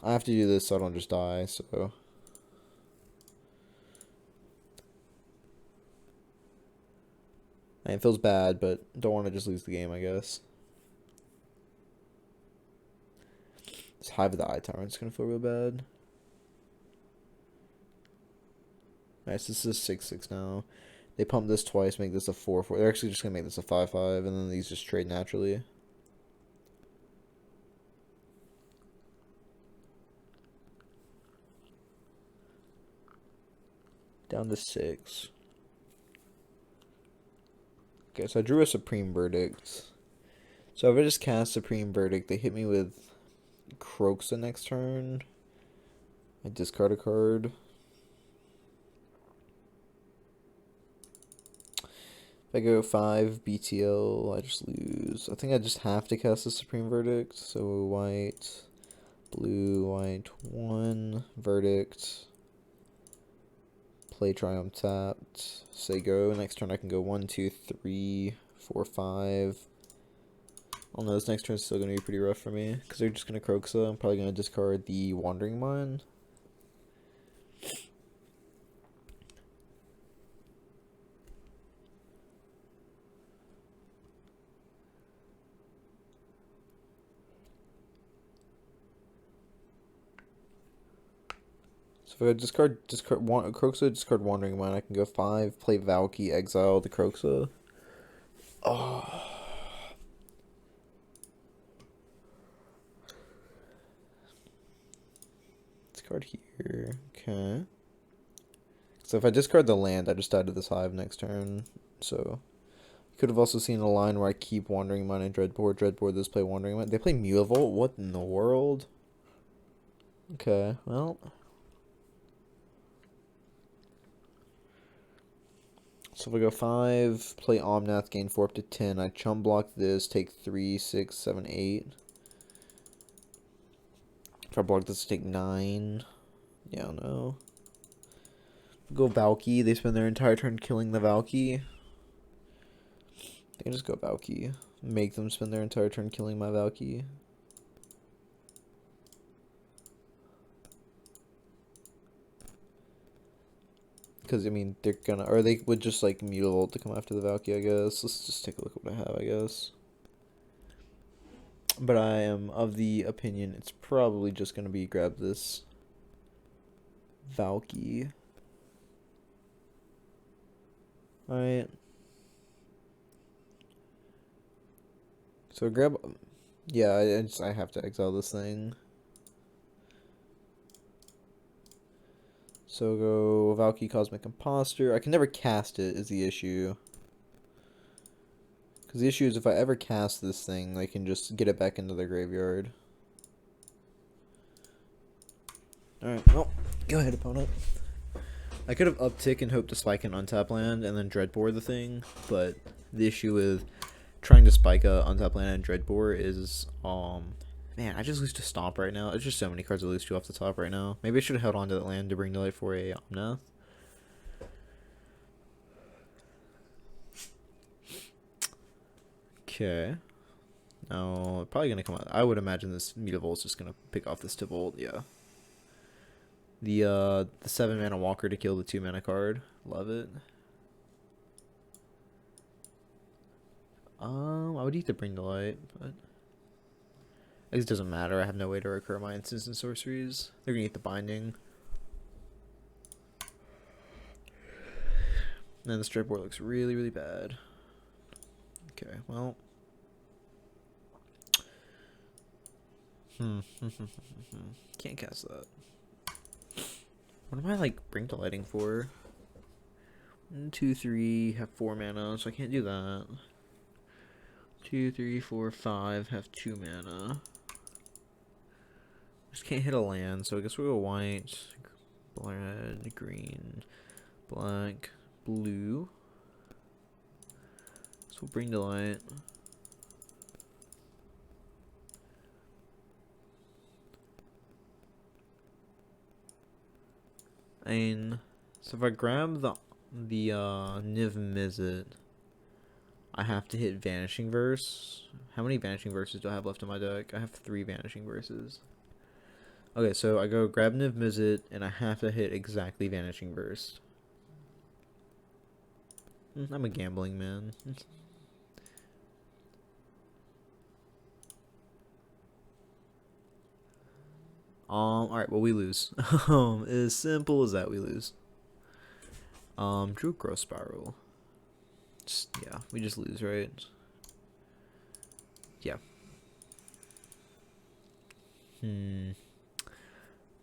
I have to do this so I don't just die. So. It feels bad, but don't want to just lose the game, I guess. This Hive of the Eye Tyrant's gonna feel real bad. Nice, this is 6/6 now. They pump this twice, make this a 4/4. They're actually just gonna make this a 5/5, and then these just trade naturally. Down to 6. Okay, so I drew a Supreme Verdict. So if I just cast Supreme Verdict, they hit me with Croxa next turn. I discard a card. If I go 5 BTL, I just lose. I think I just have to cast the Supreme Verdict. So white, blue, white, 1, Verdict. Play Triumph tapped. Say go. Next turn I can go 1, 2, 3, 4, 5. I don't know, this next turn is still going to be pretty rough for me. Because they're just going to Croxa. I'm probably going to discard the Wandering Mind. So if I discard Croxa, discard Wandering Mind, I can go 5, play Valky, exile the Croxa. Oh. Discard here. Okay. So if I discard the land, I just die to this Hive next turn. So you could have also seen a line where I keep Wandering Mind and Dreadboard. Dreadboard this play Wandering Mind. They play Mutavolt? What in the world? Okay, well. So if I go 5, play Omnath, gain 4 up to 10. I chum block this, take 3, 6, 7, 8. If I block this, take 9. Yeah, I don't know. Go Valky. They spend their entire turn killing the Valky. They can just go Valky. Make them spend their entire turn killing my Valky. Because, I mean, they're gonna... Or they would just, like, Mutavolt to come after the Valky, I guess. Let's just take a look at what I have, I guess. But I am of the opinion it's probably just gonna be grab this Valky. Alright. So grab... Yeah, I have to exile this thing. So go Valky Cosmic Imposter. I can never cast it is the issue. Because the issue is if I ever cast this thing, I can just get it back into the graveyard. Alright, well, go ahead, opponent. I could have uptick and hoped to spike an untap land and then dreadbore the thing, but the issue with trying to spike a untap land and dreadbore is, man, I just lose to Stomp right now. There's just so many cards I lose to off the top right now. Maybe I should have held on to that land to bring to light for a Omnath. Okay. No, probably gonna come out. I would imagine this Mutavault is just gonna pick off this Tivolt, yeah. The 7 mana walker to kill the 2 mana card. Love it. I would eat the Bring to Light, but I guess it doesn't matter. I have no way to recur my instants and sorceries. They're gonna eat the binding. And the strip board looks really, really bad. Okay, well. Can't cast that. What am I like Bring to Lighting for? 1, 2, 3, have 4 mana, so I can't do that. 2, 3, 4, 5, have 2 mana. Just can't hit a land, so I guess we'll go white, red, green, black, blue. So we'll Bring to Light. And so if I grab the Niv Mizzet, I have to hit Vanishing Verse. How many Vanishing Verses do I have left in my deck? I have 3 Vanishing Verses. Okay, so I go grab Niv Mizzet, and I have to hit exactly Vanishing Verse. I'm a gambling man. Alright, well, we lose. As simple as that, we lose. Drew Growth Spiral. Yeah, we just lose, right? Yeah.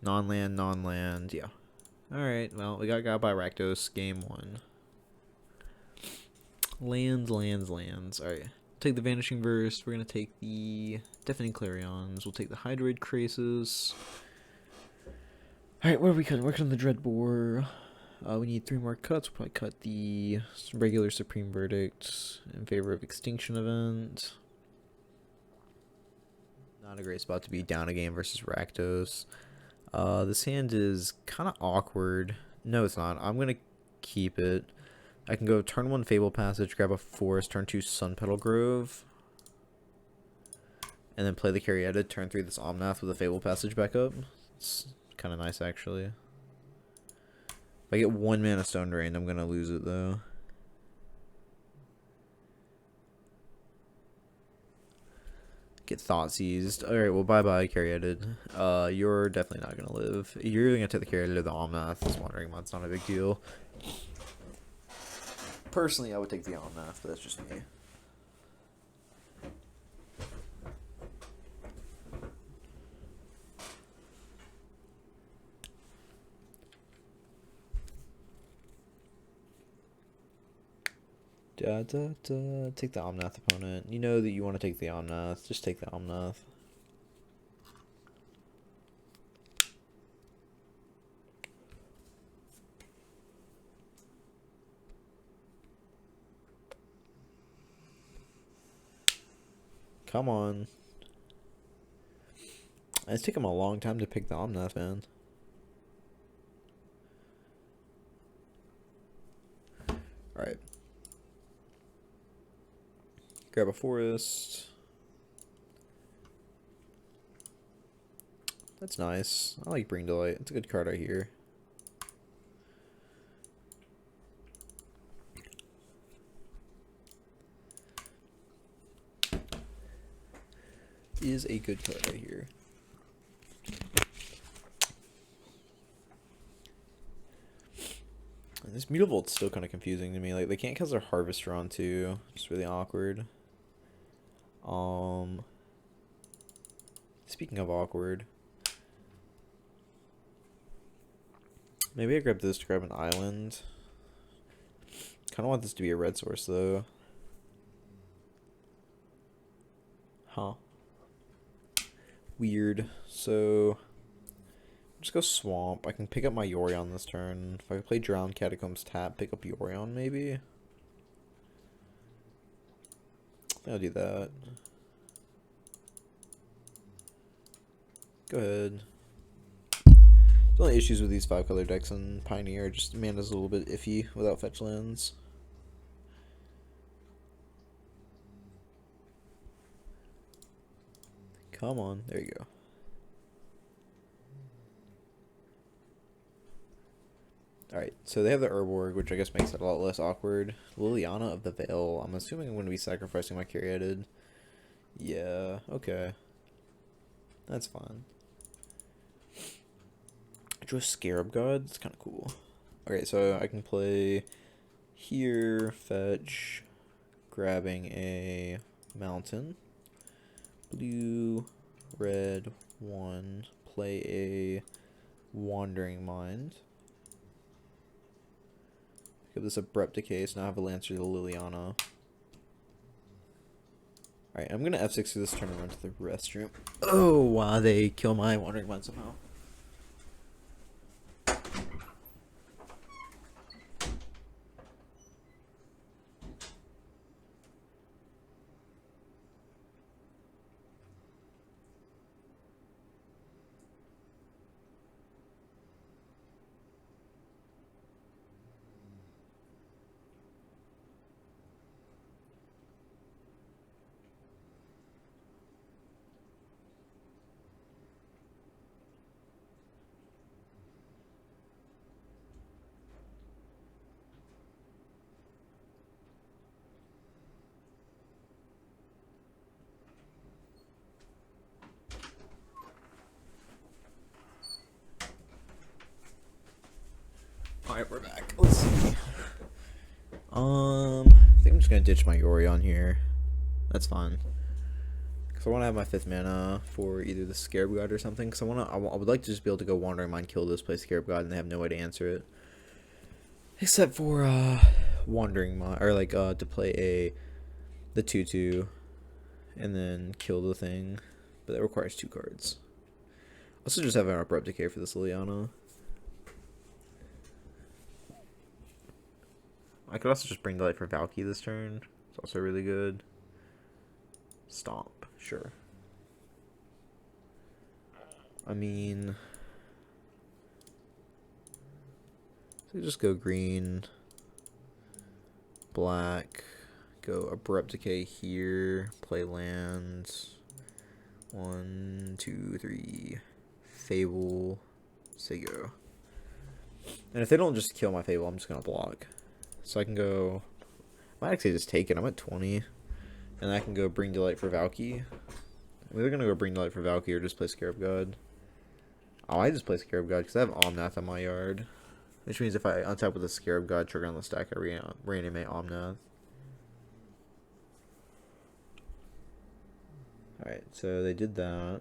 Non-land, yeah. Alright, well, we got by Rakdos, game 1. Lands. Alright. Take the Vanishing Verse. We're gonna take the Deafening Clarions. We'll take the Hydroid Krasis. Alright, what are we cutting? We're cutting the Dreadbore. We need 3 more cuts. We'll probably cut the regular Supreme Verdict in favor of Extinction Event. Not a great spot to be down a game versus Rakdos. This hand is kind of awkward. No, it's not. I'm going to keep it. I can go turn 1 Fable Passage, grab a Forest, turn 2 Sun Petal Grove, and then play the Caryatid, turn 3 this Omnath with a Fable Passage backup. It's kind of nice, actually. If I get 1 mana Stone Drain, I'm going to lose it, though. Get Thought Seized. Alright, well, bye-bye, Caryatid. You're definitely not going to live. You're either going to take the Caryatid or the Omnath. This Wandering Mod's not a big deal. Personally, I would take the Omnath, but that's just me. Take the Omnath, opponent. You know that you want to take the Omnath. Just take the Omnath. Come on. It's taken him a long time to pick the Omnath, man. Alright. Grab a Forest. That's nice. I like Bring to Light. It's a good card right here. Is a good card right here. And this Mutavolt's still kind of confusing to me. Like, they can't cast their Harvester on too. It's really awkward. Speaking of awkward, maybe I grab this to grab an island. Kind of want this to be a red source though. Huh. Weird. So just go swamp. I can pick up my Yorion this turn. If I play Drowned Catacombs tap, pick up Yorion maybe. I think I'll do that. Go ahead. The only issues with these 5-color decks in Pioneer, just mana's a little bit iffy without fetch lands. Come on, there you go. Alright, so they have the Urborg, which I guess makes it a lot less awkward. Liliana of the Veil, I'm assuming I'm going to be sacrificing my Caryatid. Yeah, okay. That's fine. I drew a Scarab God, it's kind of cool. Okay, so I can play here, fetch, grabbing a mountain. Blue, red, 1, play a Wandering Mind. Give this Abrupt Decay, so now I have a Lancer to Liliana. Alright, I'm gonna F6 through this turn and run to the restroom. Oh, wow, they kill my Wandering Mind somehow. Alright, we're back. Let's see. I think I'm just gonna ditch my Yorion here. That's fine. Cause I want to have my 5th mana for either the Scarab God or something. Cause I would like to just be able to go Wandering Mind, kill this, play Scarab God, and they have no way to answer it. Except for Wandering Mind, or like to play the 2/2, and then kill the thing. But that requires 2 cards. Also, just have an Abrupt Decay for this Liliana. I could also just bring the light for Valky this turn. It's also really good. Stomp, sure. I mean, so just go green, black, go Abrupt Decay here, play lands. 1, 2, 3, Fable, say go. And if they don't just kill my Fable, I'm just gonna block. So I can go, I might actually just take it, I'm at 20. And I can go Bring Delight for Valky. I'm either gonna go Bring Delight for Valky or just play Scarab God. Oh, I just play Scarab God because I have Omnath on my yard. Which means if I untap with a Scarab God, trigger on the stack, I reanimate Omnath. Alright, so they did that.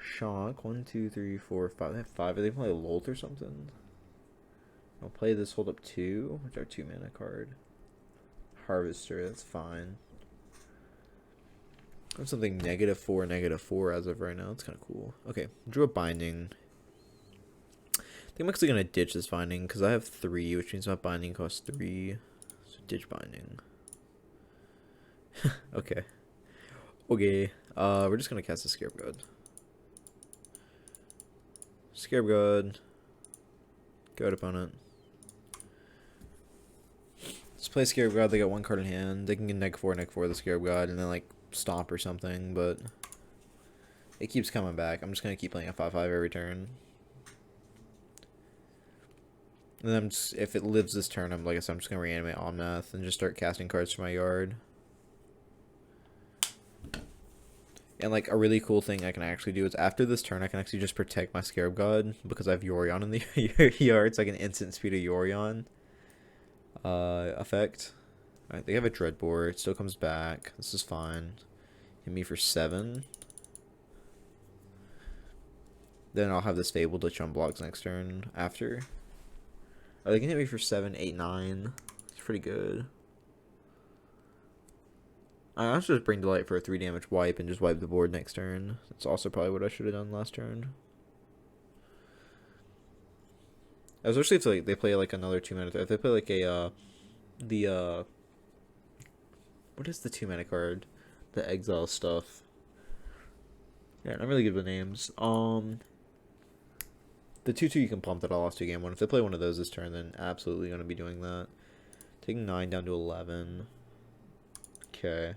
Shock, 1, 2, 3, 4, 5. They have 5. Are they playing a Lolt or something? I'll play this Hold Up 2, which are 2 mana card. Harvester, that's fine. I have something -4, -4 as of right now. It's kind of cool. Okay, drew a Binding. I think I'm actually going to ditch this Binding because I have 3, which means my Binding costs 3. So ditch Binding. Okay. Okay. We're just going to cast the Scarab God. Scarab God. Go to opponent. Let's play Scarab God. They got 1 card in hand. They can get -4 the Scarab God and then like stomp or something, but it keeps coming back. I'm just gonna keep playing a 5/5 every turn. And then if it lives this turn, like I said, I'm just gonna reanimate Omnath and just start casting cards from my yard. And like a really cool thing I can actually do is after this turn, I can actually just protect my Scarab God because I have Yorion in the yard, so I can instant speed a Yorion effect. Alright, they have a Dreadbore. It still comes back. This is fine. Hit me for 7. Then I'll have this Fable to chum blocks next turn after. Oh, they can hit me for 7, 8, 9. It's pretty good. I also just bring Delight for a 3 damage wipe and just wipe the board next turn. That's also probably what I should have done last turn. Especially if like they play like another 2-mana. If they play like a what is the 2-mana card? The exile stuff. Yeah, not really good with names. The 2/2 you can pump that I lost 2-game 1. If they play one of those this turn, then absolutely gonna be doing that. Taking 9 down to 11. Okay.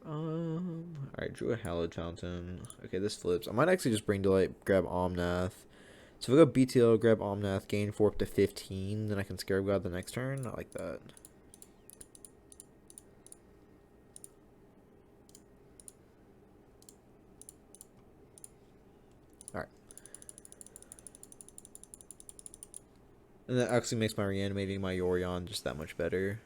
Alright, drew a Hallowed Fountain. Okay, this flips. I might actually just bring Delight, grab Omnath. So if I go BTL, grab Omnath, gain 4 up to 15, then I can Scarab God the next turn. I like that. Alright. And that actually makes my reanimating my Yorion just that much better.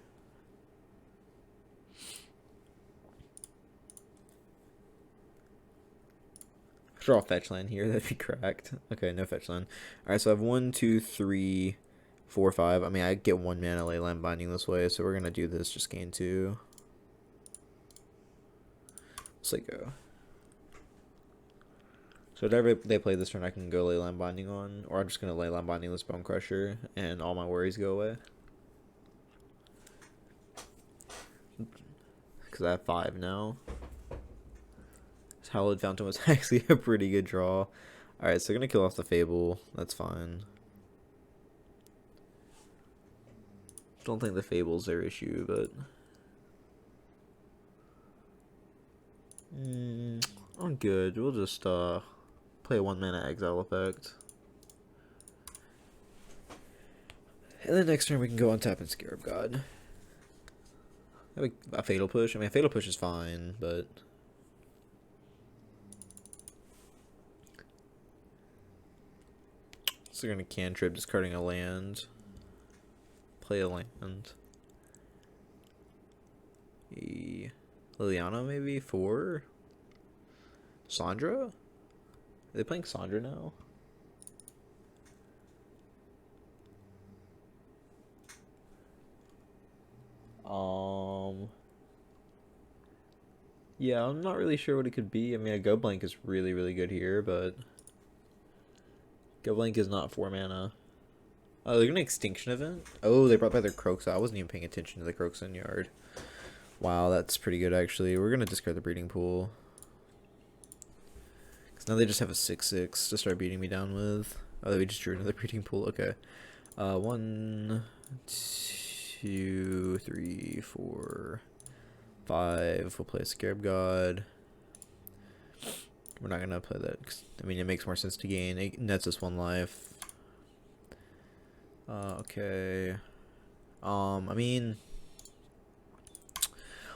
Draw a fetch land here, that'd be cracked. Okay, no fetch land. Alright, so I have 1, 2, 3, 4, 5. I mean, I get 1 mana Leyline Binding this way, so we're gonna do this, just gain 2. Let's like go. So whatever they play this turn, I can go Leyline Binding on, or I'm just gonna Leyline Binding this Bone Crusher, and all my worries go away. Because I have 5 now. Hallowed Fountain was actually a pretty good draw. Alright, so they're gonna kill off the Fable. That's fine. Don't think the Fable's their issue, but... I'm good. We'll just play a 1-mana exile effect. And then next turn we can go on tap and Scarab God. A Fatal Push. I mean, a Fatal Push is fine, but... So we're gonna cantrip, discarding a land. Play a land. Liliana maybe? 4? Sandra? Are they playing Sandra now? Yeah, I'm not really sure what it could be. I mean, a Go Blank is really, really good here, but... Go Blank is not 4 mana. Oh, they're gonna Extinction Event? Oh, they brought back their Croaks. I wasn't even paying attention to the Croaks in yard. Wow, that's pretty good, actually. We're gonna discard the Breeding Pool. Because now they just have a 6/6 to start beating me down with. Oh, we just drew another Breeding Pool. Okay. 1, 2, 3, 4, 5. We'll play a Scarab God. We're not gonna play that. I mean, it makes more sense to gain. It nets us 1 life. Okay. I mean,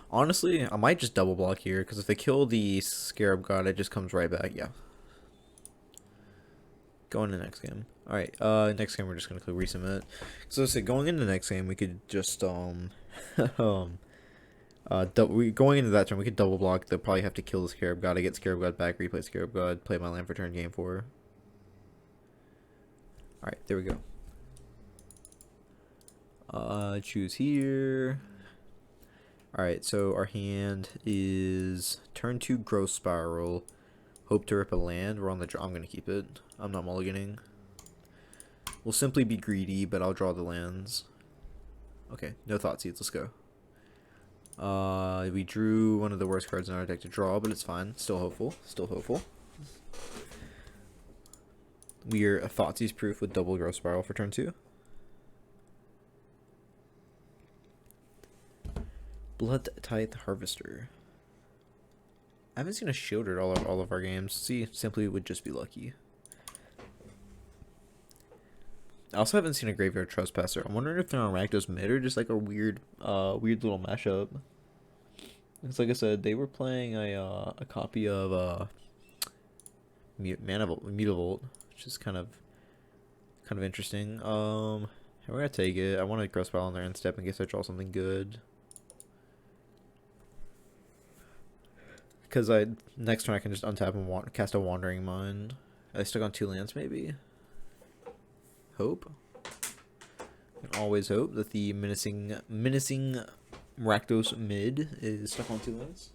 honestly, I might just double block here because if they kill the Scarab God, it just comes right back. Yeah. Go into the next game. All right. Next game we're just gonna click resubmit. So let's say going into the next game, we could just going into that turn, we could double block. They'll probably have to kill the Scarab God. I get Scarab God back, replay Scarab God, play my land for turn, game 4. Alright, there we go. Choose here. Alright, so our hand is turn 2 Growth Spiral. Hope to rip a land. We're on the draw. I'm going to keep it. I'm not mulliganing. We'll simply be greedy, but I'll draw the lands. Okay, no Thought Seeds. Let's go. We drew one of the worst cards in our deck to draw, but it's fine. Still hopeful. Still hopeful. We are a Thoughtseize proof with double Growth Spiral for turn 2. Blood Tithe Harvester. I haven't seen a Shield at all of our games. See, simply would just be lucky. I also haven't seen a Graveyard Trespasser. I'm wondering if they're on Rakdos mid or just like a weird little mashup. It's like I said, they were playing a copy of Mutavolt, which is kind of interesting. We're gonna take it. I want to Growth Spiral on their end step in case I draw something good. Because next turn I can just untap and cast a Wandering Mind. Are they stuck on 2 lands maybe? Hope. always hope that the menacing Rakdos mid is stuck on 2 lands.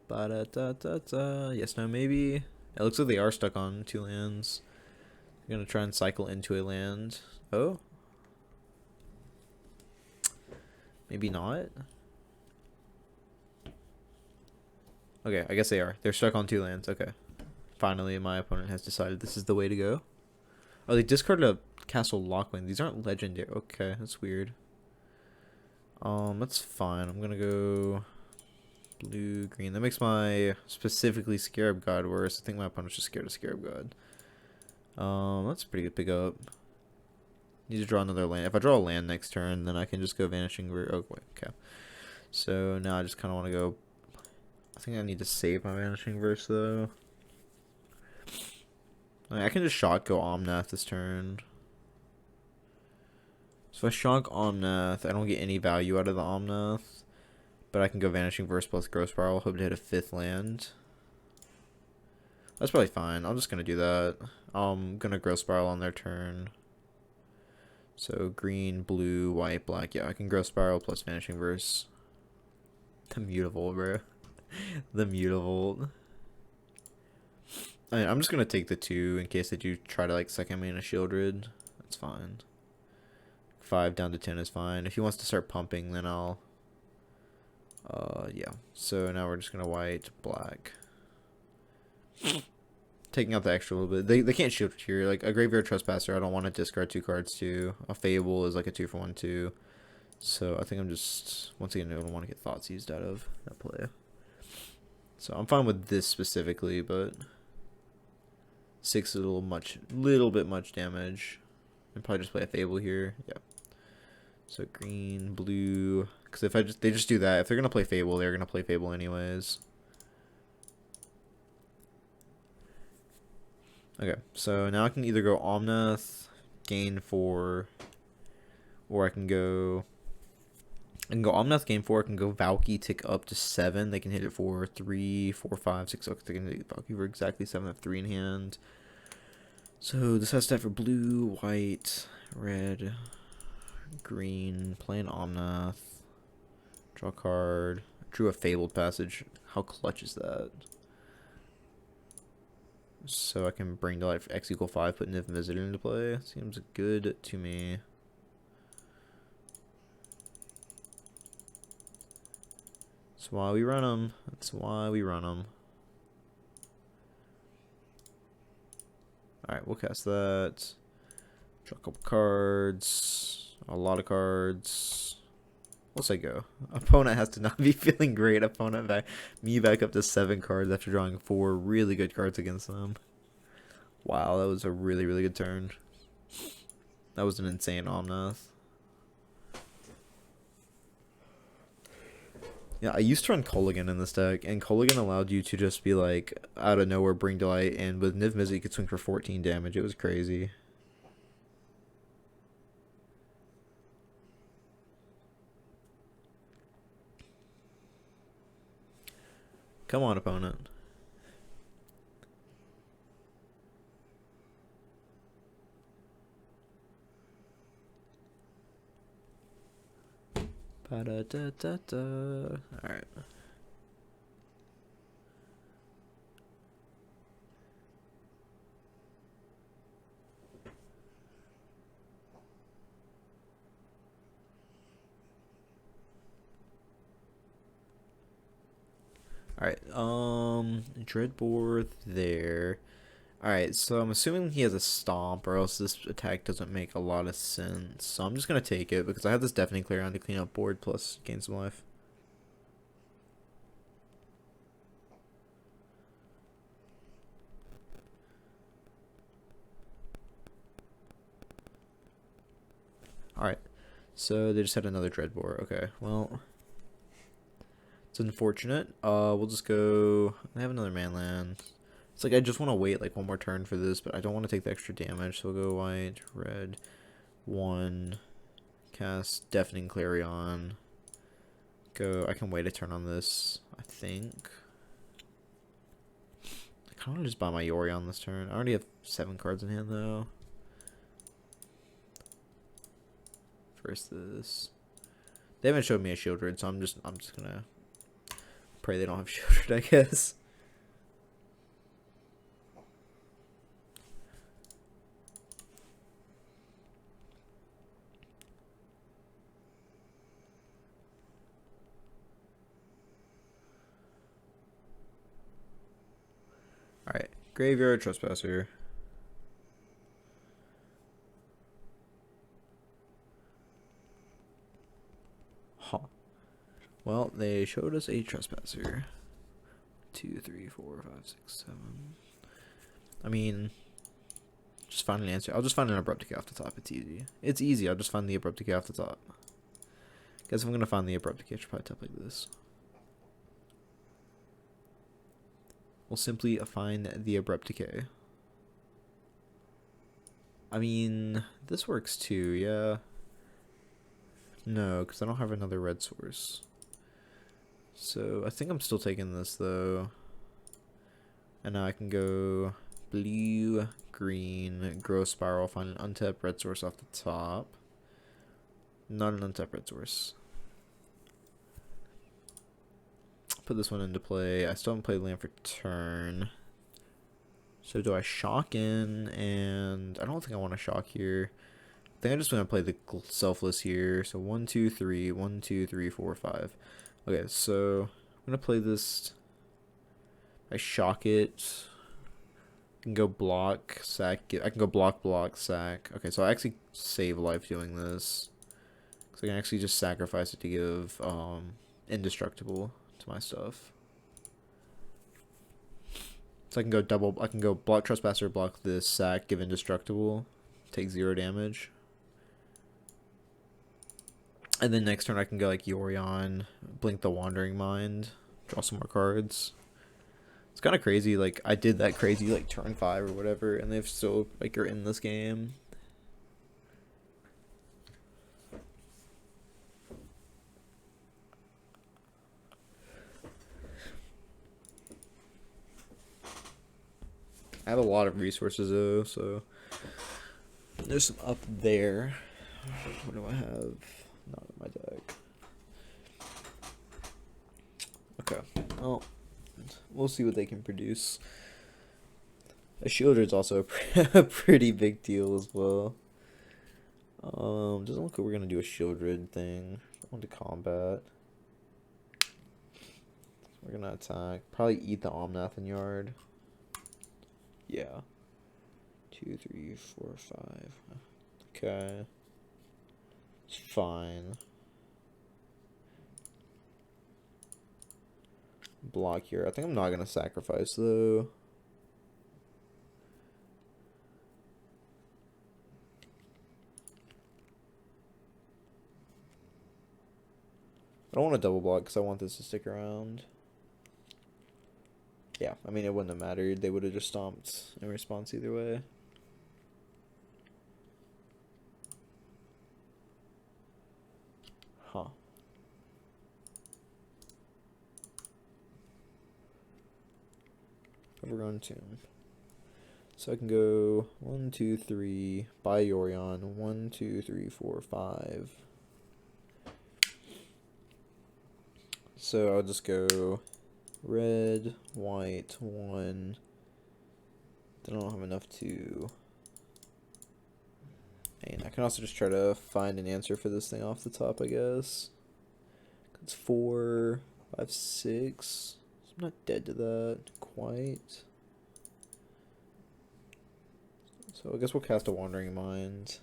Ba-da-da-da-da. Yes, no, maybe. It looks like they are stuck on 2 lands. I'm gonna try and cycle into a land. Oh? Maybe not? Okay, I guess they are. They're stuck on 2 lands. Okay. Finally, my opponent has decided this is the way to go. Oh, they discarded a Castle Lockwind. These aren't legendary. Okay, that's weird. That's fine. I'm gonna go blue, green. That makes my specifically Scarab God worse. I think my opponent's just scared of Scarab God. That's a pretty good pickup. Need to draw another land. If I draw a land next turn, then I can just go Vanishing. Oh, wait, okay. So now I just kind of want to go. I think I need to save my Vanishing Verse though. I can just shock go Omnath this turn. So if I shock Omnath, I don't get any value out of the Omnath. But I can go Vanishing Verse plus Growth Spiral. Hope to hit a 5th land. That's probably fine. I'm just going to do that. I'm going to Growth Spiral on their turn. So green, blue, white, black. Yeah, I can Growth Spiral plus Vanishing Verse. The Mutavault, bro. The Mutavault. I'm just going to take the 2 in case they do try to like second mana Shieldred. That's fine. 5 down to 10 is fine. If he wants to start pumping, then I'll... yeah. So now we're just going to white, black. Taking out the extra a little bit. They can't shield here. Like a Graveyard Trespasser, I don't want to discard 2 cards too. A Fable is like a 2-for-1 too. So I think I'm just... Once again, I don't want to get thoughts used out of that play. So I'm fine with this specifically, but... 6 is a little bit much damage. I'd probably just play a Fable here. Yeah. So green, blue. Because if they just do that, if they're gonna play Fable, they're gonna play Fable anyways. Okay, so now I can either go Omnath, gain 4, or I can go Omnath, gain 4. I can go Valky, tick up to 7. They can hit it for 3, 4, 5, 6. Okay, they can hit Valky for exactly 7. I have 3 in hand. So this has stat for blue, white, red, green. Play an Omnath. Draw a card. Drew a Fabled Passage. How clutch is that? So I can bring to life X = 5, put Niv Visitor into play. Seems good to me. That's why we run them. That's why we run them. Alright, we'll cast that. Draw a couple cards. A lot of cards. We'll say go. Opponent has to not be feeling great. Opponent back up to 7 cards after drawing 4 really good cards against them. Wow, that was a really, really good turn. That was an insane Omnath. Yeah, I used to run Kolaghan in this deck, and Kolaghan allowed you to just be like, out of nowhere, bring delight, and with Niv Mizzet you could swing for 14 damage. It was crazy. Come on, opponent. Ba-da-da-da-da. Alright. Alright, Dreadbore there. Alright, so I'm assuming he has a Stomp, or else this attack doesn't make a lot of sense. So I'm just gonna take it, because I have this Deafening Clear on to clean up board, plus gain some life. Alright, so they just had another Dreadbore. Okay, well... It's unfortunate. We'll just go... I have another Manland. It's like I just want to wait like one more turn for this, but I don't want to take the extra damage, so we'll go white, red, 1, cast Deafening Clarion. Go... I can wait a turn on this, I think. I kind I'm gonna just buy my Yori on this turn. I already have 7 cards in hand though. First this. They haven't showed me a Shieldred, so I'm just gonna pray they don't have Shieldred, I guess. Alright, Graveyard Trespasser. Huh. Well, they showed us a Trespasser. 2, 3, 4, 5, 6, 7. I mean, just find an answer. I'll just find an Abrupt Decay off the top. It's easy. It's easy. I'll just find the Abrupt Decay off the top. Guess if I'm gonna find the Abrupt Decay, I should probably tap like this. We'll simply find the Abrupt Decay. I mean, this works too, yeah. No, because I don't have another red source. So, I think I'm still taking this, though. And now I can go blue, green, grow spiral, find an untapped red source off the top. Not an untapped red source. Put this one into play. I still haven't played land for turn. So do I shock in? And I don't think I want to shock here. I think I just want to play the selfless here. So 1, 2, 3, 1, 2, 3, 4, 5. Okay, so I'm gonna play this. I shock it. I can go block, sack. I can go block, block, sack. Okay, so I actually save life doing this. So I can actually just sacrifice it to give indestructible to my stuff. So I can go double. I can go block Trespasser, block this, sack, give indestructible, take 0 damage. And then next turn I can go like Yorion, blink the Wandering Mind, draw some more cards. It's kind of crazy. Like I did that crazy like turn 5 or whatever, and they've still like are in this game. I have a lot of resources though, so there's some up there. What do I have? Not in my deck. Okay, well, we'll see what they can produce. A Shielder is also a pretty big deal as well. Doesn't look like we're gonna do a Shieldred thing. On to combat. We're gonna attack. Probably eat the Omnath in yard. Yeah. 2, 3, 4, 5. Okay. It's fine. Block here. I think I'm not gonna sacrifice though. I don't want to double block because I want this to stick around. Yeah, I mean, it wouldn't have mattered. They would have just stomped in response either way. Huh. Overgrown Tomb. So I can go 1, 2, 3, buy Yorion. 1, 2, 3, 4, 5. So I'll just go red, white, 1. Then I don't have enough to. And I can also just try to find an answer for this thing off the top, I guess. It's 4, 5, 6. I'm not dead to that quite. So I guess we'll cast a Wandering Mind.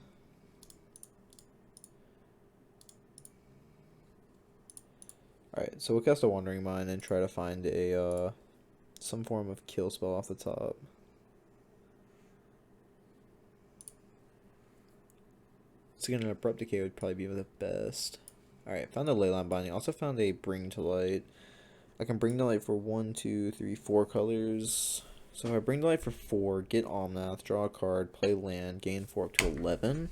Alright, so we'll cast a Wandering Mind and try to find a some form of kill spell off the top. So again, an Abrupt Decay would probably be the best. Alright, found a Leyline Binding. Also found a Bring to Light. I can Bring to Light for 1, 2, 3, 4 colors. So if I Bring to Light for 4, get Omnath, draw a card, play land, gain 4 up to 11.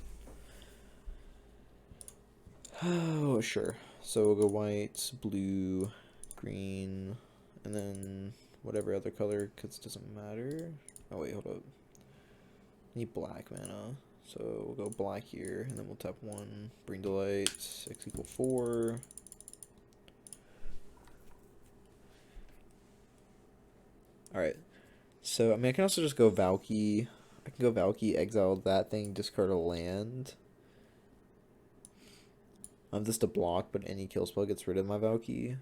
Oh, sure. So we'll go white, blue, green, and then whatever other color, because it doesn't matter. Oh wait, hold up. I need black mana, so we'll go black here, and then we'll tap 1, bring to light, X equal 4. Alright, so I mean I can also just go Valky. I can go Valky, exile that thing, discard a land. This to block, but any kill spell gets rid of my Valky.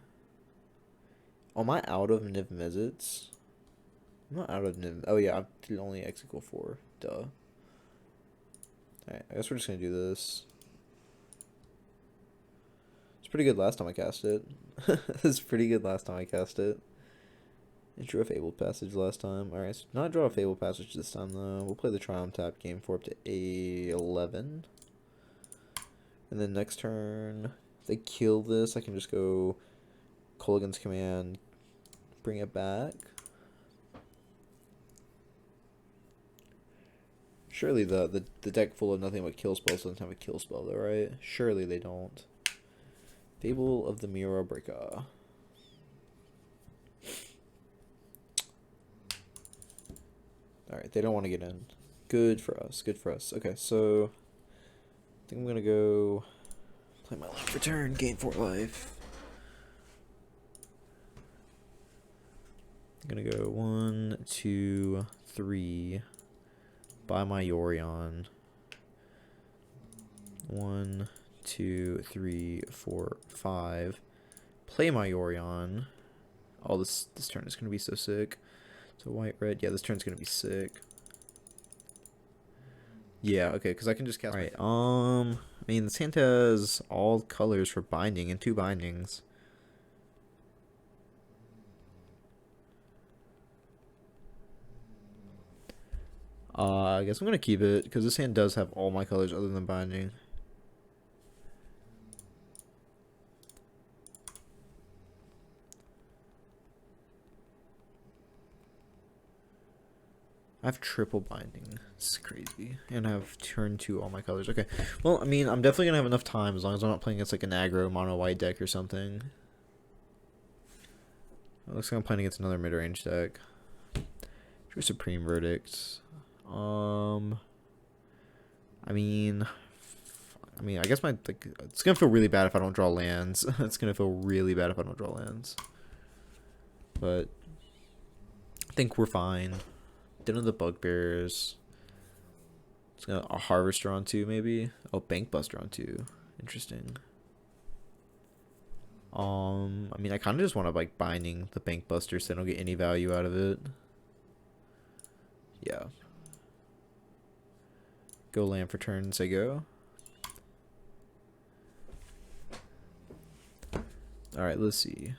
Oh, am I out of Niv Mizzets? I'm not out of Niv. Oh yeah, I'm only X equal 4. Duh. Alright, I guess we're just gonna do this. It's pretty good last time I cast it. It's pretty good last time I cast it. I drew a Fabled Passage last time. Alright, so not draw a Fabled Passage this time though. We'll play the Triumph Tap game 4 up to A11. And then next turn, if they kill this, I can just go Kolaghan's Command, bring it back. Surely the deck full of nothing but kill spells doesn't have a kill spell though, right? Surely they don't. Fable of the Mirror Breaker. Alright, they don't want to get in. Good for us, good for us. Okay, so I think I'm gonna go play my life return, gain 4 life. I'm gonna go 1, 2, 3. Buy my Yorion. 1, 2, 3, 4, 5. Play my Yorion. Oh, this turn is gonna be so sick. So white, red. Yeah, this turn's gonna be sick. Yeah, okay, because I can just cast. Alright, I mean, this hand has all colors for binding and 2 bindings. I guess I'm gonna keep it because this hand does have all my colors other than binding. I have triple binding. It's crazy. And I have turn 2 all my colors. Okay. Well, I mean, I'm definitely gonna have enough time as long as I'm not playing against like an aggro mono white deck or something. It looks like I'm playing against another mid-range deck. Drew Supreme Verdict. I guess it's gonna feel really bad if I don't draw lands. It's gonna feel really bad if I don't draw lands. But I think we're fine. Den of the Bugbears. It's gonna a Harvester on 2 maybe. Oh, Bankbuster on 2. Interesting. I mean, I kind of just want to like binding the Bankbuster so I don't get any value out of it. Yeah. Go land for turn, say go. Alright, let's see.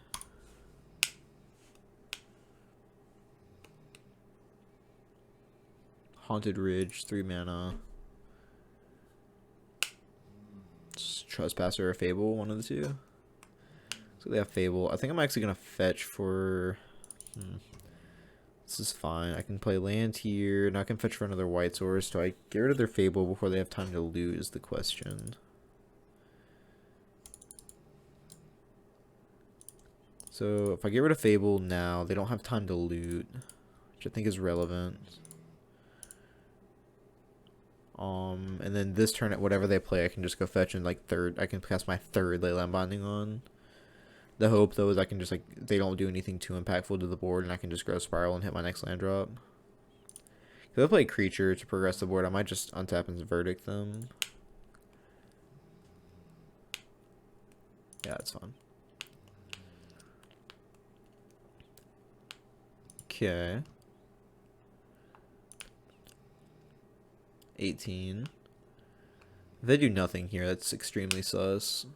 Haunted Ridge, 3 mana. Trespasser or Fable, one of the 2. So they have Fable. I think I'm actually going to fetch for... This is fine. I can play land here, and I can fetch for another white source. Do I get rid of their Fable before they have time to loot is the question. So if I get rid of Fable now, they don't have time to loot, which I think is relevant. And then this turn, at whatever they play, I can just go fetch and like I can cast my 3rd Leyline Binding on. The hope though is I can just like they don't do anything too impactful to the board, and I can just Growth Spiral and hit my next land drop. If I play a creature to progress the board, I might just untap and Verdict them. Yeah, it's fun. Okay. 18. If they do nothing here, that's extremely sus.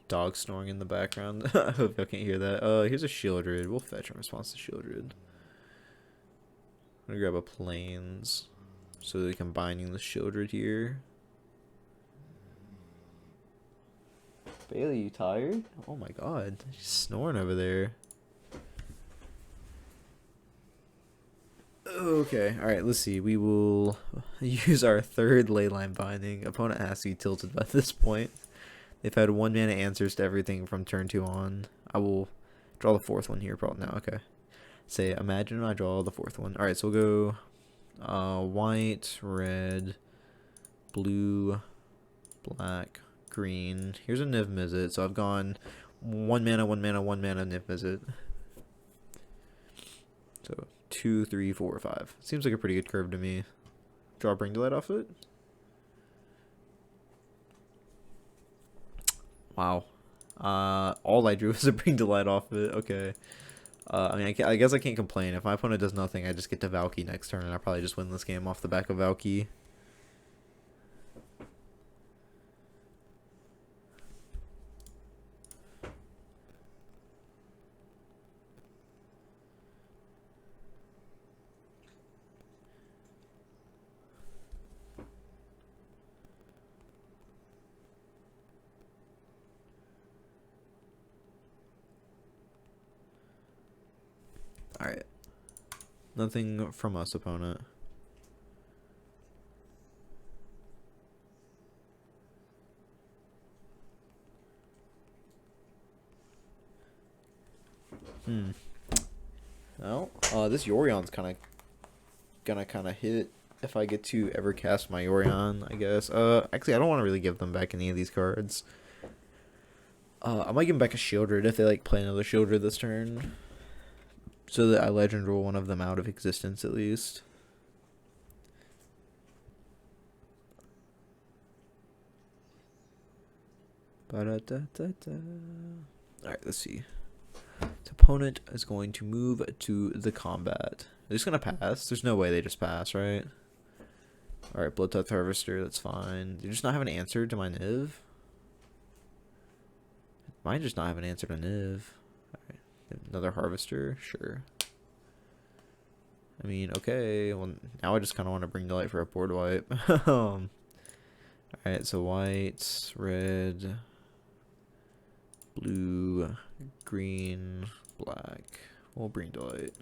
Dog snoring in the background. I hope y'all can't hear that. Here's a Shieldred. We'll fetch in response to Shieldred. I'm gonna grab a Plains so that we can binding the Shieldred here. Bailey, you tired? Oh my god, she's snoring over there. Okay, alright, let's see. We will use our 3rd Leyline Binding. Opponent has to be tilted by this point. They've had 1 mana answers to everything from turn 2 on. I will draw the 4th one here probably now. Okay. Say, imagine I draw the 4th one. Alright, so we'll go white, red, blue, black, green. Here's a Niv Mizzet. So I've gone 1 mana, 1 mana, 1 mana Niv Mizzet. So 2, 3, 4, 5. Seems like a pretty good curve to me. Draw Bring to Light off it. Wow. All I drew was a Bring to Light off it. Okay. I mean, I guess I can't complain. If my opponent does nothing, I just get to Valky next turn, and I probably just win this game off the back of Valky. Alright. Nothing from us, opponent. Well, this Yorion's gonna hit if I get to ever cast my Yorion, I guess. Actually, I don't want to really give them back any of these cards. I might give them back a Shieldred if they, like, play another Shieldred this turn. So that I legend roll one of them out of existence, at least. Alright, let's see. The opponent is going to move to the combat. They're just gonna pass. There's no way they just pass, right? Alright, Bloodtooth Harvester, that's fine. They just not have an answer to my Niv? Might just not have an answer to Niv. Alright, another Harvester? Sure. I mean, okay. Well, now I just kind of want to Bring to Light for a board wipe. Alright, so white, red, blue, green, black. We'll Bring to Light.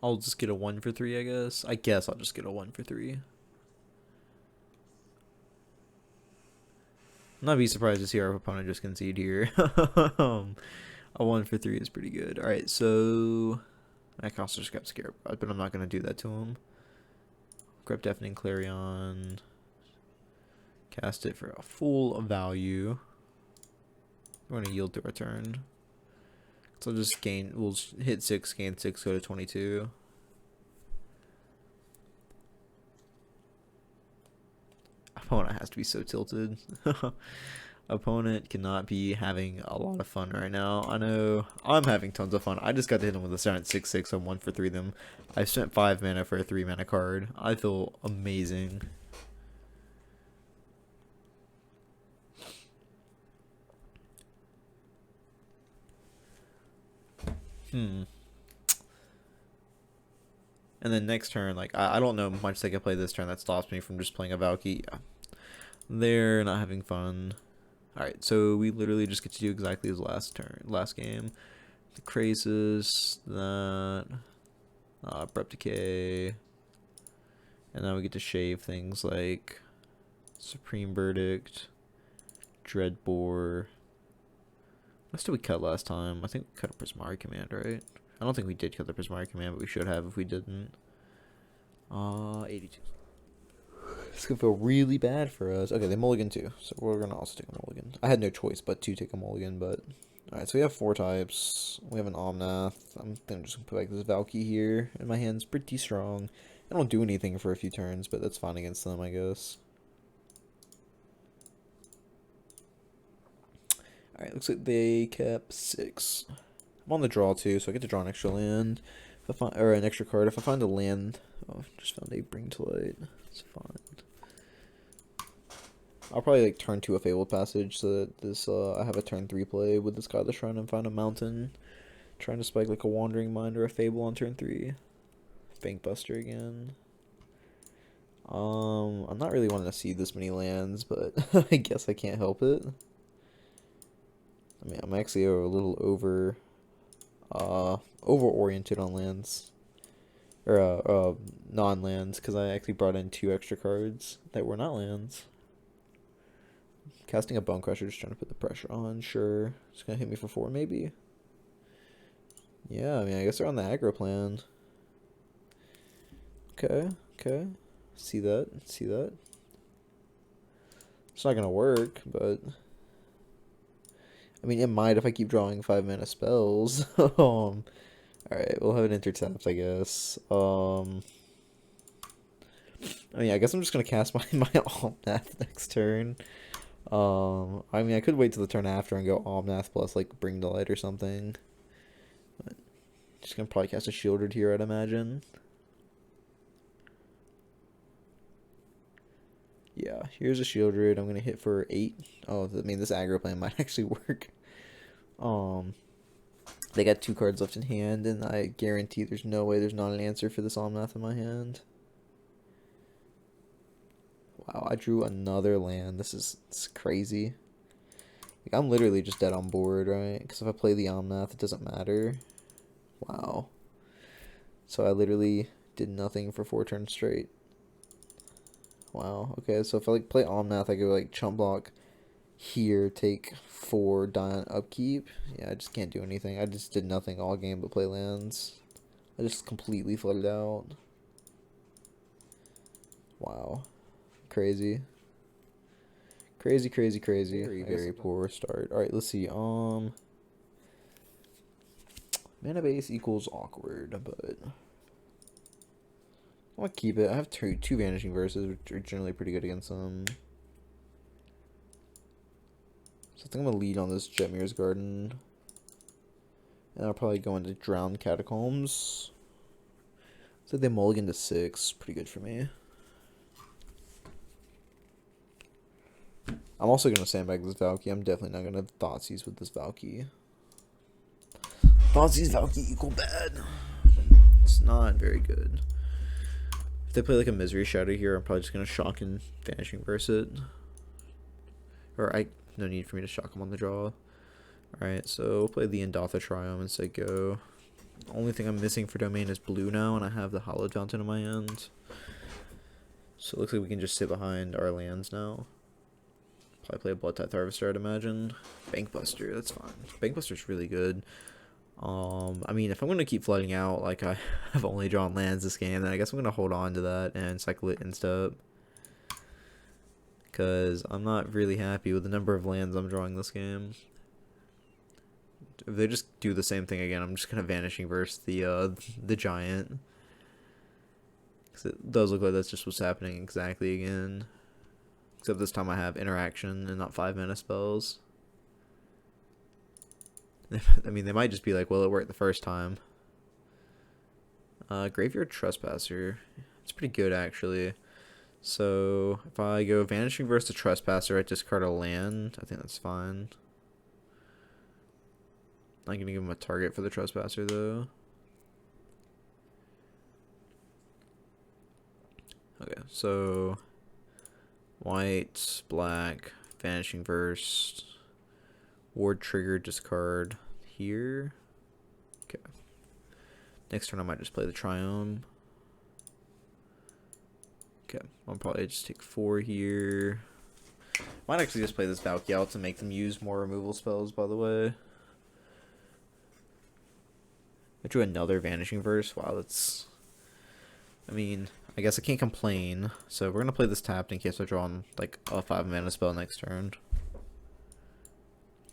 I'll just get a 1 for 3, I guess. I guess I'll just get a 1 for 3. I'm not be surprised to see our opponent just concede here. A 1 for 3 is pretty good. Alright, so I can also just grab Scarab God, but I'm not going to do that to him. Grab Deafening Clarion. Cast it for a full value. We're going to yield to our turn. So we'll just we'll hit 6, gain 6, go to 22. Opponent has to be so tilted. Opponent cannot be having a lot of fun right now. I know I'm having tons of fun. I just got to hit him with a silent 6/6 on 1 for 3 them. I spent 5 mana for a 3 mana card. I feel amazing. And then next turn, like, I don't know much they can play this turn that stops me from just playing a Valky. Yeah. They're not having fun. Alright, so we literally just get to do exactly as last game. The Crazes, that, Abrupt Decay. And now we get to shave things like Supreme Verdict, Dreadbore. What else did we cut last time? I think we cut a Prismari Command, right? I don't think we did cut the Prismari Command, but we should have if we didn't. 82. It's gonna feel really bad for us. Okay, they mulligan too, so we're gonna also take a mulligan. I had no choice but to take a mulligan, but... Alright, so we have 4 types. We have an Omnath. I'm just gonna put like this Valky here, and my hand's pretty strong. I don't do anything for a few turns, but that's fine against them, I guess. Alright, looks like they kept 6. I'm on the draw too, so I get to draw an extra land. If I find, or an extra card. If I find a land... Oh, just found a Bring to Light. It's fine. I'll probably like turn to a Fabled Passage so that this I have a turn 3 play with this Godless Shrine and find a mountain. Trying to spike like a Wandering Mind or a Fable on turn 3. Bankbuster again. I'm not really wanting to see this many lands, but I guess I can't help it. I mean, I'm actually a little over oriented on lands. or non-lands, because I actually brought in 2 extra cards that were not lands. Casting a Bone Crusher, just trying to put the pressure on. Sure, it's gonna hit me for 4 maybe. Yeah, I mean, I guess they're on the aggro plan. Okay, okay. See that? See that? It's not gonna work, but I mean, it might if I keep drawing 5-mana spells. Alright, we'll have it intertapped, I guess. I mean, I guess I'm just gonna cast my Omnath next turn. I mean, I could wait till the turn after and go Omnath plus, like, Bring to Light or something. But just gonna probably cast a Shieldred here, I'd imagine. Yeah, here's a Shieldred. I'm gonna hit for 8. Oh, I mean, this aggro plan might actually work. They got 2 cards left in hand, and I guarantee there's no way there's not an answer for this Omnath in my hand. Wow, I drew another land. This is crazy. Like, I'm literally just dead on board, right? Because if I play the Omnath, it doesn't matter. Wow. So I literally did nothing for 4 turns straight. Wow. Okay, so if I like play Omnath, I go like chump block here, take 4, die on upkeep. Yeah, I just can't do anything. I just did nothing all game but play lands. I just completely flooded out. Wow. Crazy. Crazy, crazy, crazy. Very poor start. Alright, let's see. Mana base equals awkward, but I'll keep it. I have two Vanishing Verses, which are generally pretty good against them. So I think I'm gonna lead on this Jetmir's Garden. And I'll probably go into Drowned Catacombs. So they mulligan to 6. Pretty good for me. I'm also going to sandbag this Valky. I'm definitely not going to Thoughtseize with this Valky. Thoughtseize Valky equal bad. It's not very good. If they play like a Misery Shadow here, I'm probably just going to shock and Vanishing Verse it. Or no need for me to shock him on the draw. Alright, so we'll play the Endotha Triome and say go. Only thing I'm missing for domain is blue now, and I have the Hallowed Fountain in my hand. So it looks like we can just sit behind our lands now. Probably play a Blood Tithe Harvester, I'd imagine. Bankbuster, that's fine. Bankbuster's really good. I mean, if I'm going to keep flooding out like I have only drawn lands this game, then I guess I'm going to hold on to that and cycle it instead. Because I'm not really happy with the number of lands I'm drawing this game. If they just do the same thing again, I'm just going to Vanishing Verse the Giant. Because it does look like that's just what's happening exactly again. Except this time I have interaction and not 5-mana spells. I mean, they might just be like, well, it worked the first time. Graveyard Trespasser. It's pretty good, actually. So, if I go Vanishing Verse the Trespasser, I discard a land. I think that's fine. I'm going to give him a target for the Trespasser, though. Okay, so white, black, Vanishing Verse, Ward Trigger, discard here. Okay. Next turn I might just play the Triome. Okay, I'll probably just take 4 here. Might actually just play this Valky out to make them use more removal spells, by the way. I drew another Vanishing Verse. Wow, that's... I mean, I guess I can't complain. So we're going to play this tapped in case I draw on, like, a 5-mana spell next turn.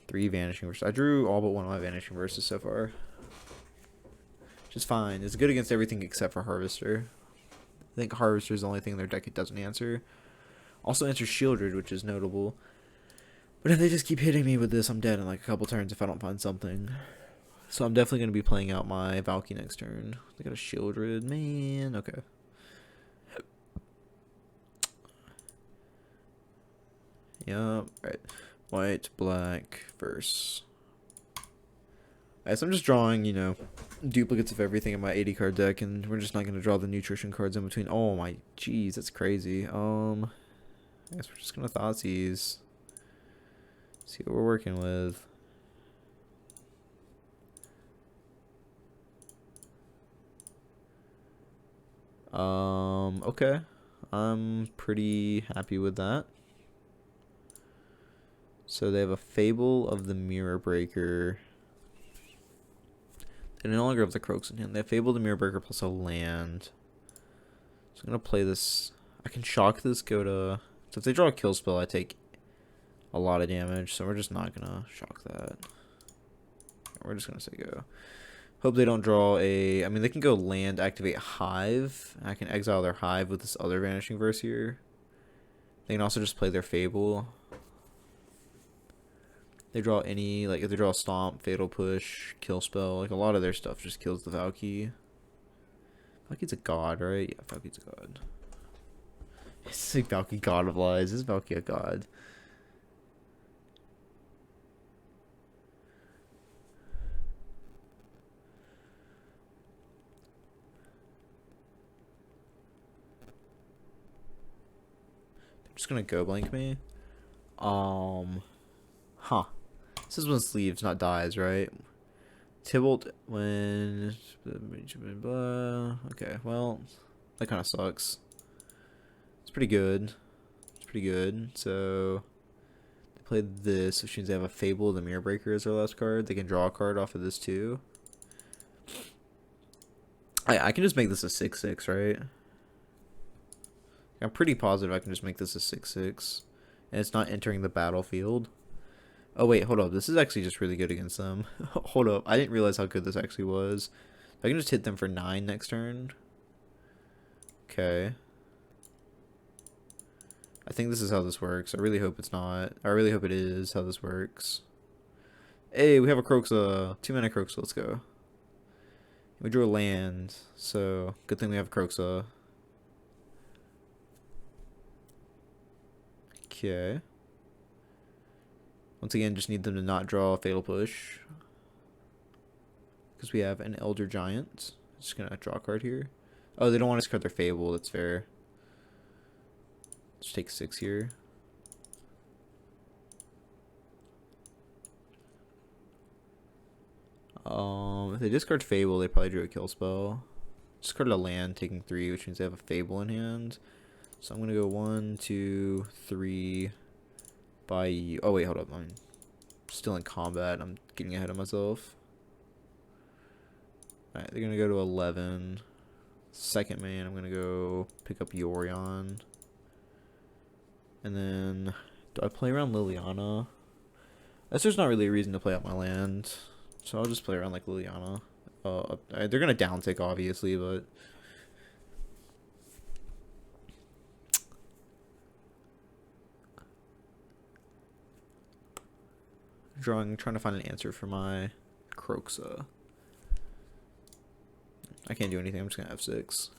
3 Vanishing Verses. I drew all but one of my Vanishing Verses so far. Which is fine. It's good against everything except for Harvester. I think Harvester is the only thing in their deck it doesn't answer. Also answers Shieldred, which is notable. But if they just keep hitting me with this, I'm dead in like a couple turns if I don't find something. So I'm definitely going to be playing out my Valky next turn. They got a Shieldred. Man, okay. Yep, right. White, black, verse. Alright, so I'm just drawing, you know, duplicates of everything in my 80 card deck, and we're just not going to draw the nutrition cards in between. Oh my, jeez, that's crazy. I guess we're just going to Thoughtseize. See what we're working with. Okay. I'm pretty happy with that. So they have a Fable of the Mirror Breaker. They no longer have the Croaks in hand. They have Fable of the Mirror Breaker plus a land. So I'm going to play this. I can shock this, go to... So if they draw a kill spell, I take a lot of damage. So we're just not going to shock that. We're just going to say go. Hope they don't draw a... I mean, they can go land, activate Hive. I can exile their Hive with this other Vanishing Verse here. They can also just play their Fable. They draw any, like, if they draw a Stomp, Fatal Push, Kill Spell, like, a lot of their stuff just kills the Valky. Valky's a god, right? Yeah, Valky's a god. It's like Valky, God of Lies. Is Valky a god? They're just gonna go blank me. Huh. This is when sleeves, not dies, right? Tybalt when... Okay, well, that kind of sucks. It's pretty good. It's pretty good. So, they played this, which means they have a Fable of the Mirror Breaker as their last card. They can draw a card off of this too. I can just make this a 6/6, right? I'm pretty positive I can just make this a 6/6. And it's not entering the battlefield. Oh, wait, hold up. This is actually just really good against them. Hold up. I didn't realize how good this actually was. I can just hit them for 9 next turn. Okay. I think this is how this works. I really hope it's not. I really hope it is how this works. Hey, we have a Croxa. 2-mana Croxa. Let's go. We drew a land. So, good thing we have Croxa. Okay. Once again, just need them to not draw a Fatal Push. Because we have an Elder Giant. Just going to draw a card here. Oh, they don't want to discard their Fable. That's fair. Just take 6 here. If they discard Fable, they probably drew a kill spell. Discarded a land, taking 3, which means they have a Fable in hand. So I'm going to go 1, 2, 3... by you. Oh wait, hold up. I'm still in combat. I'm getting ahead of myself. Alright, they're gonna go to 11. Second man, I'm gonna go pick up Yorion. And then, do I play around Liliana? I guess there's not really a reason to play out my land. So I'll just play around like Liliana. They're gonna downtick obviously, but... trying to find an answer for my Croxa. I can't do anything. I'm just gonna F6.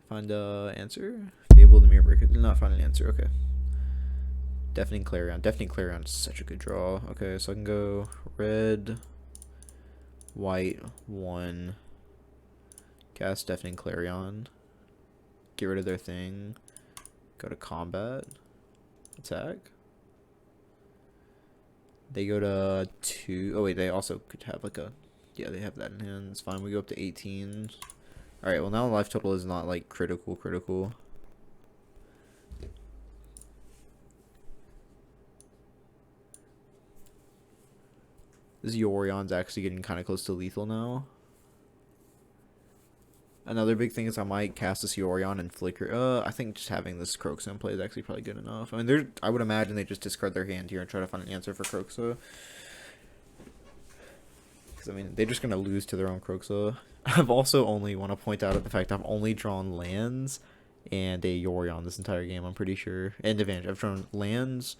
Find a answer. Fable the Mirror Breaker. Did not find an answer. Okay. Deafening Clarion. Deafening Clarion is such a good draw. Okay, so I can go red, white, 1. Cast Deafening Clarion. Get rid of their thing. Go to combat. Attack. They go to 2. Oh, wait, they also could have like a... Yeah, they have that in hand. It's fine. We go up to 18. Alright, well, now the life total is not like critical. This Yorion's actually getting kind of close to lethal now. Another big thing is I might cast this Yorion and Flicker. I think just having this Croxa in play is actually probably good enough. I mean, I would imagine they just discard their hand here and try to find an answer for Croxa. Because, I mean, they're just going to lose to their own Croxa. I've also only want to point out the fact I've only drawn lands and a Yorion this entire game, I'm pretty sure. And advantage. I've drawn lands,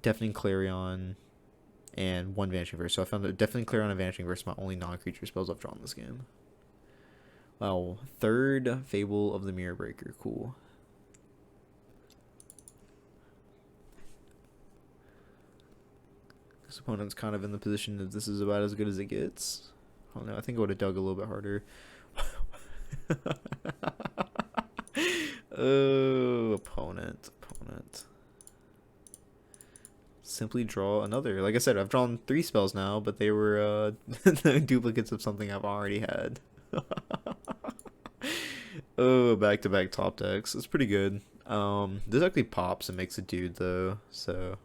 Deafening Clarion, and 1 Vanishing Verse. So I found that Deafening Clarion and Vanishing Verse are my only non-creature spells I've drawn this game. Wow, 3rd Fable of the Mirror Breaker. Cool. This opponent's kind of in the position that this is about as good as it gets. I don't know, I think I would have dug a little bit harder. Oh, opponent. simply draw another. Like I said, I've drawn 3 spells now, but they were duplicates of something I've already had. Oh, back-to-back top decks. It's pretty good. This actually pops and makes a dude though, so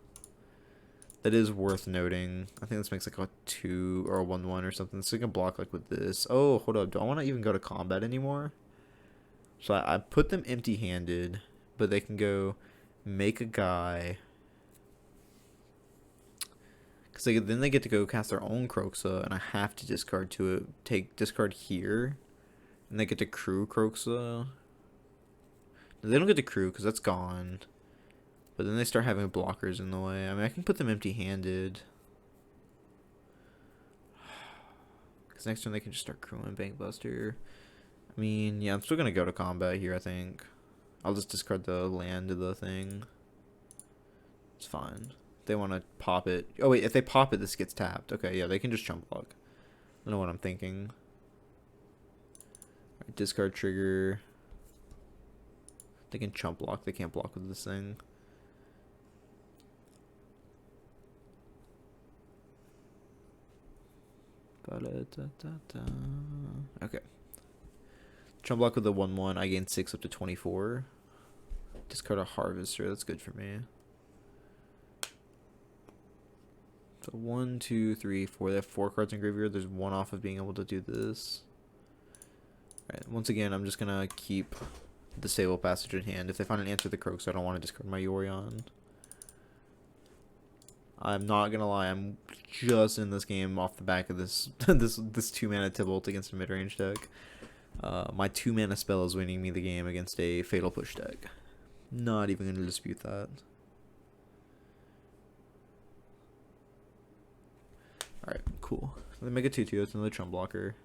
that is worth noting. I think this makes like a 2 or a 1/1 or something. So you can block like with this. Oh, hold up. Do I want to even go to combat anymore? So I put them empty-handed, but they can go make a guy. Because then they get to go cast their own Croxa, and I have to discard to it. Take discard here, and they get to crew Croxa. They don't get to crew because that's gone. But then they start having blockers in the way. I mean, I can put them empty-handed. Because next turn they can just start crewing Bankbuster. I mean, yeah, I'm still going to go to combat here, I think. I'll just discard the land of the thing. It's fine. They want to pop it. Oh, wait, if they pop it, this gets tapped. Okay, yeah, they can just chump block. I don't know what I'm thinking. Right, discard trigger. They can chump block. They can't block with this thing. Okay. Chump block with the 1/1. I gain 6 up to 24. Discard a Harvester. That's good for me. So 1, 2, 3, 4. They have 4 cards in graveyard. There's 1 off of being able to do this. Alright, once again, I'm just gonna keep the Sable Passage in hand. If they find an answer to the Croak, so I don't want to discard my Yorion. I'm not gonna lie, I'm just in this game off the back of this this 2-mana Tibalt against a mid-range deck. My 2-mana spell is winning me the game against a Fatal Push deck. Not even gonna dispute that. Alright, cool. They make a 2/2. It's another chump blocker.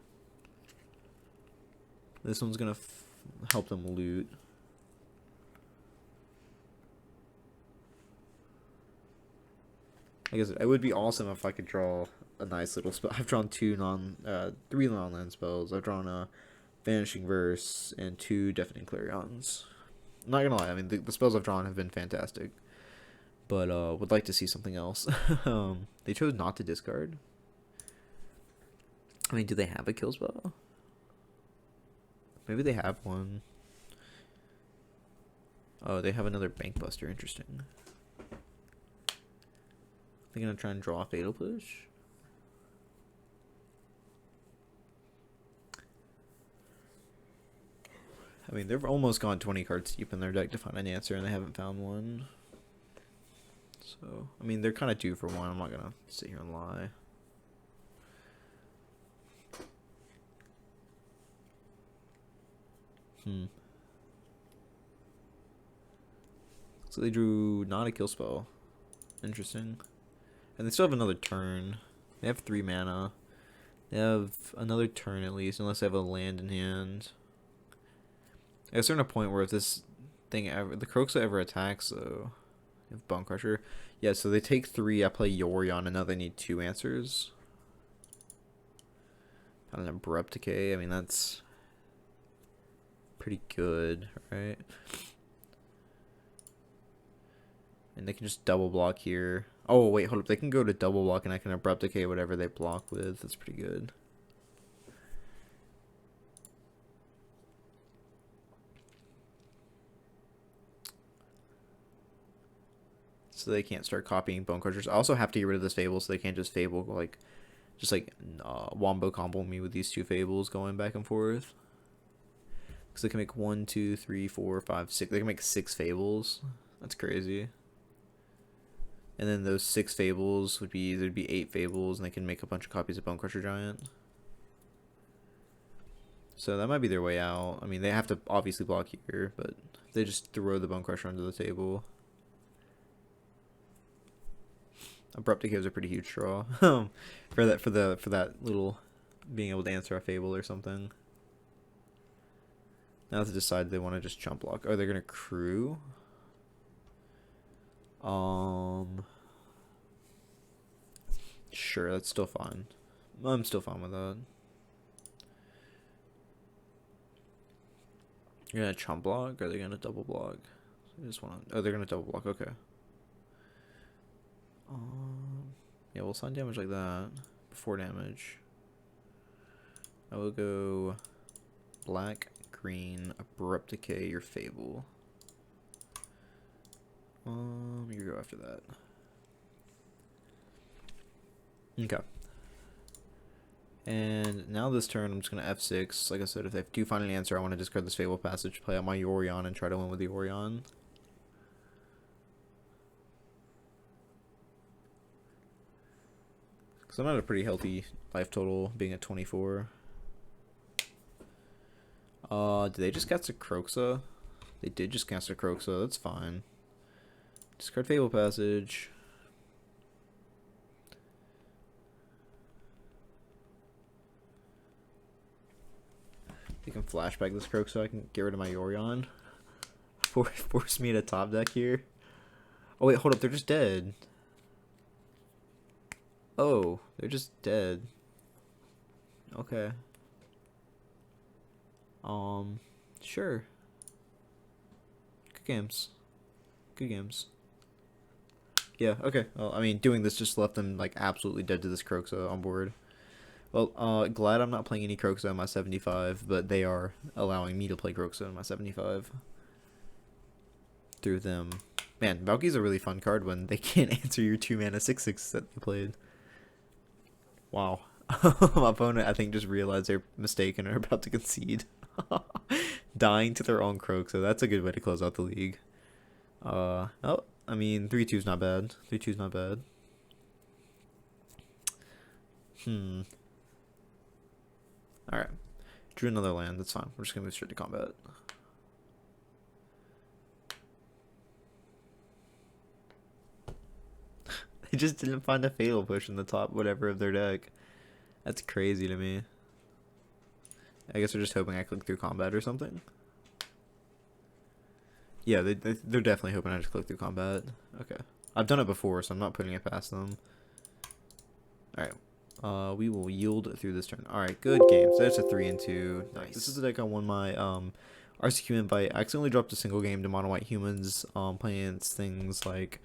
This one's gonna help them loot. I guess it would be awesome if I could draw a nice little spell. I've drawn 3 non-land spells. I've drawn a Vanishing Verse and 2 Deafening Clarions. I'm not gonna lie, I mean the spells I've drawn have been fantastic, but would like to see something else. They chose not to discard. I mean, do they have a kill spell? Maybe they have one. Oh, they have another Bankbuster. Interesting. They're gonna try and draw a Fatal Push. I mean, they've almost gone 20 cards deep in their deck to find an answer, and they haven't found one. So, I mean, they're kind of due for one. I'm not gonna sit here and lie. So they drew not a kill spell. Interesting. And they still have another turn. They have 3 mana. They have another turn at least, unless they have a land in hand. At a certain point where if this thing ever, the Croxa ever attacks, though, if Bone Crusher, yeah. So they take 3. I play Yorion, and now they need 2 answers. An Abrupt Decay. I mean, that's pretty good, right? And they can just double block here. Oh, wait, hold up. They can go to double block, and I can Abrupt Decay whatever they block with. That's pretty good. So they can't start copying Bone Crushers. I also have to get rid of this Fable, so they can't just Fable, like, wombo combo me with these 2 Fables going back and forth. Because they can make 1, 2, 3, 4, 5, 6. They can make 6 Fables. That's crazy. And then those 6 Fables would be, there'd be 8 Fables, and they can make a bunch of copies of Bone Crusher Giant. So that might be their way out. I mean, they have to obviously block here, but they just throw the Bone Crusher under the table. Abrupt Decay is a pretty huge draw for that little being able to answer a Fable or something. Now they decide they want to just chump block. Oh, they're gonna crew. Sure, that's still fine. I'm still fine with that. You're gonna chump block, or are they gonna double block? I just want. Oh, they're gonna double block. Okay. Yeah, we'll assign damage like that. Before damage. I will go black, green, abrupt decay, your Fable. You go after that. Okay. And now this turn, I'm just going to F6. Like I said, if they do find an answer, I want to discard this Fable Passage, play out my Yorion, and try to win with the Yorion. Because I'm at a pretty healthy life total, being at 24. Did they just cast a Kroxa? They did just cast a Kroxa, that's fine. Discard Fable Passage. You can flashback this Croak so I can get rid of my Yorion. Force me to top deck here. Oh wait, hold up, they're just dead. Oh, they're just dead. Okay. Sure. Good games. Good games. Yeah, okay. Well, I mean, doing this just left them, like, absolutely dead to this Kroxa on board. Well, glad I'm not playing any Kroxa in my 75, but they are allowing me to play Kroxa in my 75. Through them. Man, Valky's a really fun card when they can't answer your 2-mana 6/6 that you played. Wow. My opponent, I think, just realized their mistake and are about to concede. Dying to their own Kroxa. That's a good way to close out the league. Oh, I mean, 3-2's not bad. 3-2's not bad. Alright. Drew another land. That's fine. We're just going to move straight to combat. They just didn't find a Fatal Push in the top whatever of their deck. That's crazy to me. I guess they're just hoping I click through combat or something. Yeah, they're definitely hoping I just click through combat. Okay. I've done it before, so I'm not putting it past them. Alright. We will yield through this turn. Alright, good game. So that's a 3-2. Nice. This is the deck I won my RCQ invite. I accidentally dropped a single game to Mono White Humans, playing against things like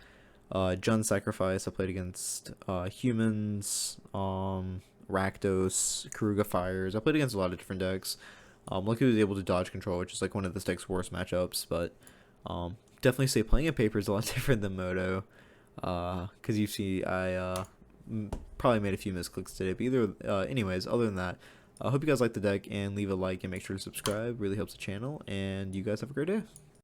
Jund Sacrifice. I played against Humans, Rakdos, Karuga Fires. I played against a lot of different decks. Lucky I was able to dodge control, which is like one of this deck's worst matchups, but definitely say playing a paper is a lot different than Moto, because you see I probably made a few misclicks today, but either anyways, other than that, I hope you guys like the deck, and leave a like and make sure to subscribe. Really helps the channel, and you guys have a great day.